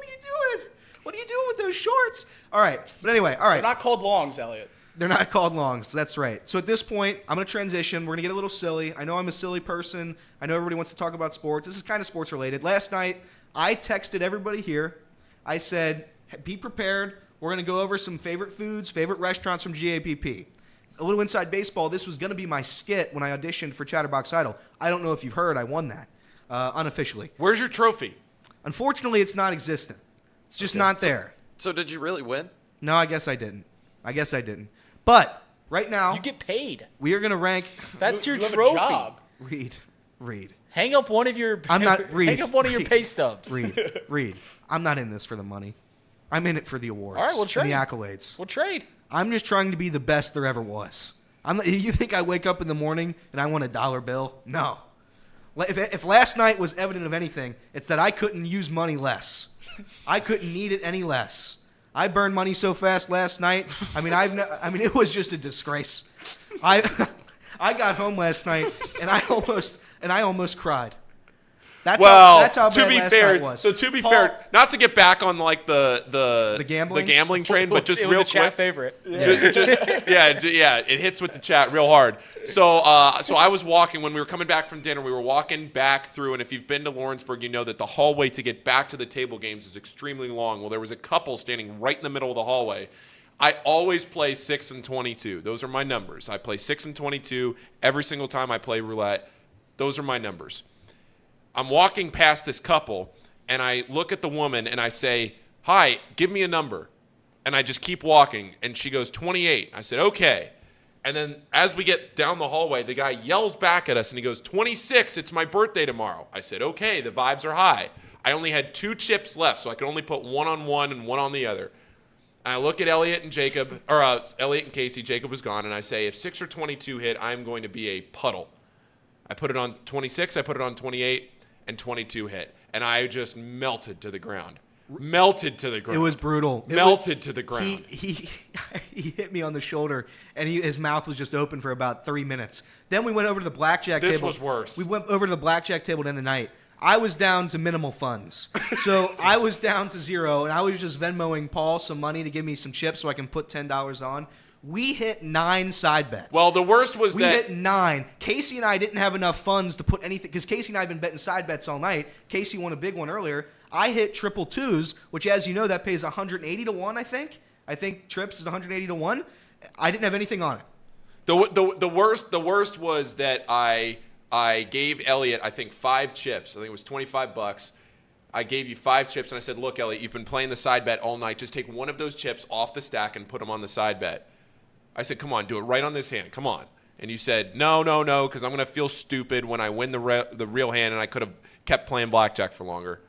are you doing? What are you doing with those shorts? All right. But anyway, all right. They're not called longs, Elliot. They're not called longs. That's right. So at this point, I'm going to transition. We're going to get a little silly. I know I'm a silly person. I know everybody wants to talk about sports. This is kind of sports related. Last night, I texted everybody here. I said, be prepared. We're going to go over some favorite foods, favorite restaurants from GAPP. A little inside baseball, this was going to be my skit when I auditioned for Chatterbox Idol. I don't know if you've heard, I won that unofficially. Where's your trophy? Unfortunately, it's not existent. It's just not there. So did you really win? No, I guess I didn't. But right now, You get paid. we are going to rank. That's your You have a trophy. job. Read. Hang up one of your. I'm not- read. Hang up one of your pay stubs. Read. I'm not in this for the money. I'm in it for the awards. All right, we'll and trade. the accolades. We'll trade. I'm just trying to be the best there ever was. You think I wake up in the morning and I want a dollar bill? No. If last night was evident of anything, it's that I couldn't use money less. I couldn't need it any less. I burned money so fast last night. I mean, it was just a disgrace. I got home last night and I almost cried. That's how bad to be last fair, night was. so to be Paul- fair, not to get back on like the gambling? train, but just it was real a chat quick. favorite. Yeah, it hits with the chat real hard. So I was walking when we were coming back from dinner. We were walking back through, and if you've been to Lawrenceburg, you know that the hallway to get back to the table games is extremely long. Well, there was a couple standing right in the middle of the hallway. I always play 6 and 22. Those are my numbers. I play 6 and 22 every single time I play roulette. Those are my numbers. I'm walking past this couple, and I look at the woman, and I say, "Hi, give me a number." And I just keep walking, and she goes, 28. I said, "Okay." And then as we get down the hallway, the guy yells back at us, and he goes, 26, it's my birthday tomorrow. I said, "Okay, the vibes are high." I only had 2 chips left, so I could only put one on one and one on the other. And I look at Elliot and Casey. Jacob was gone, and I say, if 6 or 22 hit, I'm going to be a puddle. I put it on 26, I put it on 28, and 22 hit. And I just melted to the ground. It was brutal. Melted to the ground. He hit me on the shoulder, and his mouth was just open for about 3 minutes. Then we went over to the blackjack table. This was worse. We went over to the blackjack table at the end of the night. I was down to minimal funds. So I was down to zero, and I was just Venmoing Paul some money to give me some chips so I can put $10 on. We hit 9 side bets. Well, the worst was we that hit 9. Casey and I didn't have enough funds to put anything, because Casey and I have been betting side bets all night. Casey won a big one earlier. I hit triple twos, which, as you know, that pays 180 to 1, I think. I think trips is 180 to 1. I didn't have anything on it. The worst was that I gave Elliot, I think, 5 chips. I think it was $25. I gave you 5 chips, and I said, "Look, Elliot, you've been playing the side bet all night. Just take one of those chips off the stack and put them on the side bet." I said, "Come on, do it right on this hand. Come on." And you said, no, because I'm going to feel stupid when I win the real hand, and I could have kept playing blackjack for longer.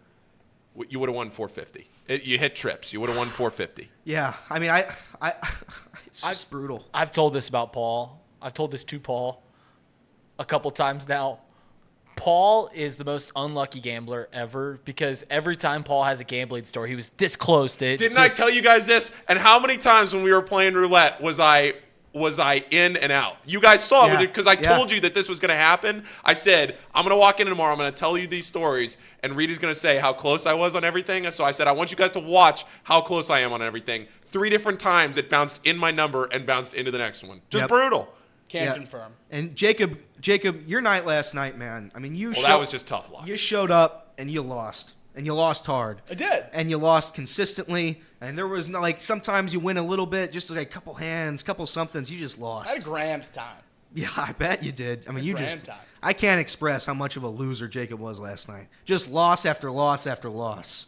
You would have won $450. You hit trips. You would have won $450. Yeah, I mean, it's just brutal. I've told this about Paul. I've told this to Paul a couple times now. Paul is the most unlucky gambler ever, because every time Paul has a gambling story, he was this close to it. Didn't I tell you guys this? And how many times when we were playing roulette was I in and out? You guys saw it because I told you that this was going to happen. I said, I'm going to walk in tomorrow. I'm going to tell you these stories, and Rita's going to say how close I was on everything. And so I said, I want you guys to watch how close I am on everything. 3 different times it bounced in my number and bounced into the next one. Just brutal. Can't confirm. And Jacob, your night last night, man. I mean, that was just tough luck. You showed up and you lost. And you lost hard. I did. And you lost consistently. And there was no, like, sometimes you win a little bit, just like a couple hands, couple somethings. You just lost. I had a grand time. Yeah, I bet you did. I mean, I can't express how much of a loser Jacob was last night. Just loss after loss after loss.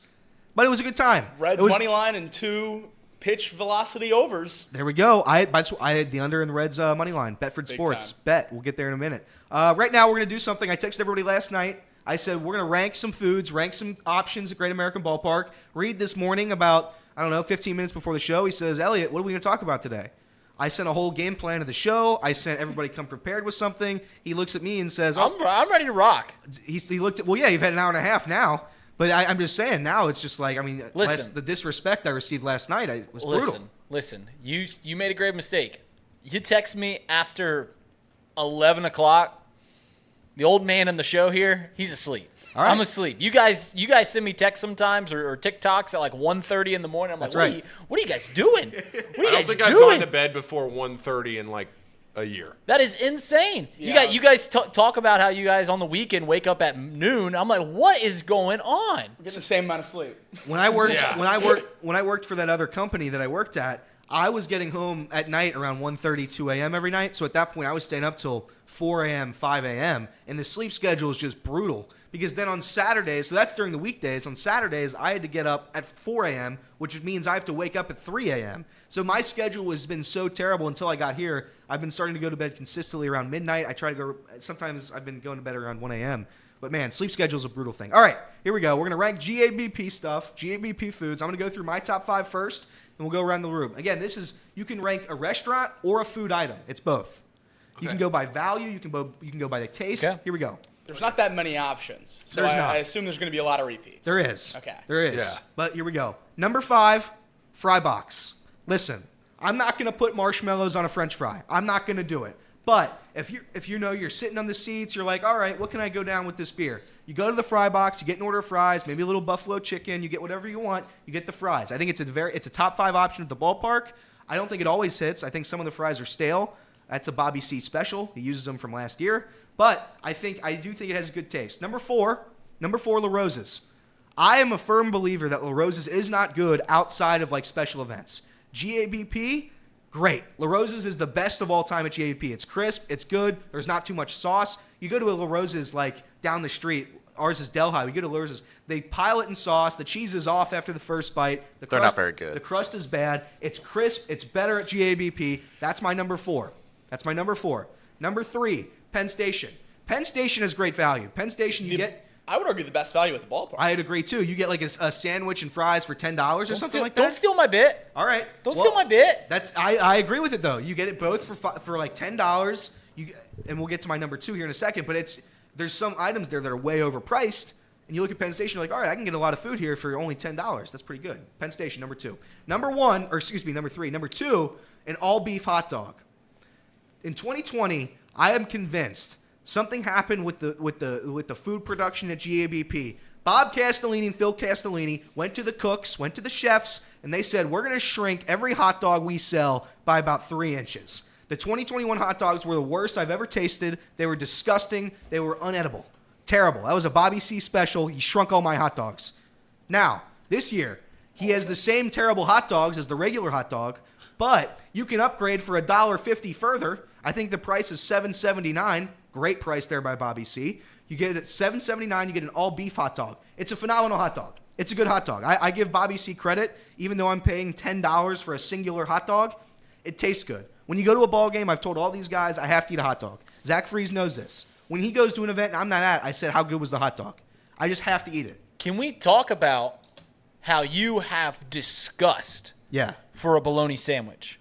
But it was a good time. Reds money line and 2 pitch velocity overs. There we go. I had the under in the Reds money line. Betfred Big Sports. time. Bet. We'll get there in a minute. Right now, we're going to do something. I texted everybody last night. I said we're going to rank some foods, rank some options at Great American Ballpark. Reed this morning about, 15 minutes before the show, he says, "Elliot, what are we going to talk about today?" I sent a whole game plan of the show. I sent everybody come prepared with something. He looks at me and says, I'm ready to rock. He looked at, well, yeah, you've had an hour and a half now. But I'm just saying, now it's just like, Listen. the disrespect I received last night was brutal. Listen, you made a grave mistake. You text me after 11 o'clock. The old man in the show here, he's asleep. All right. I'm asleep. You guys send me texts sometimes or TikToks at like 1:30 in the morning. I'm like, That's right. What are you guys doing? What are you I don't guys think I've doing? gone to bed before 1:30 in like a year. That is insane. Yeah. You guys talk about how you guys on the weekend wake up at noon. I'm like, what is going on? Getting the same amount of sleep. When I worked Yeah. when I worked for that other company that I worked at, I was getting home at night around 1:30, 2 a.m. every night. So at that point, I was staying up till 4 a.m., 5 a.m. And the sleep schedule is just brutal. Because then on Saturdays, so that's during the weekdays, on Saturdays, I had to get up at 4 a.m., which means I have to wake up at 3 a.m. So my schedule has been so terrible until I got here. I've been starting to go to bed consistently around midnight. I try to go, sometimes I've been going to bed around 1 a.m. But man, sleep schedule is a brutal thing. All right, here we go. We're going to rank GABP stuff, GABP foods. I'm going to go through my top 5 first, and we'll go around the room. Again, this is, you can rank a restaurant or a food item. It's both. You can go by value. You can go by the taste. Okay. Here we go. There's not that many options. So There's not. I assume there's going to be a lot of repeats. There is. Okay. There is. Yeah. But here we go. Number 5, fry box. Listen, I'm not going to put marshmallows on a French fry. I'm not going to do it. But if you're sitting on the seats, you're like, all right, what can I go down with this beer? You go to the fry box, you get an order of fries, maybe a little buffalo chicken, you get whatever you want, you get the fries. I think it's a top 5 option at the ballpark. I don't think it always hits. I think some of the fries are stale. That's a Bobby C special. He uses them from last year. But I do think it has a good taste. Number 4, La Rosa's. I am a firm believer that La Rosa's is not good outside of like special events. GABP, great. La Rosa's is the best of all time at GABP. It's crisp, it's good, there's not too much sauce. You go to a La Rosa's like down the street, ours is Delhi, we go to La Rosa's, they pile it in sauce, the cheese is off after the first bite. They're not very good. The crust is bad, it's crisp, it's better at GABP. That's my number 4. Number 3, Penn Station. Penn Station is great value. Penn Station, I would argue the best value at the ballpark. I'd agree too. You get like a sandwich and fries for $10 or something like that. Don't steal my bit. All right. Don't steal my bit. I agree with it though. You get it both for like $10. And we'll get to my number 2 here in a second. But there's some items there that are way overpriced. And you look at Penn Station, you're like, all right, I can get a lot of food here for only $10. That's pretty good. Penn Station, number 2. Number 3. Number 2, an all beef hot dog. In 2020, I am convinced something happened with the food production at GABP. Bob Castellini and Phil Castellini went to the cooks, went to the chefs, and they said, we're going to shrink every hot dog we sell by about 3 inches. The 2021 hot dogs were the worst I've ever tasted. They were disgusting. They were unedible. Terrible. That was a Bobby C special. He shrunk all my hot dogs. Now, this year, he has the same terrible hot dogs as the regular hot dog, but you can upgrade for $1.50 further. I think the price is $7.79. Great price there by Bobby C. You get it at $7.79. You get an all-beef hot dog. It's a phenomenal hot dog. It's a good hot dog. I give Bobby C credit. Even though I'm paying $10 for a singular hot dog, it tastes good. When you go to a ball game, I've told all these guys I have to eat a hot dog. Zach Freese knows this. When he goes to an event and I'm not at, I said, how good was the hot dog? I just have to eat it. Can we talk about how you have disgust for a bologna sandwich?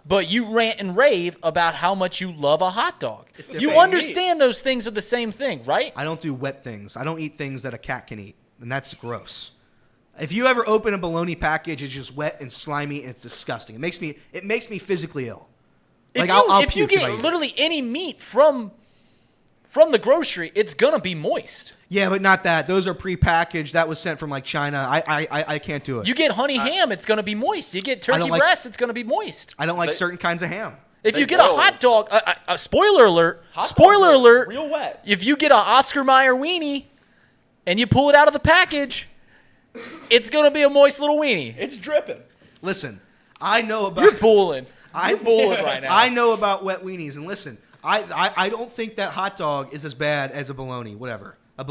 But you rant and rave about how much you love a hot dog. You understand those things are the same thing, right? I don't do wet things. I don't eat things that a cat can eat, and that's gross. If you ever open a bologna package, it's just wet and slimy, and it's disgusting. It makes me physically ill. Like If you get literally any meat from the grocery, it's gonna be moist. Yeah, but not that. Those are prepackaged. That was sent from like China. I can't do it. You get honey ham, it's gonna be moist. You get turkey breast, it's gonna be moist. I don't like certain kinds of ham. If you get a hot dog, spoiler alert, real wet. If you get an Oscar Mayer weenie and you pull it out of the package, it's gonna be a moist little weenie. It's dripping. Listen, I know about. You're bulling. You're bulling right now. I know about wet weenies, and listen, I don't think that hot dog is as bad as a bologna, whatever. A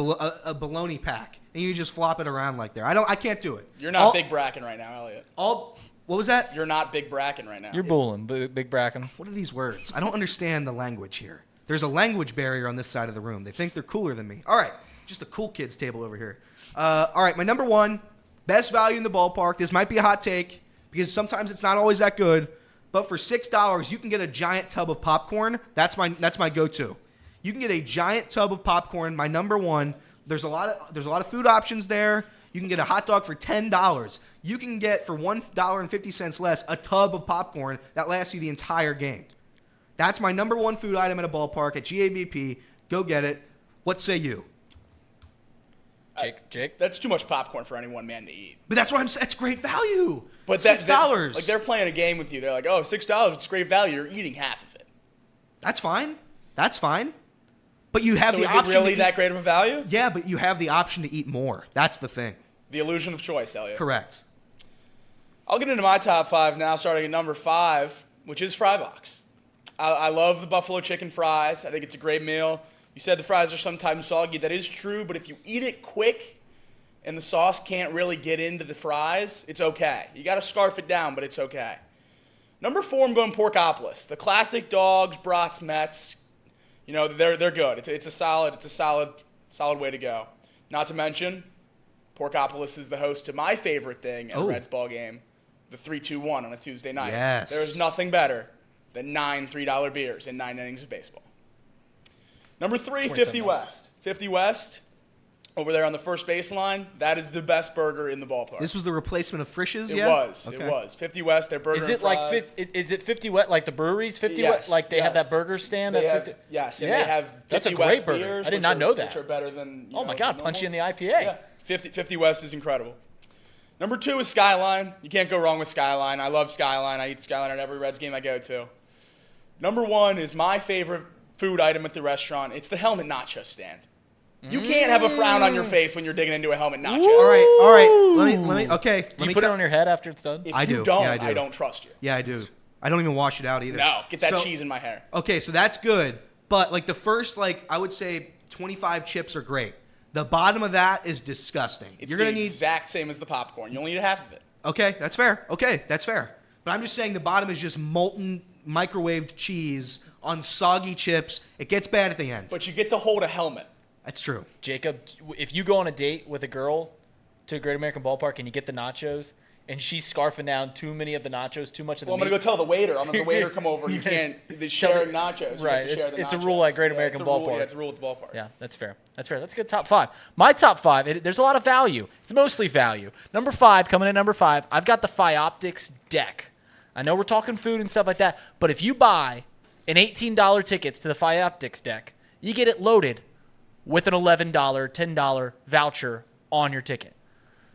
bologna pack, and you just flop it around like there. I can't do it. You're not Big Bracken right now, Elliot. What was that? You're not Big Bracken right now. You're bulling, Big Bracken. What are these words? I don't understand the language here. There's a language barrier on this side of the room. They think they're cooler than me. All right, just a cool kids table over here. All right, my number 1, best value in the ballpark. This might be a hot take because sometimes it's not always that good. But for $6, you can get a giant tub of popcorn. That's my go-to. You can get a giant tub of popcorn. My number 1. There's a lot of food options there. You can get a hot dog for $10. You can get for $1.50 less a tub of popcorn that lasts you the entire game. That's my number 1 food item at a ballpark at GABP. Go get it. What say you? Jake. That's too much popcorn for any one man to eat. But that's why that's great value. But $6. Like they're playing a game with you. They're like, oh, $6, it's great value. You're eating half of it. That's fine. That's fine. But you have So the is option. it really to that great of a value? Yeah, but you have the option to eat more. That's the thing. The illusion of choice, Elliot. Correct. I'll get into my top 5 now, starting at number 5, which is Fry Box. I love the buffalo chicken fries. I think it's a great meal. You said the fries are sometimes soggy. That is true, but if you eat it quick and the sauce can't really get into the fries, it's okay. You got to scarf it down, but it's okay. Number 4, I'm going Porkopolis. The classic dogs, brats, Mets. You know, they're good. It's a solid way to go. Not to mention, Porkopolis is the host to my favorite thing at a Reds ball game, the 3-2-1 on a Tuesday night. Yes. There's nothing better than 9 $3 beers in 9 innings of baseball. Number 3, 50 West. 50 West, over there on the first baseline, that is the best burger in the ballpark. This was the replacement of Frisch's, It yeah? was. Okay. It was. 50 West, their burger Is and it like fries. is it 50 West like the breweries 50 Yes, West like they have yes. that burger stand They at have, 50? yes, and Yeah, they have 50 that's a great West burger. beers, I did which not are- know that. Which are better than, Oh my know, God, the punch you in the normal. IPA. Yeah, 50 West is incredible. Number 2 is Skyline. You can't go wrong with Skyline. I love Skyline. I eat Skyline at every Reds game I go to. Number 1 is my favorite food item at the restaurant. It's the helmet nacho stand. You can't have a frown on your face when you're digging into a helmet nacho. All right. Let me. Okay. Do you put it on your head after it's done? If I you do. don't, Yeah, I do. I don't trust you. Yeah, I do. I don't even wash it out either. No, get that So- cheese in my hair. Okay, so that's good. But like the first, I would say 25 chips are great. The bottom of that is disgusting. It's You're gonna the need. exact same as the popcorn. You only need half of it. Okay, that's fair. But I'm just saying the bottom is just molten microwaved cheese on soggy chips. It gets bad at the end. But you get to hold a helmet. That's true. Jacob, if you go on a date with a girl to a Great American Ballpark and you get the nachos and she's scarfing down too many of the nachos, too much of the Well, I'm meat. going to go tell the waiter. I'm going to have the waiter come over. You can't share nachos. You Right, have to share it's a nachos. rule at Great American it's a rule, Ballpark. Yeah, it's a rule at the ballpark. Yeah, that's fair. That's a good top 5. My top 5, there's a lot of value. It's mostly value. Number 5, coming in number 5, I've got the Phioptics deck. I know we're talking food and stuff like that, but if you buy an $18 tickets to the Phioptics deck, you get it loaded with an $11, $10 voucher on your ticket.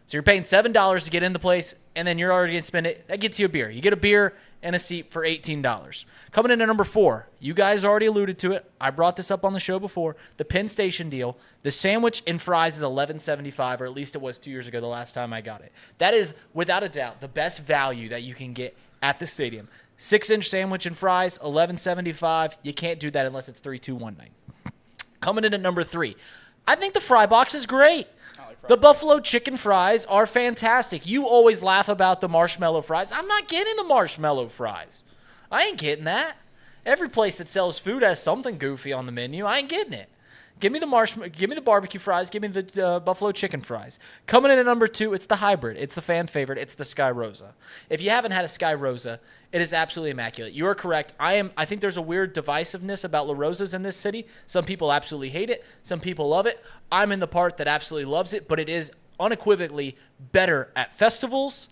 So you're paying $7 to get in the place, and then you're already going to spend it. That gets you a beer. You get a beer and a seat for $18. Coming in at number 4, you guys already alluded to it. I brought this up on the show before. The Penn Station deal. The sandwich and fries is $11.75, or at least it was 2 years ago the last time I got it. That is, without a doubt, the best value that you can get at the stadium. 6-inch sandwich and fries, $11.75. You can't do that unless it's 3-2-1 night. Coming in at number 3, I think the fry box is great. The buffalo chicken fries are fantastic. You always laugh about the marshmallow fries. I'm not getting the marshmallow fries. I ain't getting that. Every place that sells food has something goofy on the menu. I ain't getting it. Give me the barbecue fries. Give me the buffalo chicken fries. Coming in at number 2, it's the hybrid. It's the fan favorite. It's the Sky Rosa. If you haven't had a Sky Rosa, it is absolutely immaculate. You are correct. I think there's a weird divisiveness about La Rosas in this city. Some people absolutely hate it. Some people love it. I'm in the part that absolutely loves it, but it is unequivocally better at festivals,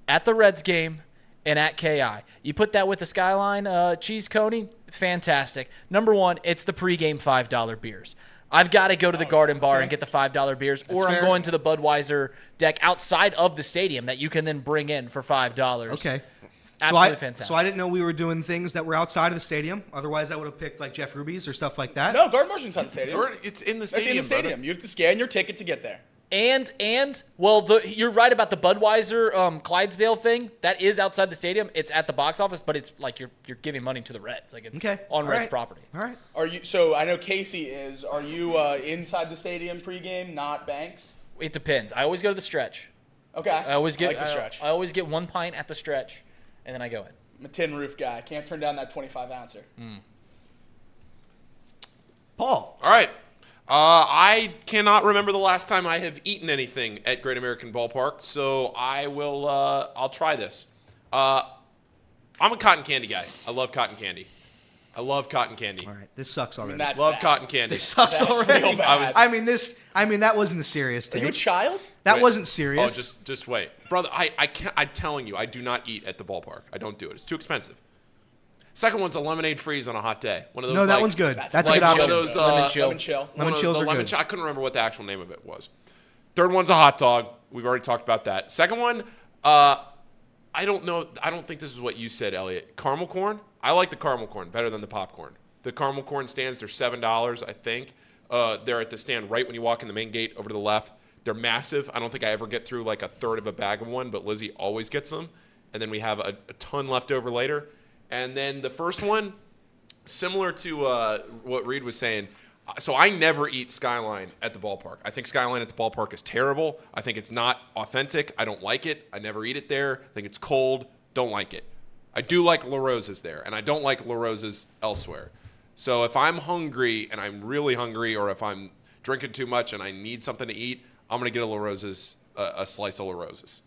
at the Reds game, and at KI. You put that with the Skyline cheese coney, fantastic. Number 1, it's the pregame $5 beers. I've got to go to the Garden Bar and get the $5 beers, or I'm going to the Budweiser deck outside of the stadium that you can then bring in for $5. Okay. Absolutely fantastic. So I didn't know we were doing things that were outside of the stadium. Otherwise, I would have picked like Jeff Ruby's or stuff like that. No, Garden Bar's inside the stadium. It's in the That's stadium. in the stadium. Brother. You have to scan your ticket to get there. You're right about the Budweiser Clydesdale thing. That is outside the stadium. It's at the box office, but it's like you're giving money to the Reds. Like it's on Reds property. All right. Are you? So I know Casey is. Are you inside the stadium pregame, not Banks? It depends. I always go to the stretch. Okay. I always get like the stretch. I always get 1 pint at the stretch, and then I go in. I'm a tin roof guy. Can't turn down that 25-ouncer. Paul. All right. I cannot remember the last time I have eaten anything at Great American Ballpark, so I will. I'll try this. I'm a cotton candy guy. I love cotton candy. All right. This sucks already. That's Love bad. cotton candy. This sucks That's already. real bad. I mean, that wasn't a serious Are take. you a child? That Wait. wasn't Oh, serious. just wait, brother. I can't. I'm telling you, I do not eat at the ballpark. I don't do it. It's too expensive. Second one's a lemonade freeze on a hot day. One of those. No, that like, one's good. That's a like good one option. of those Lemon chill. Lemon chill. Lemon chills are good. I couldn't remember what the actual name of it was. Third one's a hot dog. We've already talked about that. Second one, I don't know. I don't think this is what you said, Elliot. Caramel corn. I like the caramel corn better than the popcorn. The caramel corn stands, they're $7, I think. They're at the stand right when you walk in the main gate over to the left. They're massive. I don't think I ever get through like a third of a bag of one, but Lizzie always gets them. And then we have a ton left over later. And then the first one, similar to what Reed was saying, so I never eat Skyline at the ballpark. I think Skyline at the ballpark is terrible. I think it's not authentic. I don't like it. I never eat it there. I think it's cold. Don't like it. I do like La Rosa's there, and I don't like La Rosa's elsewhere. So if I'm hungry, and I'm really hungry, or if I'm drinking too much and I need something to eat, I'm going to get a La Rosa's, a slice of La Rosa's.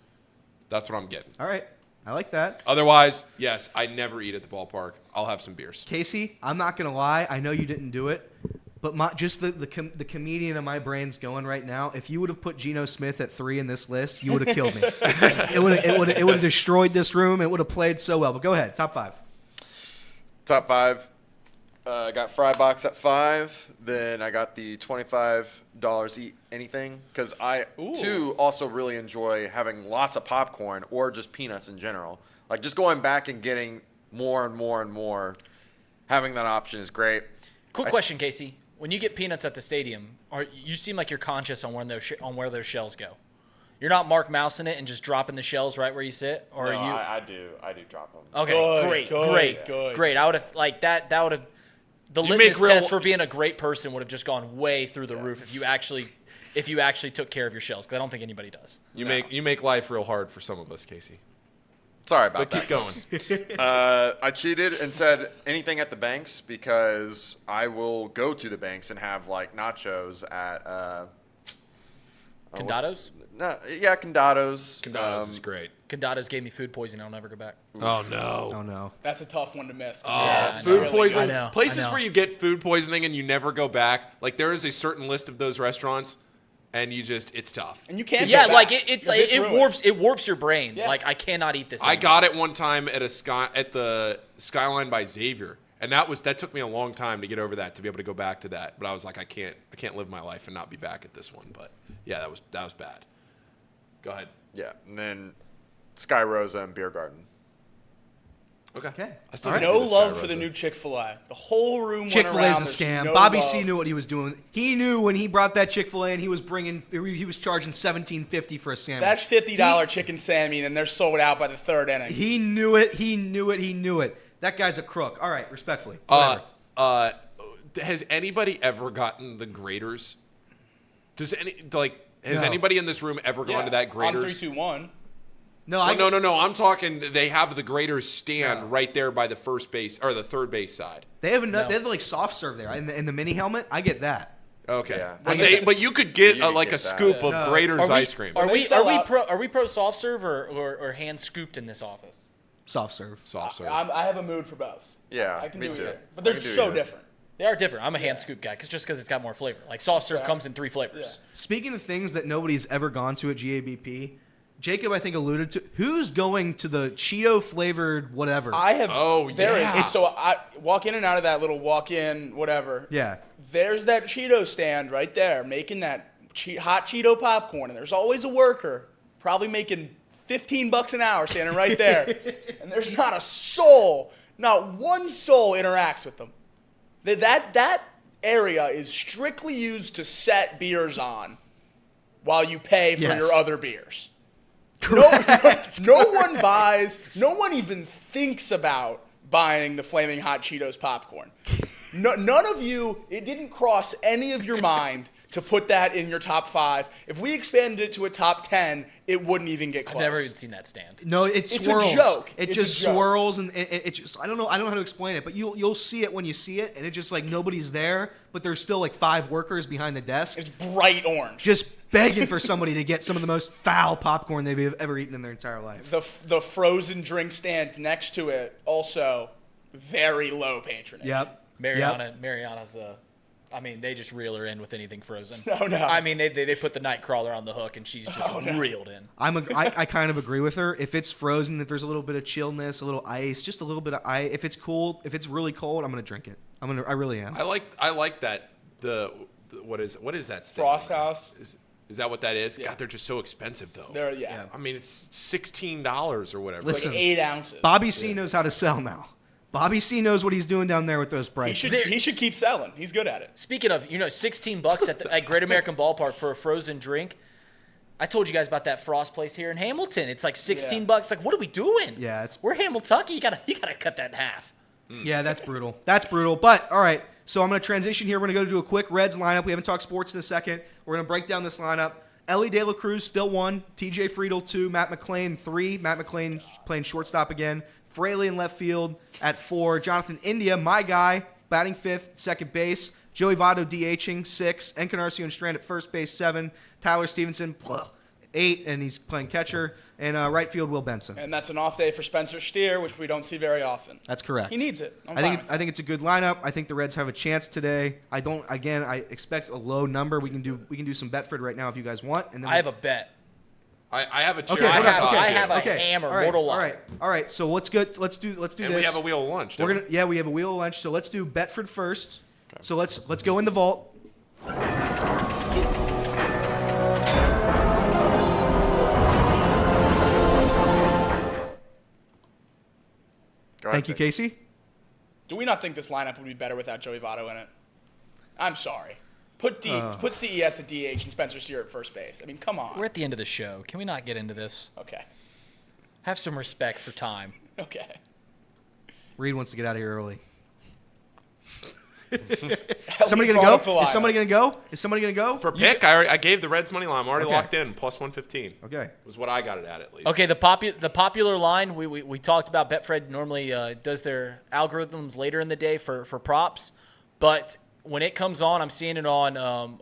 That's what I'm getting. All right. I like that. Otherwise, yes, I never eat at the ballpark. I'll have some beers. Casey, I'm not going to lie. I know you didn't do it. But the comedian in my brain's going right now. If you would have put Geno Smith at 3 in this list, you would have killed me. It would have destroyed this room. It would have played so well. But go ahead, top 5. Top 5. I got Fry Box at 5. Then I got the $25 eat anything because I too also really enjoy having lots of popcorn or just peanuts in general. Like just going back and getting more and more and more. Having that option is great. Quick question, Casey. When you get peanuts at the stadium, you seem like you're conscious on where those shells go. You're not Mark Mousing it and just dropping the shells right where you sit, or No, are you? I do drop them. Okay, great. I would have like that. That would have the litmus test for being a great person would have just gone way through the roof if you actually took care of your shells. Because I don't think anybody does. You make life real hard for some of us, Casey. Sorry about that. Keep going. I cheated and said anything at the banks because I will go to the banks and have like nachos at Condados? Condados. Condados is great. Condados gave me food poisoning. I'll never go back. Oh no. Oh no. That's a tough one to miss. Food poisoning. I know. Places where you get food poisoning and you never go back. Like there is a certain list of those restaurants, and it's tough. And you can't. Yeah, go like back, it warps your brain. Yeah. Like I cannot eat this. I got it one time at the Skyline by Xavier, and that took me a long time to get over that, to be able to go back to that. But I was like, I can't live my life and not be back at this one. But yeah, that was bad. Go ahead. Yeah, and then Sky Rosa and Beer Garden. Okay. I All right. No love for the new Chick-fil-A. The whole room Chick-fil-A went around. is a scam. No Bobby love. C knew what he was doing. He knew when he brought that Chick-fil-A and he was charging $17.50 for a sandwich. That's $50 chicken Sammy, and they're sold out by the third inning. He knew it. He knew it. He knew it. That guy's a crook. All right, respectfully. Has anybody ever gotten the graders? Has anybody in this room ever gone to that graders? On 3, 2, 1. No, no. I'm talking. They have the graders stand right there by the first base or the third base side. They have they have like soft serve there in the mini helmet. I get that. Okay, Yeah. but you could get a scoop of No. Graders ice cream. Are we pro soft serve or hand scooped in this office? Soft serve. Soft serve. I have a mood for both. Yeah, I can me do too. either. But they're I can do so either. different. They are different. I'm a hand scoop guy just because it's got more flavor. Like soft serve comes in 3 flavors. Speaking of things that nobody's ever gone to at GABP, Jacob, I think, alluded to. Who's going to the Cheeto flavored whatever? I have. Oh, there yeah. is. So I walk in and out of that little walk-in whatever. Yeah. There's that Cheeto stand right there making that hot Cheeto popcorn, and there's always a worker probably making $15 an hour standing right there, and there's not a soul, not one soul interacts with them. That area is strictly used to set beers on while you pay for your other beers. No one buys, no one even thinks about buying the Flaming Hot Cheetos popcorn. None of you, it didn't cross any of your mind to put that in your top 5. If we expanded it to a top 10, it wouldn't even get close. I've never even seen that stand. No, it swirls. a joke. It It's just a joke. swirls, and it just I don't know how to explain it, but you'll see it when you see it, and it just like nobody's there, but there's still like 5 workers behind the desk, It's bright orange. just begging for somebody to get some of the most foul popcorn they've ever eaten in their entire life. The frozen drink stand next to it also very low patronage. Yep. Mariana's I mean, they just reel her in with anything frozen. Oh, no. I mean, they put the Nightcrawler on the hook, and she's just reeled in. I kind of agree with her. If it's frozen, if there's a little bit of chillness, a little ice, just a little bit of ice. If it's cold, if it's really cold, I'm gonna drink it. I really am. I like that. What is that? Frost House. Is that what that is? God, they're just so expensive though. Yeah. I mean, it's $16 or whatever. Listen, Like 8 ounces. Bobby C knows how to sell now. Bobby C knows what he's doing down there with those prices. He should keep selling. He's good at it. Speaking of, $16 at Great American Ballpark for a frozen drink. I told you guys about that Frost place here in Hamilton. It's like $16. Like, what are we doing? Yeah, we're Hamiltucky. You gotta cut that in half. Yeah, that's brutal. That's brutal. But all right, so I'm gonna transition here. We're gonna go do a quick Reds lineup. We haven't talked sports in a second. We're gonna break down this lineup. Elly Dey La Cruz still 1, TJ Friedel 2, Matt McClain 3. Matt McClain playing shortstop again. Fraley in left field at 4. Jonathan India, my guy, batting 5th, second base. Joey Votto DHing 6. Encarnacion and Strand at first base 7. Tyler Stevenson 8, and he's playing catcher. And right field, Will Benson. And that's an off day for Spencer Steer, which we don't see very often. That's correct. He needs it. I think it's a good lineup. I think the Reds have a chance today. I expect a low number. We can do some Betford right now if you guys want. And then I have a bet. I have a chair. Okay, I have a hammer. Mortal Lock. All right. So let's do And this. we have a wheel of lunch. don't we? We have a wheel of lunch. So let's do Betford first. Okay. So let's go in the vault. Thank you, Casey. Do we not think this lineup would be better without Joey Votto in it? I'm sorry. Put CES at DH and Spencer Steer at first base. I mean, come on. We're at the end of the show. Can we not get into this? Okay. Have some respect for time. Okay. Reed wants to get out of here early. Is somebody gonna go? Is somebody gonna go? Is somebody gonna go? For pick, I gave the Reds money line. I'm already Okay. locked in. Plus 115. Okay. Was what I got it at least. Okay, the popular line we talked about. Betfred normally does their algorithms later in the day for props, but when it comes on, I'm seeing it on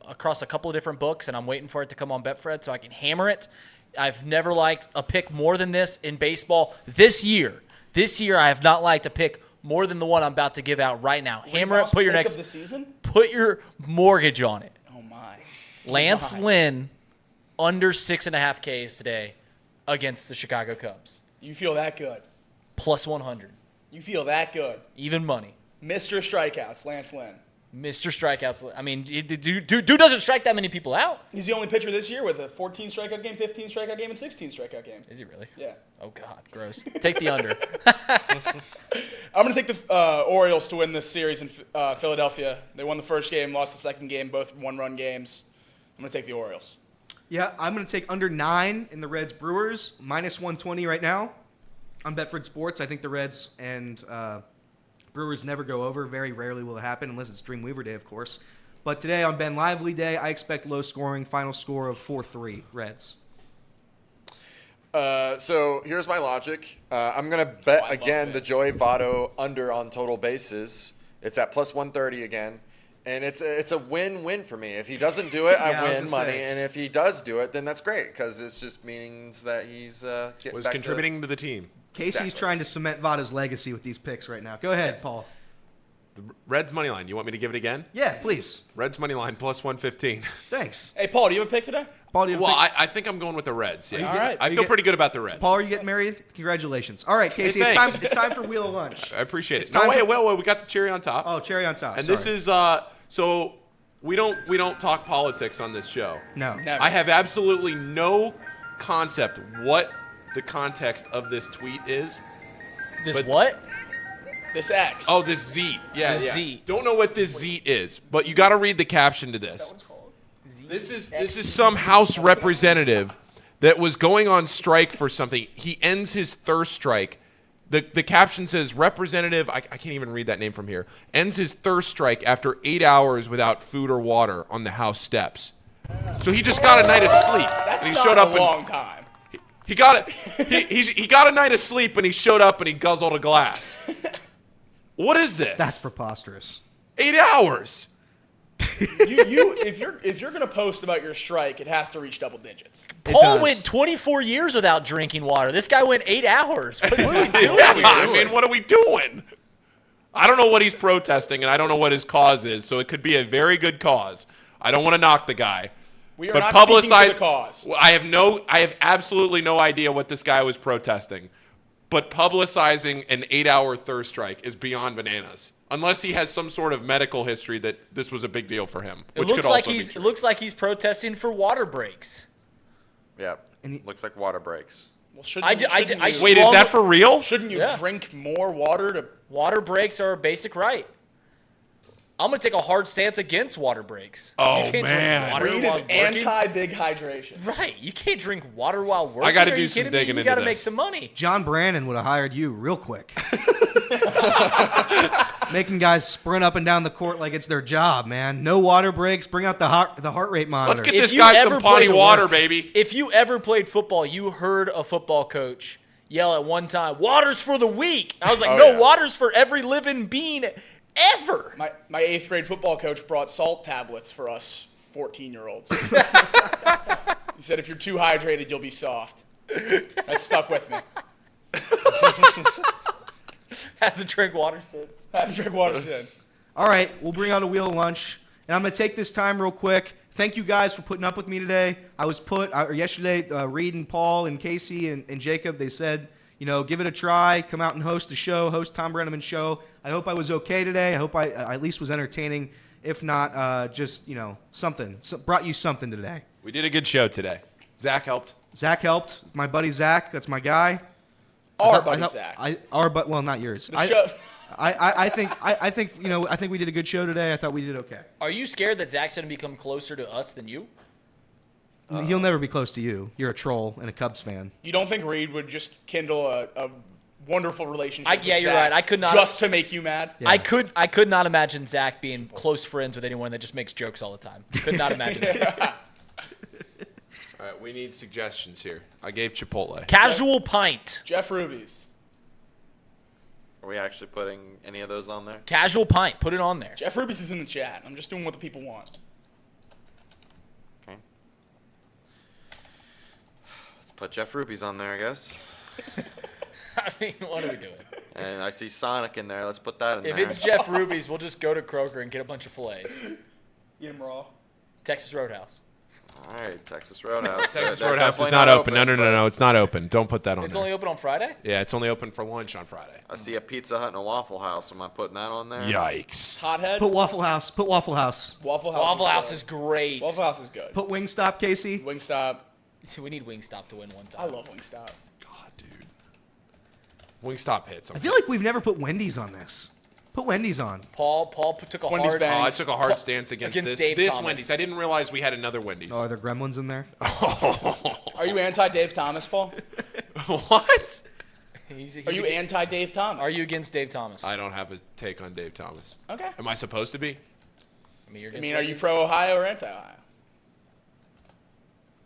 across a couple of different books, and I'm waiting for it to come on Betfred so I can hammer it. I've never liked a pick more than this in baseball this year. This year, I have not liked a pick more than the one I'm about to give out right now. Hammer it. Put your Pick of the season? put your mortgage on it. Oh my. Lance My. Lynn under 6.5 Ks today against the Chicago Cubs. You feel that good? Plus 100. You feel that good? Even money. Mr. Strikeouts, Lance Lynn. Mr. Strikeouts. I mean, dude doesn't strike that many people out. He's the only pitcher this year with a 14 strikeout game, 15 strikeout game, and 16 strikeout game. Is he really? Yeah. Oh, God. Gross. Take the under. I'm going to take the Orioles to win this series in Philadelphia. They won the first game, lost the second game, both one-run games. I'm going to take the Orioles. Yeah, I'm going to take under 9 in the Reds Brewers, minus 120 right now on Betfred Sports. I think the Reds and Brewers never go over. Very rarely will it happen, unless it's Dreamweaver Day, of course. But today on Ben Lively Day, I expect low scoring, final score of 4-3 Reds. So here's my logic. I'm going to bet again the Joey Votto under on total bases. It's at plus 130 again. And it's a win-win for me. If he doesn't do it, I win money. And if he does do it, then that's great because it just means that he's was contributing to the team. Casey's trying to cement Votto's legacy with these picks right now. Go ahead, Paul. The Reds money line. You want me to give it again? Yeah, please. Reds money line plus 115. Thanks. Hey, Paul, do you have a pick today? Paul, do you have a Well, pick? I think I'm going with the Reds. Yeah. All right. I feel pretty good about the Reds. Paul, are you getting married? Congratulations. All right, Casey, Hey, it's time for Wheel of Lunch. I appreciate It's it. No, time wait, for- wait, we got the cherry on top. Oh, cherry on top. And Sorry. this is so we don't talk politics on this show. No. Never. I have absolutely no concept what the context of this tweet is. This But- what? This X. Oh, this Zeet. Yeah, The yeah. Zeet. Don't know what this Zeet is, but you got to read the caption to this. This is some House representative that was going on strike for something. He ends his thirst strike. The caption says, Representative, I can't even read that name from here, ends his thirst strike after 8 hours without food or water on the House steps. So he just got a night of sleep. That's and he not showed up a long time. He got it. He got a night of sleep and he showed up and he guzzled a glass. What is this? That's preposterous. 8 hours. If you're gonna post about your strike, it has to reach double digits. Paul does. went 24 years without drinking water. This guy went 8 hours. What are we doing Yeah, here? I mean, what are we doing? I don't know what he's protesting, and I don't know what his cause is, so it could be a very good cause. I don't want to knock the guy. We are not speaking for the cause. I have absolutely no idea what this guy was protesting, but publicizing an 8-hour thirst strike is beyond bananas. Unless he has some sort of medical history that this was a big deal for him, which could also be true. It looks like he's protesting for water breaks. Yep. Looks like water breaks. Well, wait, is that for real? Shouldn't you drink more water to? Water breaks are a basic right. I'm gonna take a hard stance against water breaks. Oh, you can't man. drink water Reed while is working. anti-big hydration. Right, you can't drink water while working. I got to Are do you some kidding me? digging You into got to this. make some money. John Brannon would have hired you real quick. Making guys sprint up and down the court like it's their job, man. No water breaks. Bring out the heart rate monitor. Let's get this guy some potty water, baby. If you ever played football, you heard a football coach yell at one time, "Water's for the weak." I was like, "No, water's for every living being ever." My 8th grade football coach brought salt tablets for us 14-year-olds. He said, if you're too hydrated, you'll be soft. That stuck with me. Hasn't drank water since. Haven't drank water since. All right, we'll bring out a wheel of lunch. And I'm going to take this time real quick. Thank you guys for putting up with me today. I was yesterday, Reed and Paul and Casey and Jacob, they said, give it a try. Come out and host the show, host Tom Brenneman's show. I hope I was okay today. I hope I at least was entertaining. If not, just, something. Brought you something today. We did a good show today. Zach helped. Zach helped. My buddy Zach, that's my guy. Our buddy Zach. Well, not yours. The show. I think we did a good show today. I thought we did okay. Are you scared that Zach's going to become closer to us than you? He'll never be close to you. You're a troll and a Cubs fan. You don't think Reed would just kindle a wonderful relationship with you're Zach right. I could not just to make you mad? Yeah. I could not imagine Zach being close friends with anyone that just makes jokes all the time. Could not imagine it. All right, we need suggestions here. I gave Chipotle. Casual pint. Jeff Ruby's. Are we actually putting any of those on there? Casual pint. Put it on there. Jeff Ruby's is in the chat. I'm just doing what the people want. Okay. Let's put Jeff Ruby's on there, I guess. I mean, what are we doing? And I see Sonic in there. Let's put that in If there. it's Jeff Ruby's, we'll just go to Kroger and get a bunch of fillets. Eat them raw. Texas Roadhouse. All right, Texas Roadhouse. Texas They're Roadhouse is definitely not open. No, it's not open. Don't put that on It's there. only open on Friday? Yeah, it's only open for lunch on Friday. I see a Pizza Hut and a Waffle House. Am I putting that on there? Yikes. Hothead. Put Waffle House. Put Waffle House. Waffle House. Waffle House good. is great. Waffle House is good. Put Wingstop, Casey. Wingstop. We need Wingstop to win one I time. love Wingstop. God, dude. Wingstop hits. I feel like we've never put Wendy's on this. Put Wendy's on. Paul took a Wendy's hard bang. I took a hard stance against this. Dave This Thomas. Wendy's. I didn't realize we had another Wendy's. Oh, are there gremlins in there? Are you anti-Dave Thomas, Paul? What? He's Are you anti-Dave Thomas? Are you against Dave Thomas? I don't have a take on Dave Thomas. Okay. Am I supposed to be? I mean, are you pro-Ohio or anti-Ohio?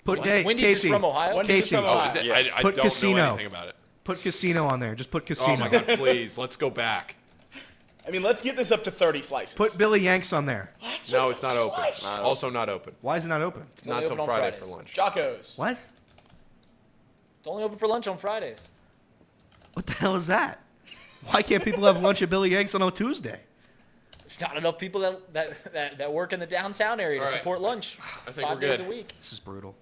Put Wendy's Casey. is from Ohio? Wendy's is Casey. from Ohio. Oh, is it? Yeah. I Put don't casino. know anything about it. Put casino on there. Just put casino. Oh my God! Please, let's go back. I mean, let's get this up to 30 slices. Put Billy Yanks on there. No, it's not open. Slice. Also not open. Why is it not open? It's not only until open on Friday for Fridays. lunch. Jocko's. What? It's only open for lunch on Fridays. What the hell is that? Why can't people have lunch at Billy Yanks on a Tuesday? There's not enough people that work in the downtown area to All right. support lunch. I think 5 we're days good. a week. This is brutal.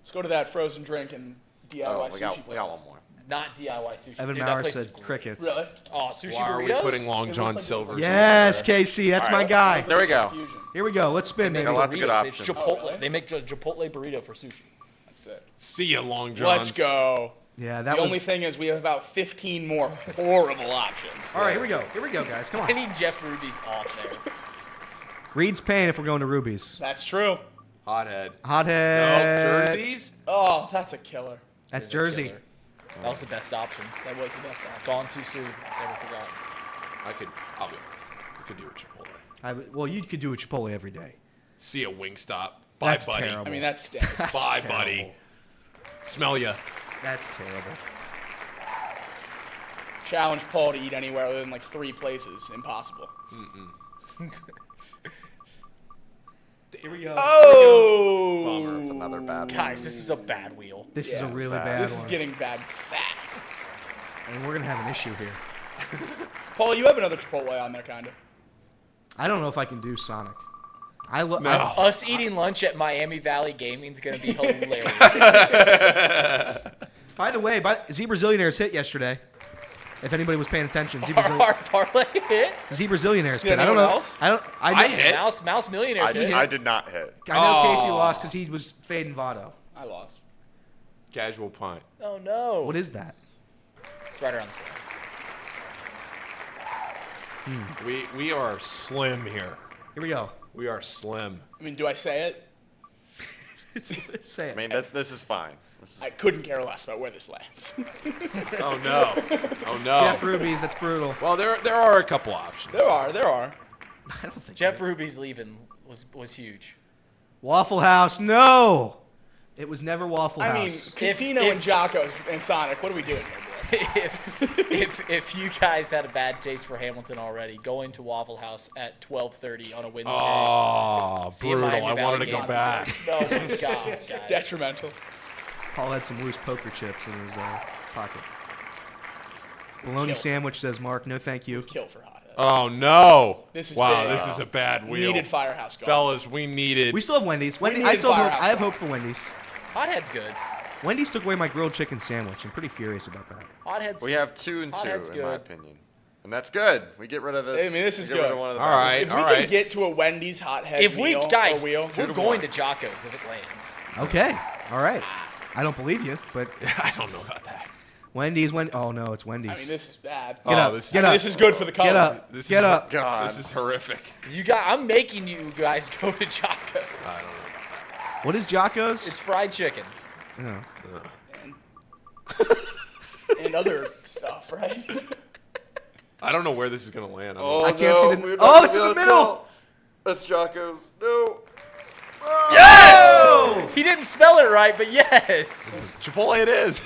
Let's go to that frozen drink and DIY Oh, sushi we got place. one more. Not DIY sushi. Evan Dude, that Maurer place said is great. crickets. Really? Oh, sushi Why are we burritos? putting Long It John looks like Silver's? Yes, Casey, that's my guy. There we go. Fusion. Here we go. Let's spin, They baby. make lots of good burritos. It's options. Chipotle. Oh, really? They make a Chipotle burrito for sushi. That's it. See ya, Long John. Let's go. Yeah, The that was. only thing is we have about 15 more horrible options. All right, here we go. Here we go, guys. Come I on. need Jeff Ruby's off there. Reed's paying if we're going to Ruby's. That's true. Hothead. Hothead. No jerseys. Oh, that's a killer. That's Is a Jersey. killer. That was the best option. That was the best option. Gone too soon. Never forgot. I'll be honest. We could do a Chipotle. Well, you could do a Chipotle every day. See ya, Wingstop. Bye, That's buddy. terrible. I mean, that's dead. Bye, terrible. buddy. Smell ya. That's terrible. Challenge Paul to eat anywhere other than like 3 places. Impossible. Here we go. Oh! Bummer. That's another bad one. Guys, this is a bad wheel. This is a really bad. bad This one. is getting bad fast. And we're going to have an issue here. Paul, you have another Chipotle on there, kind of. I don't know if I can do Sonic. Us eating lunch at Miami Valley Gaming is going to be hilarious. By the way, Z Brazilianaires hit yesterday. If anybody was paying attention, Our parlay hit? Z Brazilianaires You hit. know I don't know. anyone else? I hit. Mouse Millionaires hit. I did not hit. I know Casey lost because he was fading Votto. I lost. Casual punt. Oh, no. What is that? It's right around the corner. We are slim here. Here we go. We are slim. I mean, do I say it? Say it. I mean, this is fine. I couldn't care less about where this lands. Oh no. Oh no. Jeff Ruby's, that's brutal. Well, there are a couple options. There are. I don't think Jeff Ruby's leaving was huge. Waffle House, no! It was never Waffle I mean, House. Casino and Jocko's and Sonic, what are we doing here, boys? if you guys had a bad taste for Hamilton already, going to Waffle House at 12:30 on a Wednesday. Oh, See a brutal. Miami I Valley wanted to go game. back. Oh my God, guys. Detrimental. Paul had some loose poker chips in his pocket. Bologna sandwich, says Mark. No, thank you. Kill for hothead. Oh no. This is wow, big. this is a bad wheel. Needed Firehouse Golf. Fellas, we needed. We still have Wendy's. needed I still Firehouse I have Golf. hope for Wendy's. Hothead's good. Wendy's took away my grilled chicken sandwich. I'm pretty furious about that. Hothead's We have 2 and 2 Hothead's in good. my opinion, and that's good. We get rid of this. I mean, this is we get rid good. of one of the All bad right. If we can get to a Wendy's hothead If we meal guys, or wheel, we're going to Jocko's if it lands. Okay. All right. I don't believe you, but I don't know about that. Wendy's. Oh, no, it's Wendy's. I mean, this is bad. Get up. this- Get I mean, up. this is good for the colors. Get up. This Get is up. God. This is horrific. I'm making you guys go to Jocko's. What is Jocko's? It's fried chicken. Oh. And other stuff, right? I don't know where this is gonna land. Oh, I can't see the- we're not Oh, gonna it's be in the able to middle. tell. That's Jocko's. No. Yes! He didn't spell it right, but yes. Chipotle it is.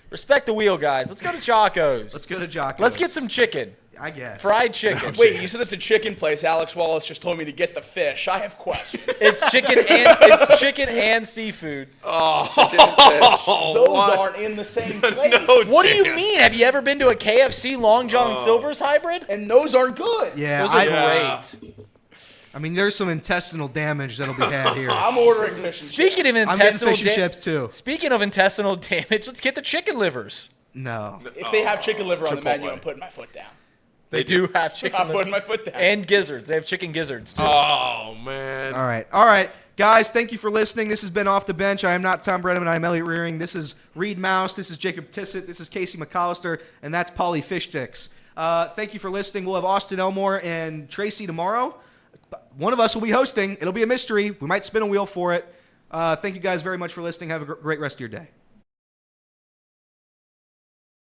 Respect the wheel, guys. Let's go to Jocko's. Let's go to Jocko's. Let's get some chicken. I guess. Fried chicken. Wait, you said it's a chicken place. Alex Wallace just told me to get the fish. I have questions. It's chicken and seafood. Those aren't in the same place. What do you mean? Have you ever been to a KFC Long John Silver's hybrid? And those aren't good. Yeah, Those are great. I mean, there's some intestinal damage that'll be had here. I'm ordering fish and Speaking of I'm getting intestinal fish and chips too. Speaking of intestinal damage, let's get the chicken livers. No. If they have chicken liver on the menu, Chipotle. I'm putting my foot down. They do have chicken I'm liver. putting my foot down. And gizzards. They have chicken gizzards too. Oh man. All right. Guys, thank you for listening. This has been Off the Bench. I am not Tom Brenneman. I am Elliot Rearing. This is Reed Mouse. This is Jacob Tissett. This is Casey McAllister. And that's Paulie Fishsticks. Thank you for listening. We'll have Austin Elmore and Tracy tomorrow. One of us will be hosting. It'll be a mystery. We might spin a wheel for it. Thank you guys very much for listening. Have a great rest of your day.